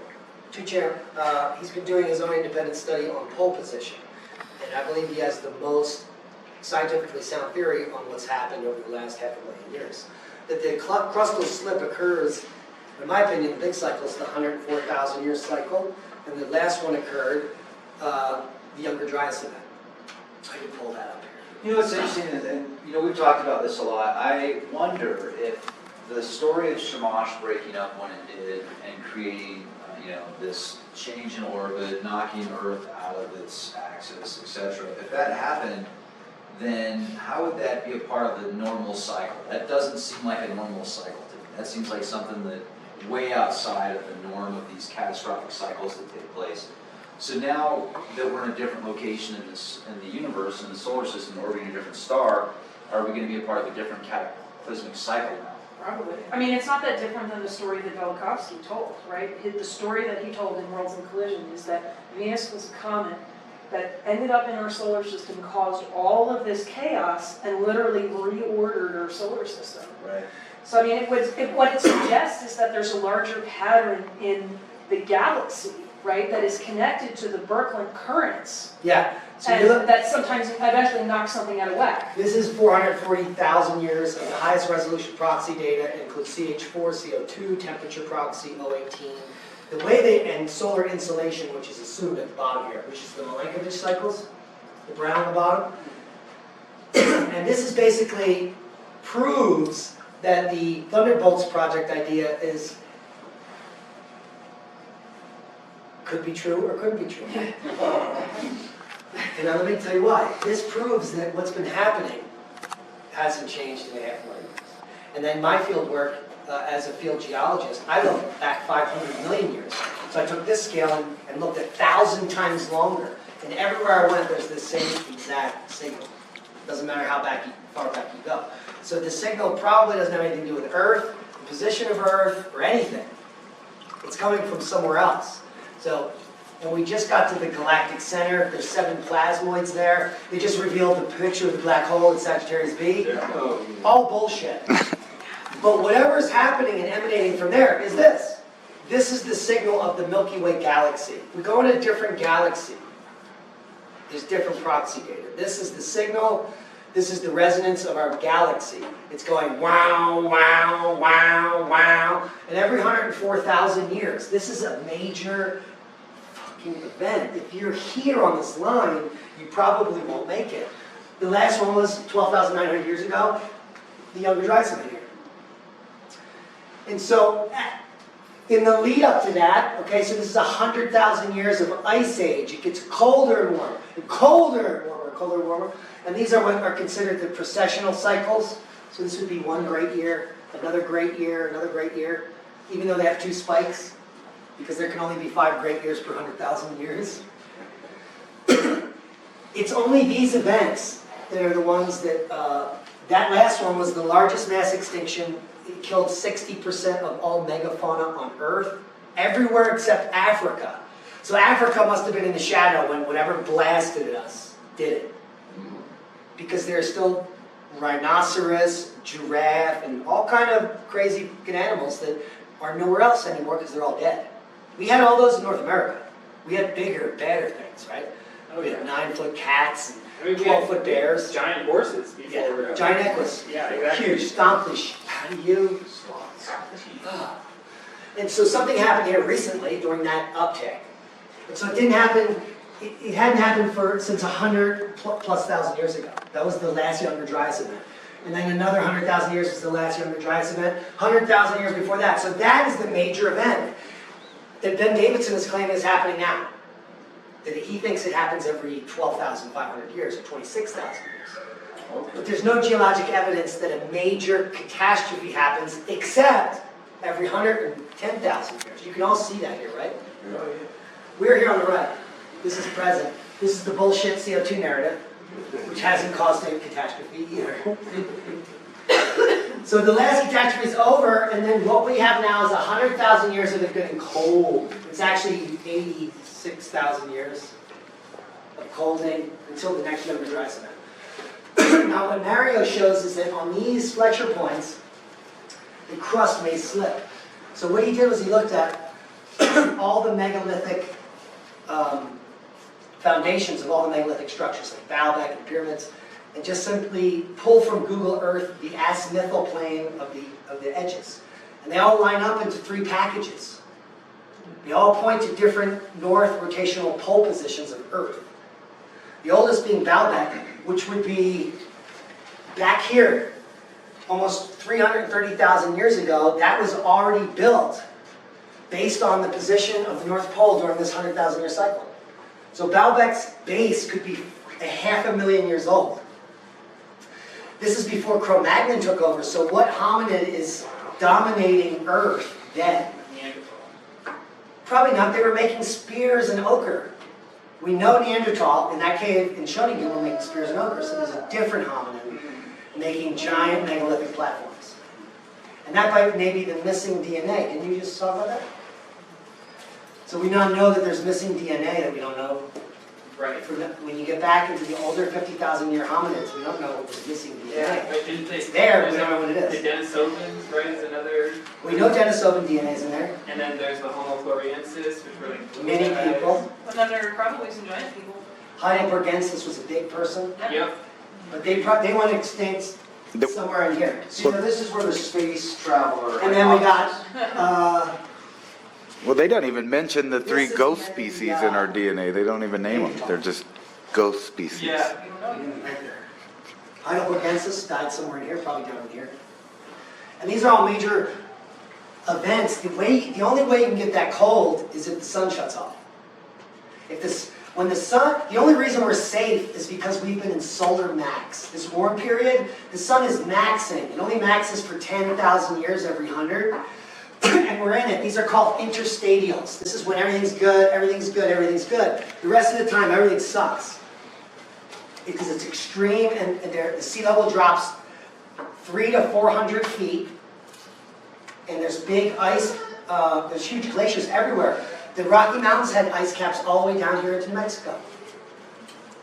He's been doing his own independent study on pole position. And I believe he has the most scientifically sound theory on what's happened over the last 500,000 years. That the crustal slip occurs, in my opinion, the big cycle is the 104,000 year cycle, and the last one occurred, the Younger Dryas event. I can pull that up here. You know what's interesting, and you know we've talked about this a lot. I wonder if the story of Shamash breaking up when it did and creating, this change in orbit, knocking Earth out of its axis, etc. If that happened, then how would that be a part of the normal cycle? That doesn't seem like a normal cycle to me. That seems like something that way outside of the norm of these catastrophic cycles that take place. So now that we're in a different location in the universe, in the solar system, orbiting a different star, are we going to be a part of a different cataclysmic cycle now? Probably. I mean, it's not that different than the story that Velikovsky told, right? The story that he told in Worlds in Collision is that Venus was a comet that ended up in our solar system, caused all of this chaos, and literally reordered our solar system. Right. So I mean, what it suggests is that there's a larger pattern in the galaxy, right, that is connected to the Birkeland currents, Yeah. So and you look, that sometimes eventually knocks something out of whack. this is 440,000 years of the highest resolution proxy data. It includes CH4, CO2, temperature proxy, O18. The way and solar insolation, which is assumed at the bottom here, which is the Milankovitch cycles, the brown on the bottom. And this is basically proves that the Thunderbolts project idea could be true or couldn't be true. And now let me tell you why. This proves that what's been happening hasn't changed in a half million years. And then my field work as a field geologist, I looked back 500 million years. So I took this scale and looked 1,000 times longer. And everywhere I went, there's the same exact signal. Doesn't matter how far back you go. So the signal probably doesn't have anything to do with Earth, the position of Earth, or anything. It's coming from somewhere else. So, and we just got to the galactic center. There's 7 plasmoids there. They just revealed the picture of the black hole in Sagittarius B. All bullshit. But whatever's happening and emanating from there is this. This is the signal of the Milky Way galaxy. We go in a different galaxy. There's different proxy data. This is the signal. This is the resonance of our galaxy. It's going wow, wow, wow, wow. And every 104,000 years, this is a major fucking event. If you're here on this line, you probably won't make it. The last one was 12,900 years ago. The Younger Dryas event here. And so, in the lead up to that, okay, so this is 100,000 years of ice age. It gets colder and warmer, and colder and warmer, colder and warmer. And these are what are considered the precessional cycles. So this would be one great year, another great year, another great year, even though they have 2 spikes, because there can only be 5 great years per 100,000 years. It's only these events that are the ones that, that last one was the largest mass extinction. It killed 60% of all megafauna on Earth, everywhere except Africa. So Africa must have been in the shadow when whatever blasted us did it. Because there's still rhinoceros, giraffe, and all kind of crazy animals that are nowhere else anymore because they're all dead. We had all those in North America. We had bigger, badder things, right? We had 9-foot cats and 12-foot bears. Giant horses before. Yeah, giant equus. Yeah, exactly. Huge, stomp the out of you. And so something happened here recently during that uptick. And so it didn't happen, it hadn't happened since 100+ years ago. That was the last Younger Dryas event. And then another 100,000 years was the last Younger Dryas event. 100,000 years before that. So that is the major event that Ben Davidson is claiming is happening now. That he thinks it happens every 12,500 years or 26,000 years. But there's no geologic evidence that a major catastrophe happens except every 110,000 years. You can all see that here, right? We're here on the right. This is present. This is the bullshit CO2 narrative, which hasn't caused a catastrophe either. So the last catastrophe is over, and then what we have now is 100,000 years of it getting cold. It's actually 86,000 years of colding until the next river dries event. Now what Mario shows is that on these flexure points, the crust may slip. So what he did was he looked at all the megalithic foundations of all the megalithic structures, like Baalbek and pyramids, and just simply pull from Google Earth the azimuthal plane of the edges. And they all line up into 3 packages. They all point to different north rotational pole positions of Earth. The oldest being Baalbek, which would be back here, almost 330,000 years ago. That was already built based on the position of the North Pole during this 100,000 year cycle. So Baalbek's base could be 500,000 years old. This is before Cro-Magnon took over, so what hominid is dominating Earth then? Probably not. They were making spears and ochre. We know Neanderthal, in that cave in Schoningen, were making spears and ochre, so there's a different hominid making giant megalithic platforms. And that may be the missing DNA. Can you just talk about that? So we now know that there's missing DNA that we don't know. Right. When you get back into the older 50,000 year hominids, we don't know what was missing DNA. Yeah, right, didn't they, It's there, we don't know what it the is. Denisovans, right, is another, We know Denisovan DNA is in there. and then there's the Homo floresiensis, which were like Many guys. people. Another, probably some giant people. Heidelbergensis was a big person, Yep. but they went extinct somewhere in here. See, now this is where the space traveler. And then we got, Well, they don't even mention the 3 This is ghost the- species in our DNA. They don't even name them. They're just ghost species. Yeah. right there. Heidelbergensis died somewhere in here, probably down in here. And these are all major events. The only way you can get that cold is if the sun shuts off. The only reason we're safe is because we've been in solar max. This warm period, the sun is maxing. It only maxes for 10,000 years every 100. And we're in it. These are called interstadials. This is when everything's good, everything's good, everything's good. The rest of the time, everything sucks. Because it's extreme, and the sea level drops 300 to 400 feet. And there's big ice, there's huge glaciers everywhere. The Rocky Mountains had ice caps all the way down here into New Mexico.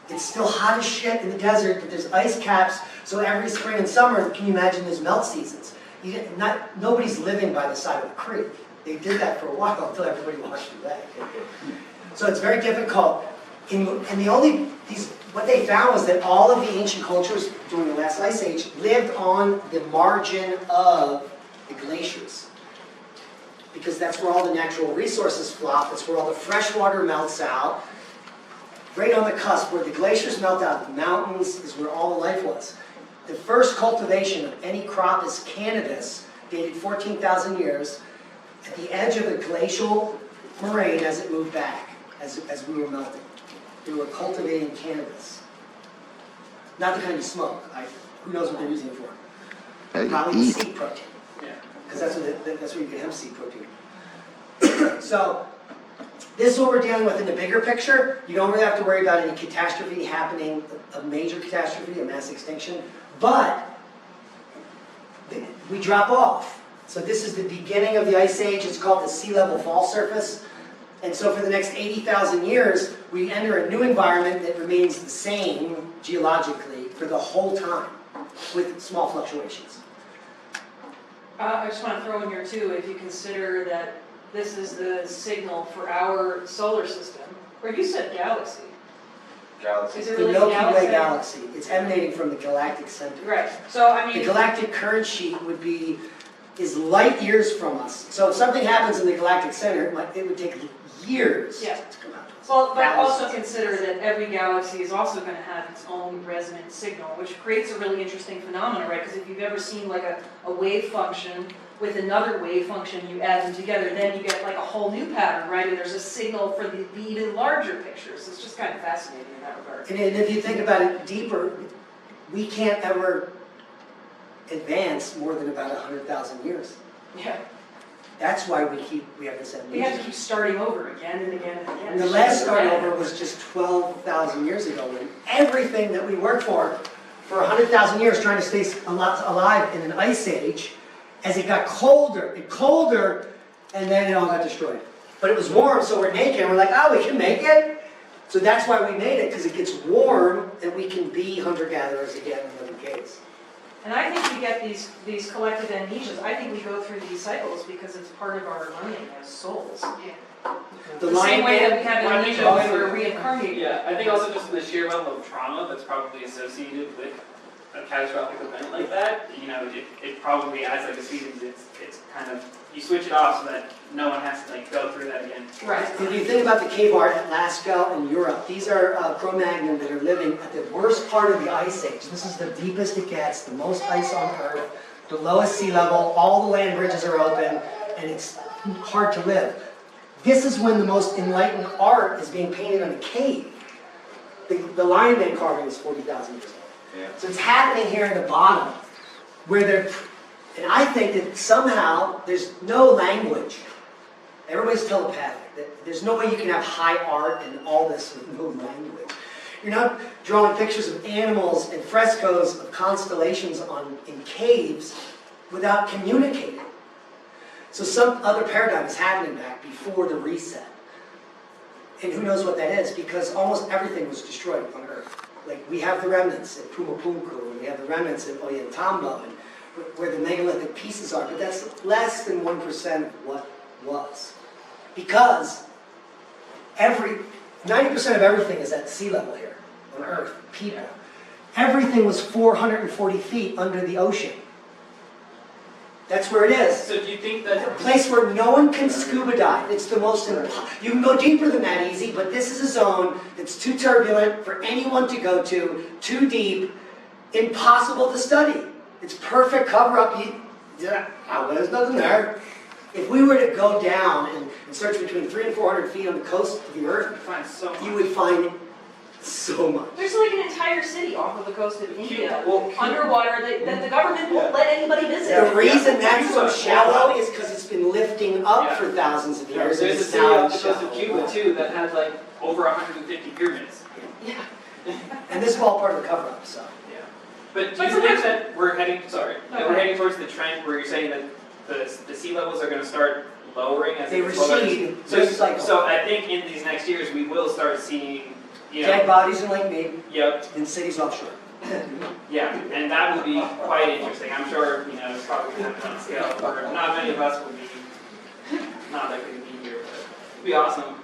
It's still hot as shit in the desert, but there's ice caps. So every spring and summer, can you imagine there's melt seasons? Nobody's living by the side of the creek. They did that for a while until everybody washed away. So it's very difficult. What they found was that all of the ancient cultures during the last ice age lived on the margin of the glaciers. Because that's where all the natural resources flop, that's where all the fresh water melts out. Right on the cusp, where the glaciers melt out, the mountains is where all the life was. The first cultivation of any crop is cannabis, dated 14,000 years, at the edge of a glacial moraine as it moved back, as we were melting. They were cultivating cannabis. Not the kind you smoke. Who knows what they're using it for? Probably seed protein. Yeah. Because that's where you get hemp seed protein. So, this is what we're dealing with in the bigger picture. You don't really have to worry about any catastrophe happening, a major catastrophe, a mass extinction. But we drop off. So this is the beginning of the ice age. It's called the sea level fall surface. And so for the next 80,000 years, we enter a new environment that remains the same geologically for the whole time, with small fluctuations. I just want to throw in here too, if you consider that this is the signal for our solar system, or you said galaxy. Galaxy. Is it The really Milky galaxy? Way galaxy. It's emanating from the galactic center. Right, so I The mean, galactic current sheet is light years from us. So if something happens in the galactic center, it would take years Yeah. to come out to us. well, but also Thousands. consider that every galaxy is also going to have its own resonant signal, which creates a really interesting phenomenon, right? Because if you've ever seen like a wave function with another wave function, you add them together, then you get like a whole new pattern, right? And there's a signal for the even larger pictures. It's just kind of fascinating in that regard. And if you think about it deeper, we can't ever advance more than about 100,000 years. Yeah, That's why we have this we have to amnesia. keep starting over again and again and again. And the last start over was just 12,000 years ago, when everything that we work for for 100,000 years trying to stay alive in an ice age. As it got colder and colder, and then it all got destroyed. But it was warm, so we're naked, and we're like, oh, we can make it? So that's why we made it, because it gets warm, and we can be hunter-gatherers again and live in caves. And I think we get these collective amnesias. I think we go through these cycles because it's part of our learning as souls. The same way that we lion have Well, I think amnesia when also- we're reincarnated. Yeah, I think also just the sheer level of trauma that's probably associated with a catastrophic event like that, it probably adds like a season. It's kind of, you switch it off so that no one has to like go through that again. Right. If you think about the cave art at Lascaux in Europe, these are Cro-Magnon that are living at the worst part of the ice age. This is the deepest it gets, the most ice on Earth, the lowest sea level, all the land bridges are open, and it's hard to live. This is when the most enlightened art is being painted on a cave. The Lion Man carving is 40,000 years old. Yeah. So it's happening here in the bottom, where they're, and I think that somehow there's no language. Everybody's telepathic. There's no way you can have high art and all this with no language. You're not drawing pictures of animals and frescoes of constellations in caves without communicating. So some other paradigm is happening back before the reset. And who knows what that is, because almost everything was destroyed on Earth. Like, we have the remnants at Pumapunku, and we have the remnants at Ollantaytambo, and where the megalithic pieces are, but that's less than 1% of what was. Because 90% of everything is at sea level here on Earth, people. Everything was 440 feet under the ocean. That's where it is. So do you think A that place where no one can scuba dive. It's the most, you can go deeper than that easy, but this is a zone that's too turbulent for anyone to go to, too deep, impossible to study. It's perfect cover up. There's nothing there. If we were to go down and search between 300 and 400 feet on the coast of the Earth, you find so much? you would find so much. There's like an entire city off of the coast of India, Well, underwater, that the government won't let anybody visit. The reason that's so shallow is because it's been lifting up for thousands of years. and There's a it's city now off the coast of shallow. Cuba too that has like over 150 pyramids. Yeah. And this is all part of the cover-up, so. Yeah. But do But you think sometimes- that we're heading, that we're Okay. heading towards the trend where you're saying that the sea levels are going to start lowering as They it gets lower? recede, So, this cycle. so I think in these next years we will start seeing, Dead bodies in Lake Mead, yep, in cities offshore. yeah, and that will be quite interesting. I'm sure, it's probably going to happen on scale where not many of us will be not likely to be here, but it'd be awesome,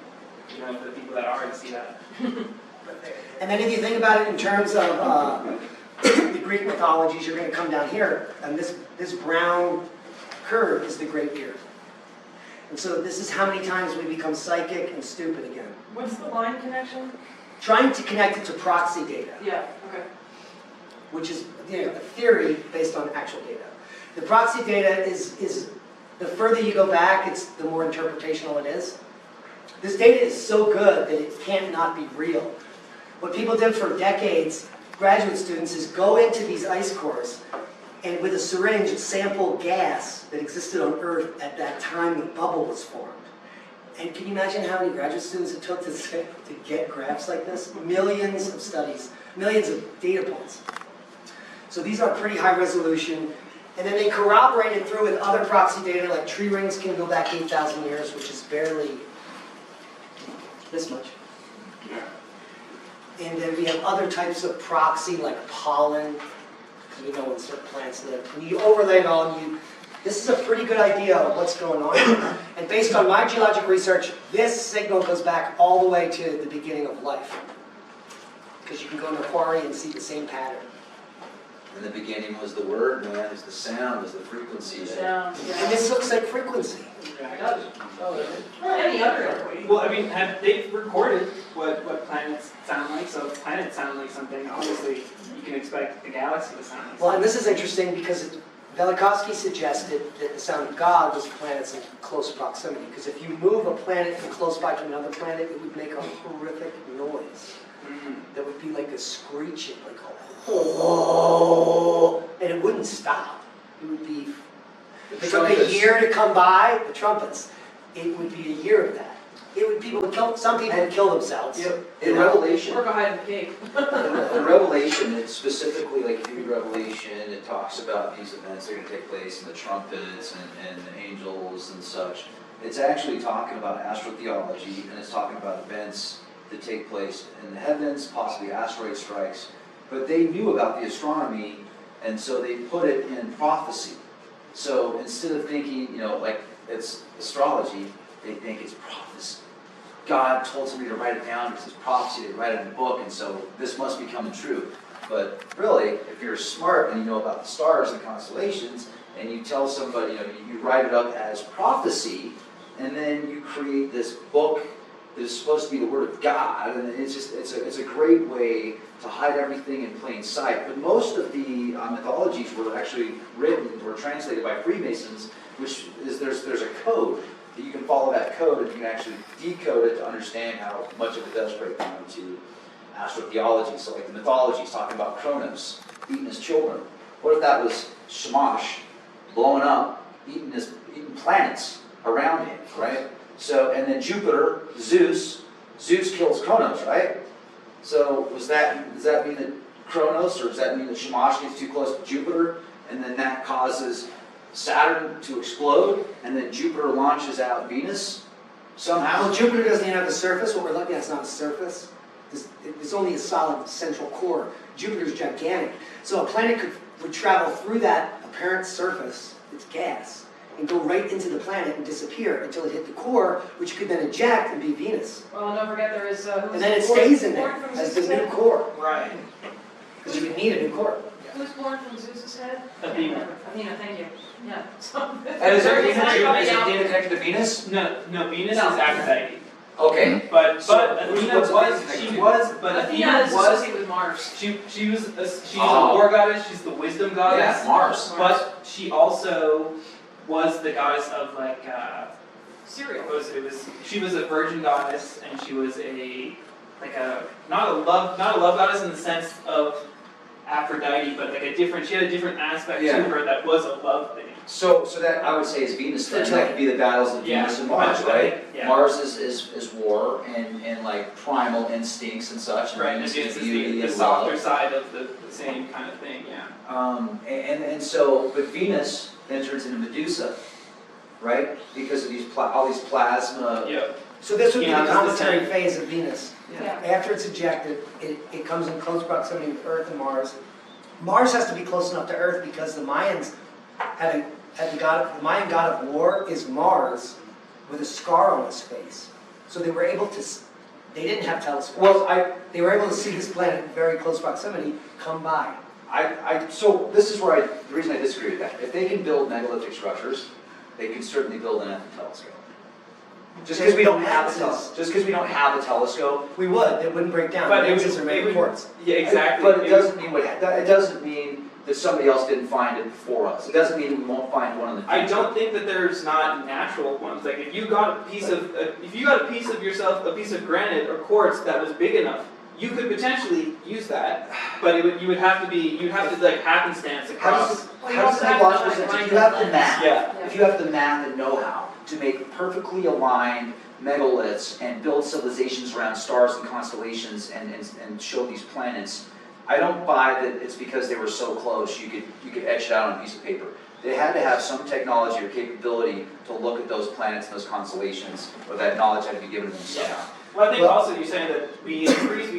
for the people that are to see that. And then if you think about it in terms of the Greek mythologies, you're going to come down here, and this brown curve is the Great Beard. And so this is how many times we become psychic and stupid again. What's the line connection? Trying to connect it to proxy data, Yeah, okay. which is a theory based on actual data. The proxy data is the further you go back, it's the more interpretational it is. This data is so good that it can't not be real. What people did for decades, graduate students, is go into these ice cores and with a syringe sample gas that existed on Earth at that time the bubble was formed. And can you imagine how many graduate students it took to get graphs like this? Millions of studies, millions of data points. So these are pretty high resolution. And then they corroborate it through with other proxy data, like tree rings can go back 8,000 years, which is barely this much. And then we have other types of proxy, like pollen, because we know when certain plants live. When you overlay it all, this is a pretty good idea of what's going on. And based on my geologic research, this signal goes back all the way to the beginning of life. Because you can go in a quarry and see the same pattern. In the beginning was the word, man, it was the sound, it was the frequency. Sound, And yeah. this looks like frequency. It does. Well, any other. Well, I mean, they've recorded what planets sound like, so if planets sound like something, obviously you can expect the galaxy to sound like Well, and this is interesting because Velikovsky suggested that the sound of God was planets in close proximity. Because if you move a planet from close by to another planet, it would make a horrific noise. That would be like a screeching, like a oh, and it wouldn't stop. It would be, it took a year to come by, the trumpets, it would be a year of that. Some people would kill themselves. In Revelation, Or go hide in the cave. in Revelation, it specifically like if you read Revelation, it talks about these events that are gonna take place, and the trumpets and the angels and such. It's actually talking about astrotheology, and it's talking about events that take place in the heavens, possibly asteroid strikes. But they knew about the astronomy, and so they put it in prophecy. So instead of thinking, like it's astrology, they think it's prophecy. God told somebody to write it down because it's prophecy, they write it in a book, and so this must be coming true. But really, if you're smart and you know about the stars and constellations, and you tell somebody, you write it up as prophecy, and then you create this book that is supposed to be the Word of God, and it's a great way to hide everything in plain sight. But most of the mythologies were actually written or translated by Freemasons, which is there's a code that you can follow that code, and you can actually decode it to understand how much of it does break down into astrotheology. So like the mythology is talking about Kronos eating his children. What if that was Shamash blowing up, eating planets around him, right? So, and then Jupiter, Zeus kills Kronos, right? So does that mean that Kronos, or does that mean that Shamash gets too close to Jupiter, and then that causes Saturn to explode, and then Jupiter launches out Venus somehow? Well, Jupiter doesn't even have a surface. What we're looking at is not a surface. It's only a solid central core. Jupiter's gigantic. So a planet would travel through that apparent surface, it's gas, and go right into the planet and disappear until it hit the core, which could then eject and be Venus. Well, and don't forget there is, And then it stays in there as the new core. Right. Because you would need a new core. Who's born from Zeus's head? Athena. Athena, thank you. Yeah. And is Athena connected to Venus? No, Venus No. is Aphrodite. Okay. But what's Athena Athena is associated with Mars. she's a Oh. war goddess, she's the wisdom goddess. Yeah, Mars. But she also was the goddess of Cereal. she was a virgin goddess, and she was not a love goddess in the sense of Aphrodite, but she had a different aspect Yeah. to her that was a love thing. So that I would say is Venus then. That could be the battles of Venus and Mars, right? Yeah. Mars is war and like primal instincts and such. And Right, and Venus Venus is beauty the and softer love. side of the same kind of thing, yeah. And so, but Venus then turns into Medusa, right? Because of all these plasma. Yeah. So this would be Yeah, the that's the cometary same. phase of Venus. Yeah. After it's ejected, it comes in close proximity with Earth and Mars. Mars has to be close enough to Earth because the Mayans had the Mayan god of war is Mars with a scar on his face. So they were able to, they didn't have telescopes. Well, They were able to see this planet in very close proximity come by. So this is where the reason I disagree with that. If they can build megalithic structures, they can certainly build an telescope. Just because we don't have a telescope. We would, it wouldn't break down. But it lenses would- are made it of would- quartz. Yeah, exactly. But it doesn't mean that somebody else didn't find it before us. It doesn't mean we won't find one in the future. I don't think that there's not natural ones. Like if you got a piece of yourself, a piece of granite or quartz that was big enough, you could potentially use that. But you'd have to like happenstance across. How does it logical sense? If you have the math, Yeah. if you have the math and know-how to make perfectly aligned megaliths and build civilizations around stars and constellations and show these planets, I don't buy that it's because they were so close you could etch it out on a piece of paper. They had to have some technology or capability to look at those planets and those constellations, or that knowledge had to be given to them somehow. Well, I think also you're saying that we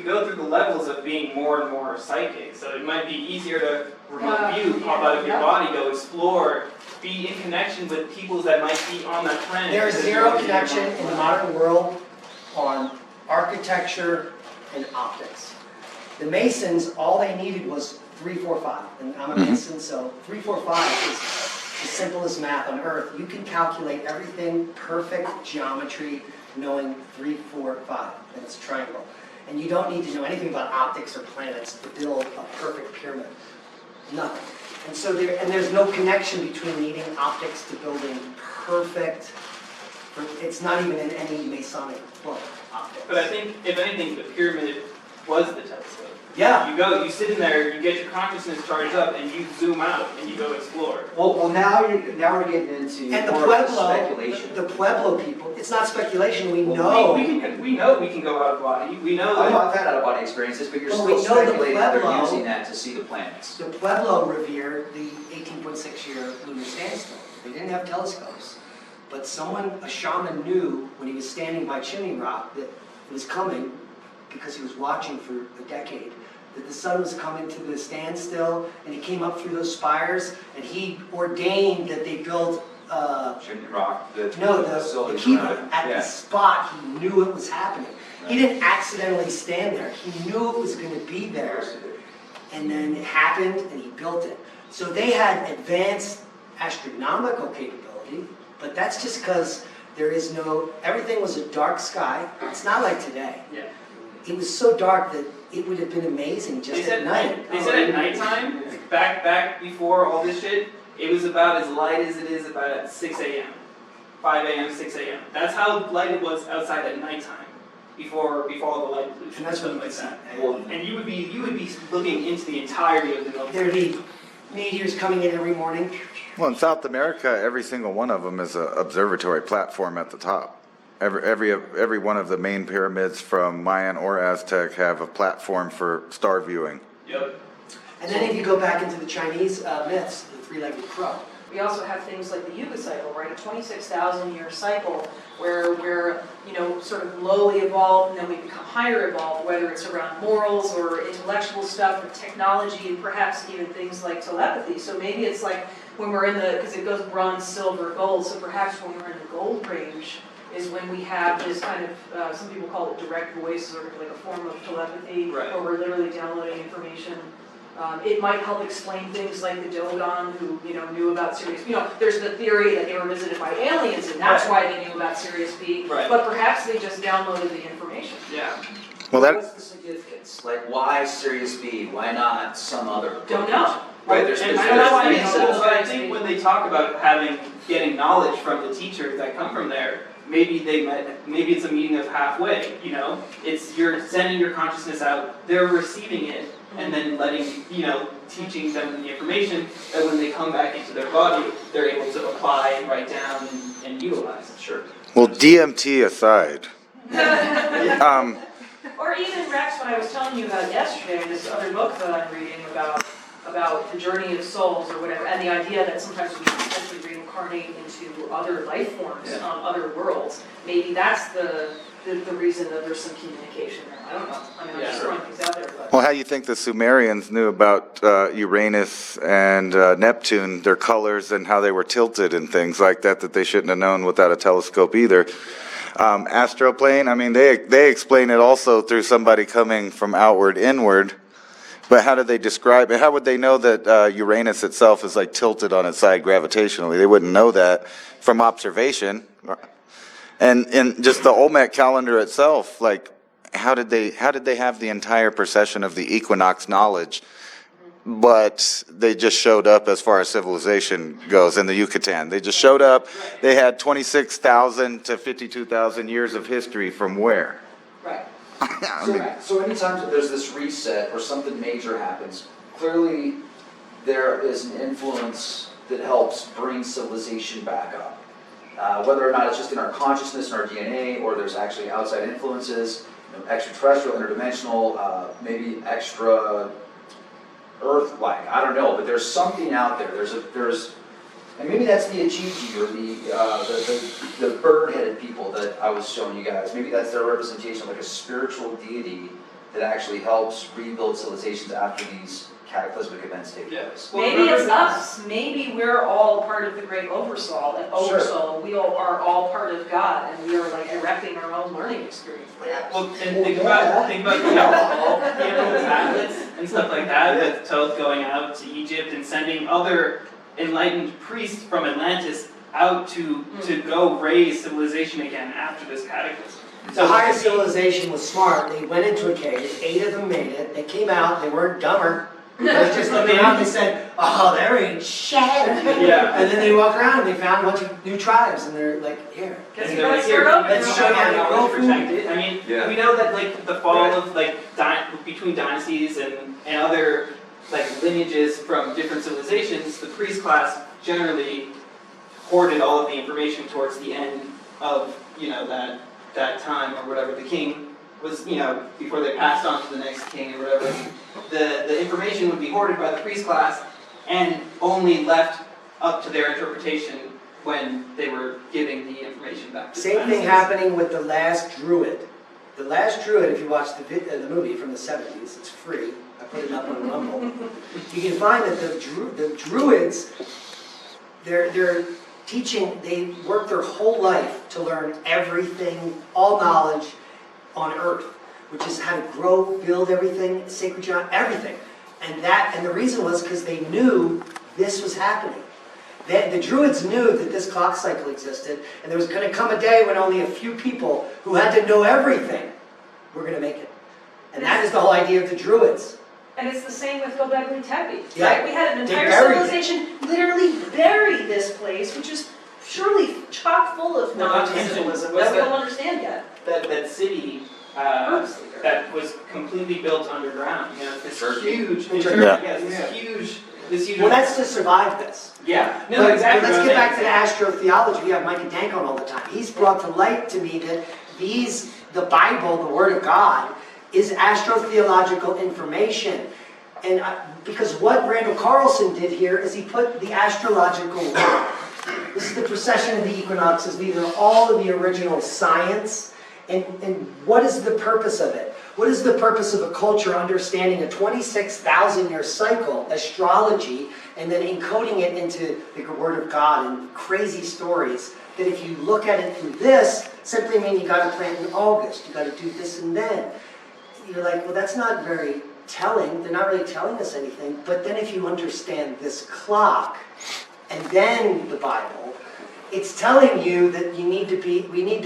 go through the levels of being more and more psychic. So it might be easier to remote view, pop out of your body, go explore, be in connection with people that might be on that planet. There is zero connection in the modern world on architecture and optics. The Masons, all they needed was 3, 4, 5. And I'm a Mason, so 3, 4, 5 is the simplest math on Earth. You can calculate everything, perfect geometry, knowing 3, 4, 5, and it's a triangle. And you don't need to know anything about optics or planets to build a perfect pyramid. Nothing. And so there's no connection between needing optics to building perfect. It's not even in any Masonic book, optics. But I think, if anything, the pyramid was the telescope. Yeah. You go, you sit in there, you get your consciousness charged up, and you zoom out and you go explore. Well, now we're getting into And the more of Pueblo, speculation. the Pueblo people, it's not speculation, we We know. know we can go out of body. We know I know that. I've had out-of-body experiences, but you're Well, still we know the speculating that they're Pueblo- using that to see the planets. The Pueblo revered the 18.6-year lunar standstill. They didn't have telescopes, but a shaman knew when he was standing by Chimney Rock that it was coming, because he was watching for a decade, that the sun was coming to the standstill, and he came up through those spires, and he ordained that they build Chimney Rock, the the facilities kiva around it. at the spot. He knew it was happening. He didn't accidentally stand there. He knew it was going to be there. And then it happened, and he built it. So they had advanced astronomical capability, but that's just because everything was a dark sky. It's not like today. Yeah. It was so dark that it would have been amazing just at night. They said at nighttime, back before all this shit, it was about as light as it is about at 6 a.m. 5 a.m., 6 a.m. That's how light it was outside at nighttime, before all the light pollution And that's and what stuff you like can that. see. And you would be looking into the entirety of the Milky Way. There'd be meteors coming in every morning. Well, in South America, every single one of them is an observatory platform at the top. Every one of the main pyramids from Mayan or Aztec have a platform for star viewing. Yep. And then if you go back into the Chinese myths, the three-legged crow. We also have things like the Yuga cycle, right? A 26,000-year cycle where we're, sort of lowly evolved and then we become higher evolved, whether it's around morals or intellectual stuff or technology and perhaps even things like telepathy. So maybe it's like when we're because it goes bronze, silver, gold, so perhaps when we're in the gold range is when we have this kind of, some people call it direct voice, or like a form of telepathy, Right. where we're literally downloading information. It might help explain things like the Dogon, who knew about Sirius. There's the theory that they were visited by aliens, and that's why they knew about Sirius B. Right. But perhaps they just downloaded the information. Yeah. Well, What's the significance? Like, why Sirius B? Why not some other? Don't know. Right, there's And I don't know why they there's- don't know. but I think when they talk about getting knowledge from the teachers that come from there, maybe it's a meeting of halfway, It's you're sending your consciousness out, they're receiving it, and then teaching them the information that when they come back into their body, they're able to apply and write down and utilize. Sure. Well, DMT aside, Or even, Rex, what I was telling you about yesterday, this other book that I'm reading about the journey of souls or whatever, and the idea that sometimes we potentially reincarnate into other life forms, other worlds. Maybe that's the reason that there's some communication there. I don't know. I mean, I'm just throwing things out there, but. well, how do you think the Sumerians knew about Uranus and Neptune, their colors and how they were tilted and things like that they shouldn't have known without a telescope either? Astroplane, I mean, they explain it also through somebody coming from outward inward. But how do they describe it? How would they know that Uranus itself is like tilted on its side gravitationally? They wouldn't know that from observation. And in just the Olmec calendar itself, like how did they have the entire procession of the equinox knowledge? But they just showed up as far as civilization goes in the Yucatan. They just showed up. They had 26,000 to 52,000 years of history from where? Right. I mean, So anytime that there's this reset or something major happens, clearly there is an influence that helps bring civilization back up. Whether or not it's just in our consciousness and our DNA, or there's actually outside influences, extraterrestrial, interdimensional, maybe extra Earth-like. I don't know, but there's something out there. And maybe that's the Achiji or the bird-headed people that I was showing you guys. Maybe that's their representation of like a spiritual deity that actually helps rebuild civilizations after these cataclysmic events take place. Well, Maybe it's remember- us. Maybe we're all part of the great oversoul. And oversoul, we all are all part of God, and we are like erecting our own learning experience. Well, and think about the tablets and stuff like that, with Thoth going out to Egypt and sending other enlightened priests from Atlantis out to go raise civilization again after this cataclysm. The higher civilization was smart. They went into a cave. 8 of them made it. They came out. They weren't dumber. They were scientists looked around and they said, oh, there ain't shit. Yeah. And then they walked around and they found a bunch of new tribes and they're like, here. Guess And you they're gotta like, here, start open. let's show you how to grow knowledge, food. protect it. I mean, Yeah. we know that like the fall of like between dynasties and other like lineages from different civilizations, the priest class generally hoarded all of the information towards the end of, that time or whatever. The king was, before they passed on to the next king or whatever, the information would be hoarded by the priest class and only left up to their interpretation when they were giving the information back to the Same thing dynasties. happening with the last Druid. The last Druid, if you watch the movie from the 70s, it's free. I put it up on Rumble. You can find that the Druids, they're teaching, they work their whole life to learn everything, all knowledge on Earth, which is how to grow, build everything, sacred geometry, everything. And the reason was because they knew this was happening. The Druids knew that this clock cycle existed, and there was going to come a day when only a few people who had to know everything were going to make it. And that is the whole idea of the Druids. And it's the same with Göbekli Tepe, Yeah, right? We had an they entire buried it. civilization literally bury this place, which is surely chock full of No, not to mention, non-symbolism was that we that- don't understand yet. That city that was completely built underground. This Turkey. huge, Yeah. this huge. Well, that's to survive this. Yeah, no, But exactly. let's what get I'm back to the astrotheology. We have Micah Dank on all the time. He's brought to light to me that the Bible, the Word of God, is astrotheological information. And because what Randall Carlson did here is he put the astrological world. This is the precession of the equinoxes. These are all of the original science. And what is the purpose of it? What is the purpose of a culture understanding a 26,000-year cycle, astrology, and then encoding it into the Word of God and crazy stories that if you look at it through this, simply mean you got to plant in August, you got to do this and then. You're like, well, that's not very telling. They're not really telling us anything. But then if you understand this clock and then the Bible, it's telling you that we need to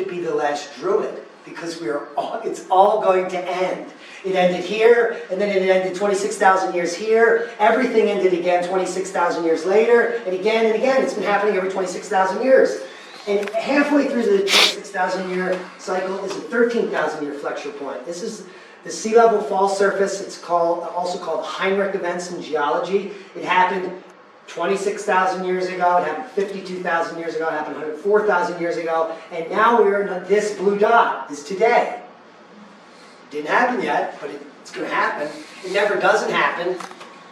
be the last Druid because it's all going to end. It ended here, and then it ended 26,000 years here. Everything ended again 26,000 years later, and again and again. It's been happening every 26,000 years. And halfway through the 26,000-year cycle is a 13,000-year flexure point. This is the sea level fall surface. It's also called Heinrich events in geology. It happened 26,000 years ago, it happened 52,000 years ago, it happened 104,000 years ago, and now we're in this blue dot, is today. Didn't happen yet, but it's going to happen. It never doesn't happen,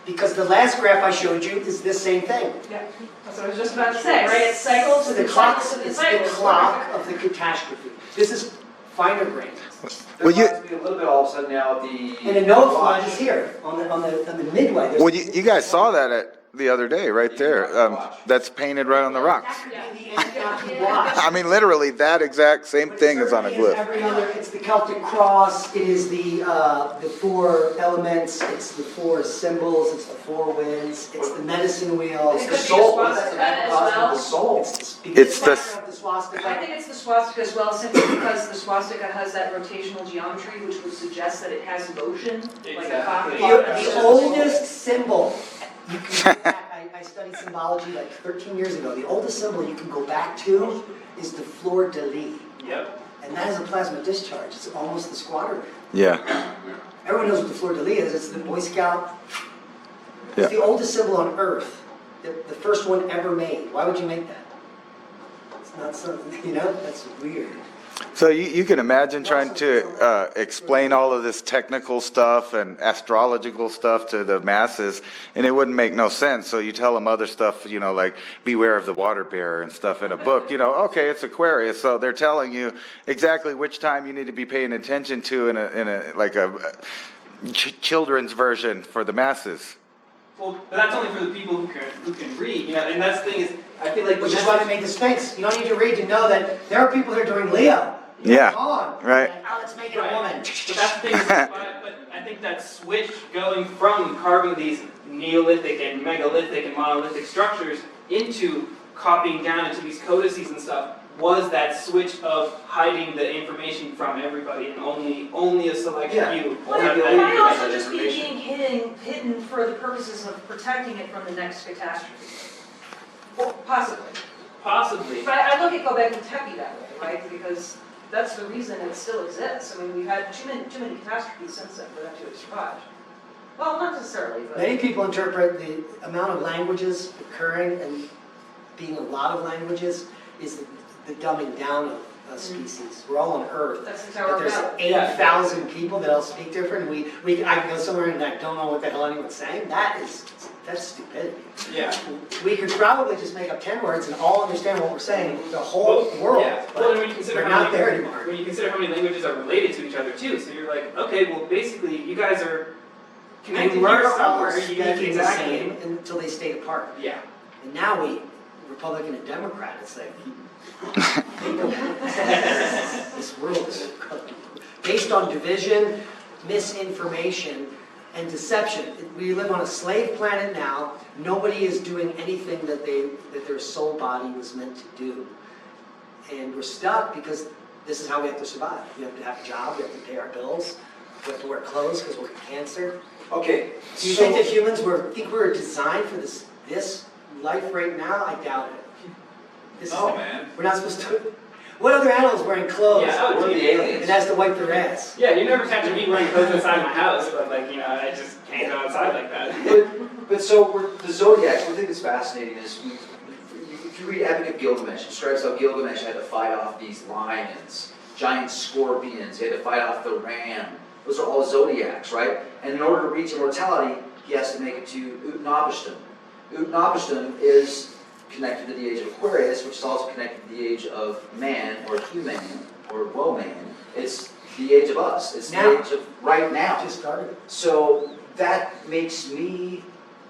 because the last graph I showed you is this same thing. Yeah, that's what I was just about to say, right? It's cycles So and the clock, cycles and it's the cycles. clock of the catastrophe. This is finer grained. There reminds me a little bit all of a sudden now of the. And the Noah flood is here, on the midway. There's- Well, you guys saw that the other day, right there. That's painted right on the rocks. That could be the Antioch Watch. I mean, literally, that exact same But thing is on a certainly it's glyph. every other, it's the Celtic cross, it is the four elements, it's the four symbols, it's the four winds, it's the medicine wheel. It It's could the be soul. a That's the swastika as macrocosm of well. the soul. It's the- pattern of the swastika. I think it's the swastika as well, simply because the swastika has that rotational geometry, which would suggest that it has motion, like a Exactly. clock. The oldest symbol, you can go back, I studied symbology like 13 years ago. The oldest symbol you can go back to is the fleur de lis. Yep. And that is a plasma discharge. It's almost the squatter ring. Yeah. Everyone knows what the fleur de lis is. It's the Boy Scout. Yeah. It's the oldest symbol on Earth. The first one ever made. Why would you make that? It's not something, that's weird. So you can imagine trying to explain all of this technical stuff and astrological stuff to the masses, and it wouldn't make no sense. So you tell them other stuff, like beware of the water bearer and stuff in a book. Okay, it's Aquarius, so they're telling you exactly which time you need to be paying attention to in a children's version for the masses. Well, but that's only for the people who can read, and that's the thing is, I feel like Which is why they made the Sphinx. You don't need to read to know that there are people that are doing Leo. Yeah, Come on. right. Like, let's make it Right. a woman. But that's the thing, but I think that switch going from carving these Neolithic and megalithic and monolithic structures into copying down into these codices and stuff was that switch of hiding the information from everybody and only a select Yeah. few. Well, have it that might also information. just be being hidden for the purposes of protecting it from the next catastrophe. Well, possibly. Possibly. But I look at Göbekli Tepe that way, right? Because that's the reason it still exists. I mean, we've had too many catastrophes since then for that to have survived. Well, not necessarily, but. Many people interpret the amount of languages occurring and being a lot of languages is the dumbing down of species. We're all on Earth. That's the But Tower of there's Babel. 8,000 people that all speak different. I can go somewhere and I don't know what the hell anyone's saying. That's stupidity. Yeah. We could probably just make up 10 words and all understand what we're saying, the whole world. Yeah. But Well, when you consider we're how not many, there anymore. when you consider how many languages are related to each other too, so you're like, okay, well, basically, you guys are connected And we're here all somewhere. You guys speaking the exactly. same until they stayed apart. Yeah. And now Republican and Democrat, it's like, this world is based on division, misinformation, and deception. We live on a slave planet now. Nobody is doing anything that their soul body was meant to do. And we're stuck because this is how we have to survive. We have to have a job, we have to pay our bills, we have to wear clothes because we'll get cancer. Okay, Do you think that humans were designed for this life right now? I doubt it. No, man. We're not supposed to. What other animals wearing clothes? Yeah, We're the aliens. And has to wipe their ass. Yeah, you never catch me wearing clothes inside my house, but I just can't go outside like that. But so the zodiacs, one thing that's fascinating is if you read Epic of Gilgamesh, it describes how Gilgamesh had to fight off these lions, giant scorpions, he had to fight off the ram. Those are all zodiacs, right? And in order to reach immortality, he has to make it to Utnapishtim. Utnapishtim is connected to the age of Aquarius, which is also connected to the age of man, or human, or woe-man. It's the age of us. It's Now. the age of right now. Just started. So that makes me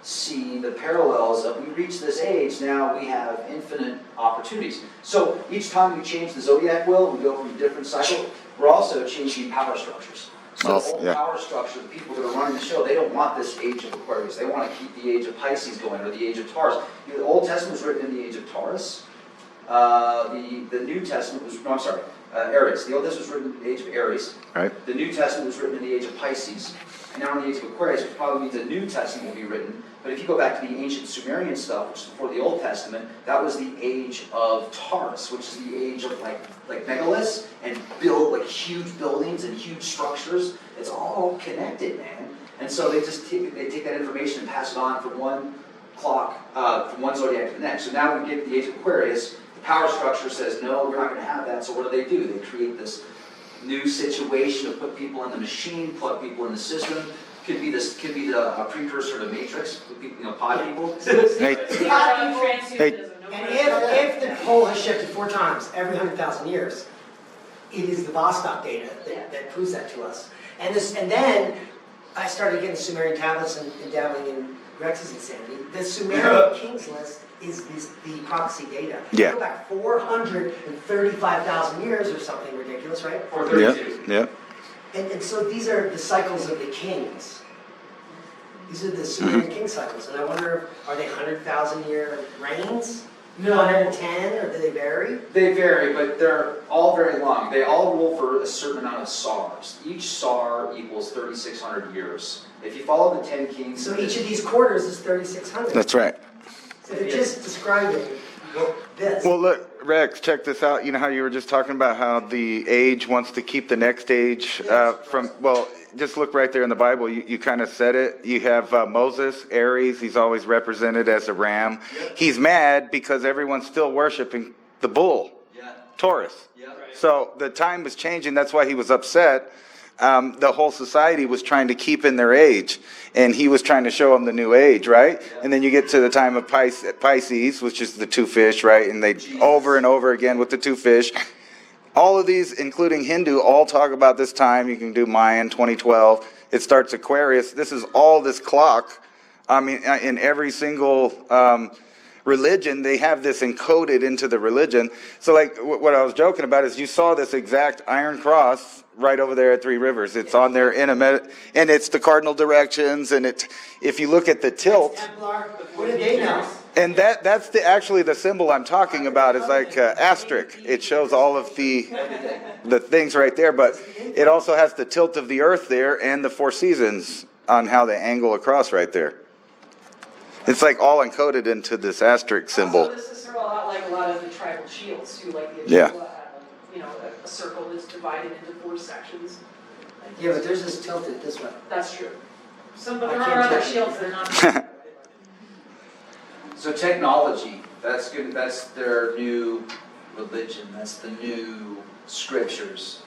see the parallels of we reach this age, now we have infinite opportunities. So each time we change the zodiac wheel, we go from a different cycle, we're also changing power structures. So the old power structure, the people that are running the show, they don't want this age of Aquarius. They want to keep the age of Pisces going, or the age of Taurus. The Old Testament was written in the age of Taurus. The New Testament was, no, I'm sorry, Aries. The Old Testament was written in the age of Aries. Right. The New Testament was written in the age of Pisces. And now in the age of Aquarius, which probably means the New Testament will be written. But if you go back to the ancient Sumerian stuff, which is before the Old Testament, that was the age of Taurus, which is the age of like megaliths and build like huge buildings and huge structures. It's all connected, man. And so they just take that information and pass it on from one clock, from one zodiac to the next. So now when we get to the age of Aquarius, the power structure says, no, we're not going to have that. So what do? They create this new situation to put people in the machine, plug people in the system. Could be the precursor to Matrix, with people, pod people. Hey, And if the pole has shifted 4 times every 100,000 years, it is the Vostok data that proves that to us. And then I started getting Sumerian tablets and dabbling in Rex's insanity. The Sumerian Kings list is the prophecy data. Yeah. Go back 435,000 years or something ridiculous, right? 432. yeah. And so these are the cycles of the kings. These are the Sumerian king cycles. And I wonder, are they 100,000 year reigns? No. 110, or do they vary? They vary, but they're all very long. They all rule for a certain amount of SARs. Each SAR equals 3,600 years. If you follow the 10 kings... So each of these quarters is 3,600. That's right. So they're just describing this. Well, look, Rex, check this out. You know how you were just talking about how the age wants to keep the next age just look right there in the Bible. You kind of said it. You have Moses, Aries. He's always represented as a ram. Yep. He's mad because everyone's still worshiping the bull, Taurus. Yep. So the time was changing. That's why he was upset. The whole society was trying to keep in their age, and he was trying to show them the new age, right? Yeah. And then you get to the time of Pisces, which is the 2 fish, right? And they over and over again with the 2 fish. All of these, including Hindu, all talk about this time. You can do Mayan, 2012. It starts Aquarius. This is all this clock. I mean, in every single religion, they have this encoded into the religion. So like what I was joking about is you saw this exact iron cross right over there at 3 Rivers. It's on there and it's the cardinal directions. And if you look at the tilt. Templar, what did they know? And that's actually the symbol I'm talking about is like asterisk. It shows all of the things right there, but it also has the tilt of the earth there and the 4 seasons on how they angle across right there. It's like all encoded into this asterisk symbol. Also, this is sort of a lot like a lot of the tribal shields too, like the Yeah. a circle is divided into 4 sections. Yeah, but theirs is tilted this way. That's true. But I there can't are other tell. shields that are not. So technology, that's good, that's their new religion, that's the new scriptures.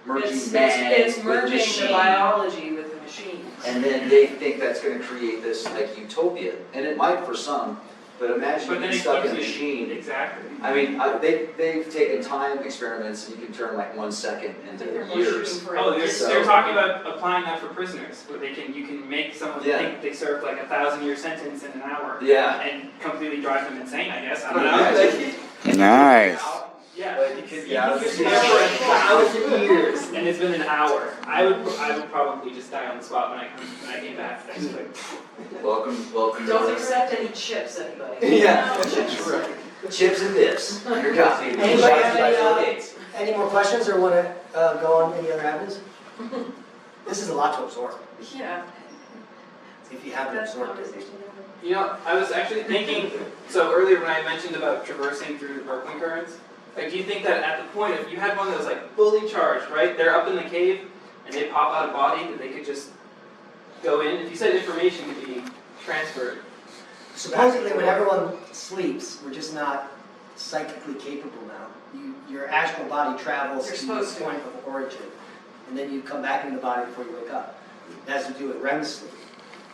Merging man It's with merging the machine. biology with the machine. And then they think that's gonna create this like utopia, and it might for some, but imagine But then being it stuck in a keeps you- machine. Exactly. I mean, they've taken time experiments, and you can turn like 1 second into They're more years. shooting for Oh, it. they're talking about applying that for prisoners, where you can make someone Yeah. think they served like a 1,000-year sentence in an hour. Yeah. And completely drive them insane, I guess. I don't Yeah. know. Nice. Yeah. Like, you could- yeah, You it's- could there for 1,000 years, and it's been an hour. I would probably just die on the spot when I came back. Basically. Welcome. Don't accept any chips, anybody. Yeah. Chips and dips. Your copy. Anybody have any more questions or want to go on any other avenues? This is a lot to absorb, Yeah. if you haven't absorbed it. You know, I was actually thinking, so earlier when I mentioned about traversing through the Birkeland currents, like, do you think that at the point, if you had one that was like fully charged, right? They're up in the cave and they pop out a body, that they could just go in? If you said information could be transferred. Supposedly, when everyone sleeps, we're just not psychically capable now. Your astral body travels You're to supposed the to. point of origin, and then you come back into the body before you wake up. It has to do with REM sleep.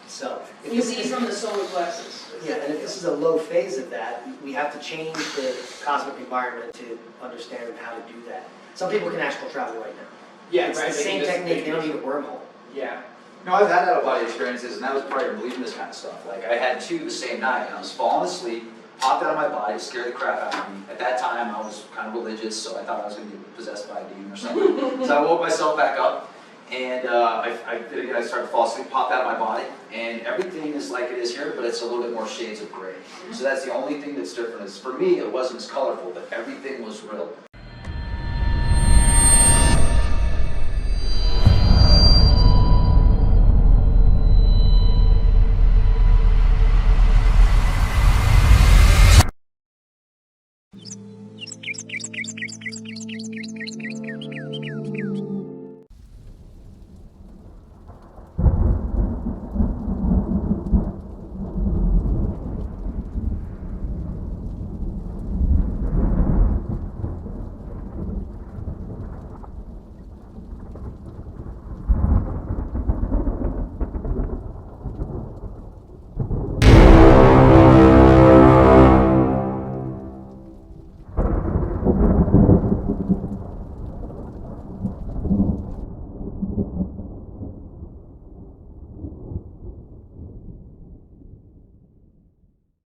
So, if You this see is- from the solar plexus. yeah, and if this is a low phase of that, we have to change the cosmic environment to understand how to do that. Some people can astral travel right now. Yeah, It's right. the they can same just- technique, they don't need a wormhole. Yeah. No, I've had out-of-body experiences, and that was prior to believing this kind of stuff. Like, I had 2 the same night, and I was falling asleep, popped out of my body, scared the crap out of me. At that time, I was kind of religious, so I thought I was going to be possessed by a demon or something. So I woke myself back up, and I did it again. I started to fall asleep, popped out of my body, and everything is like it is here, but it's a little bit more shades of gray. So that's the only thing that's different. Is for me, it wasn't as colorful, but everything was real.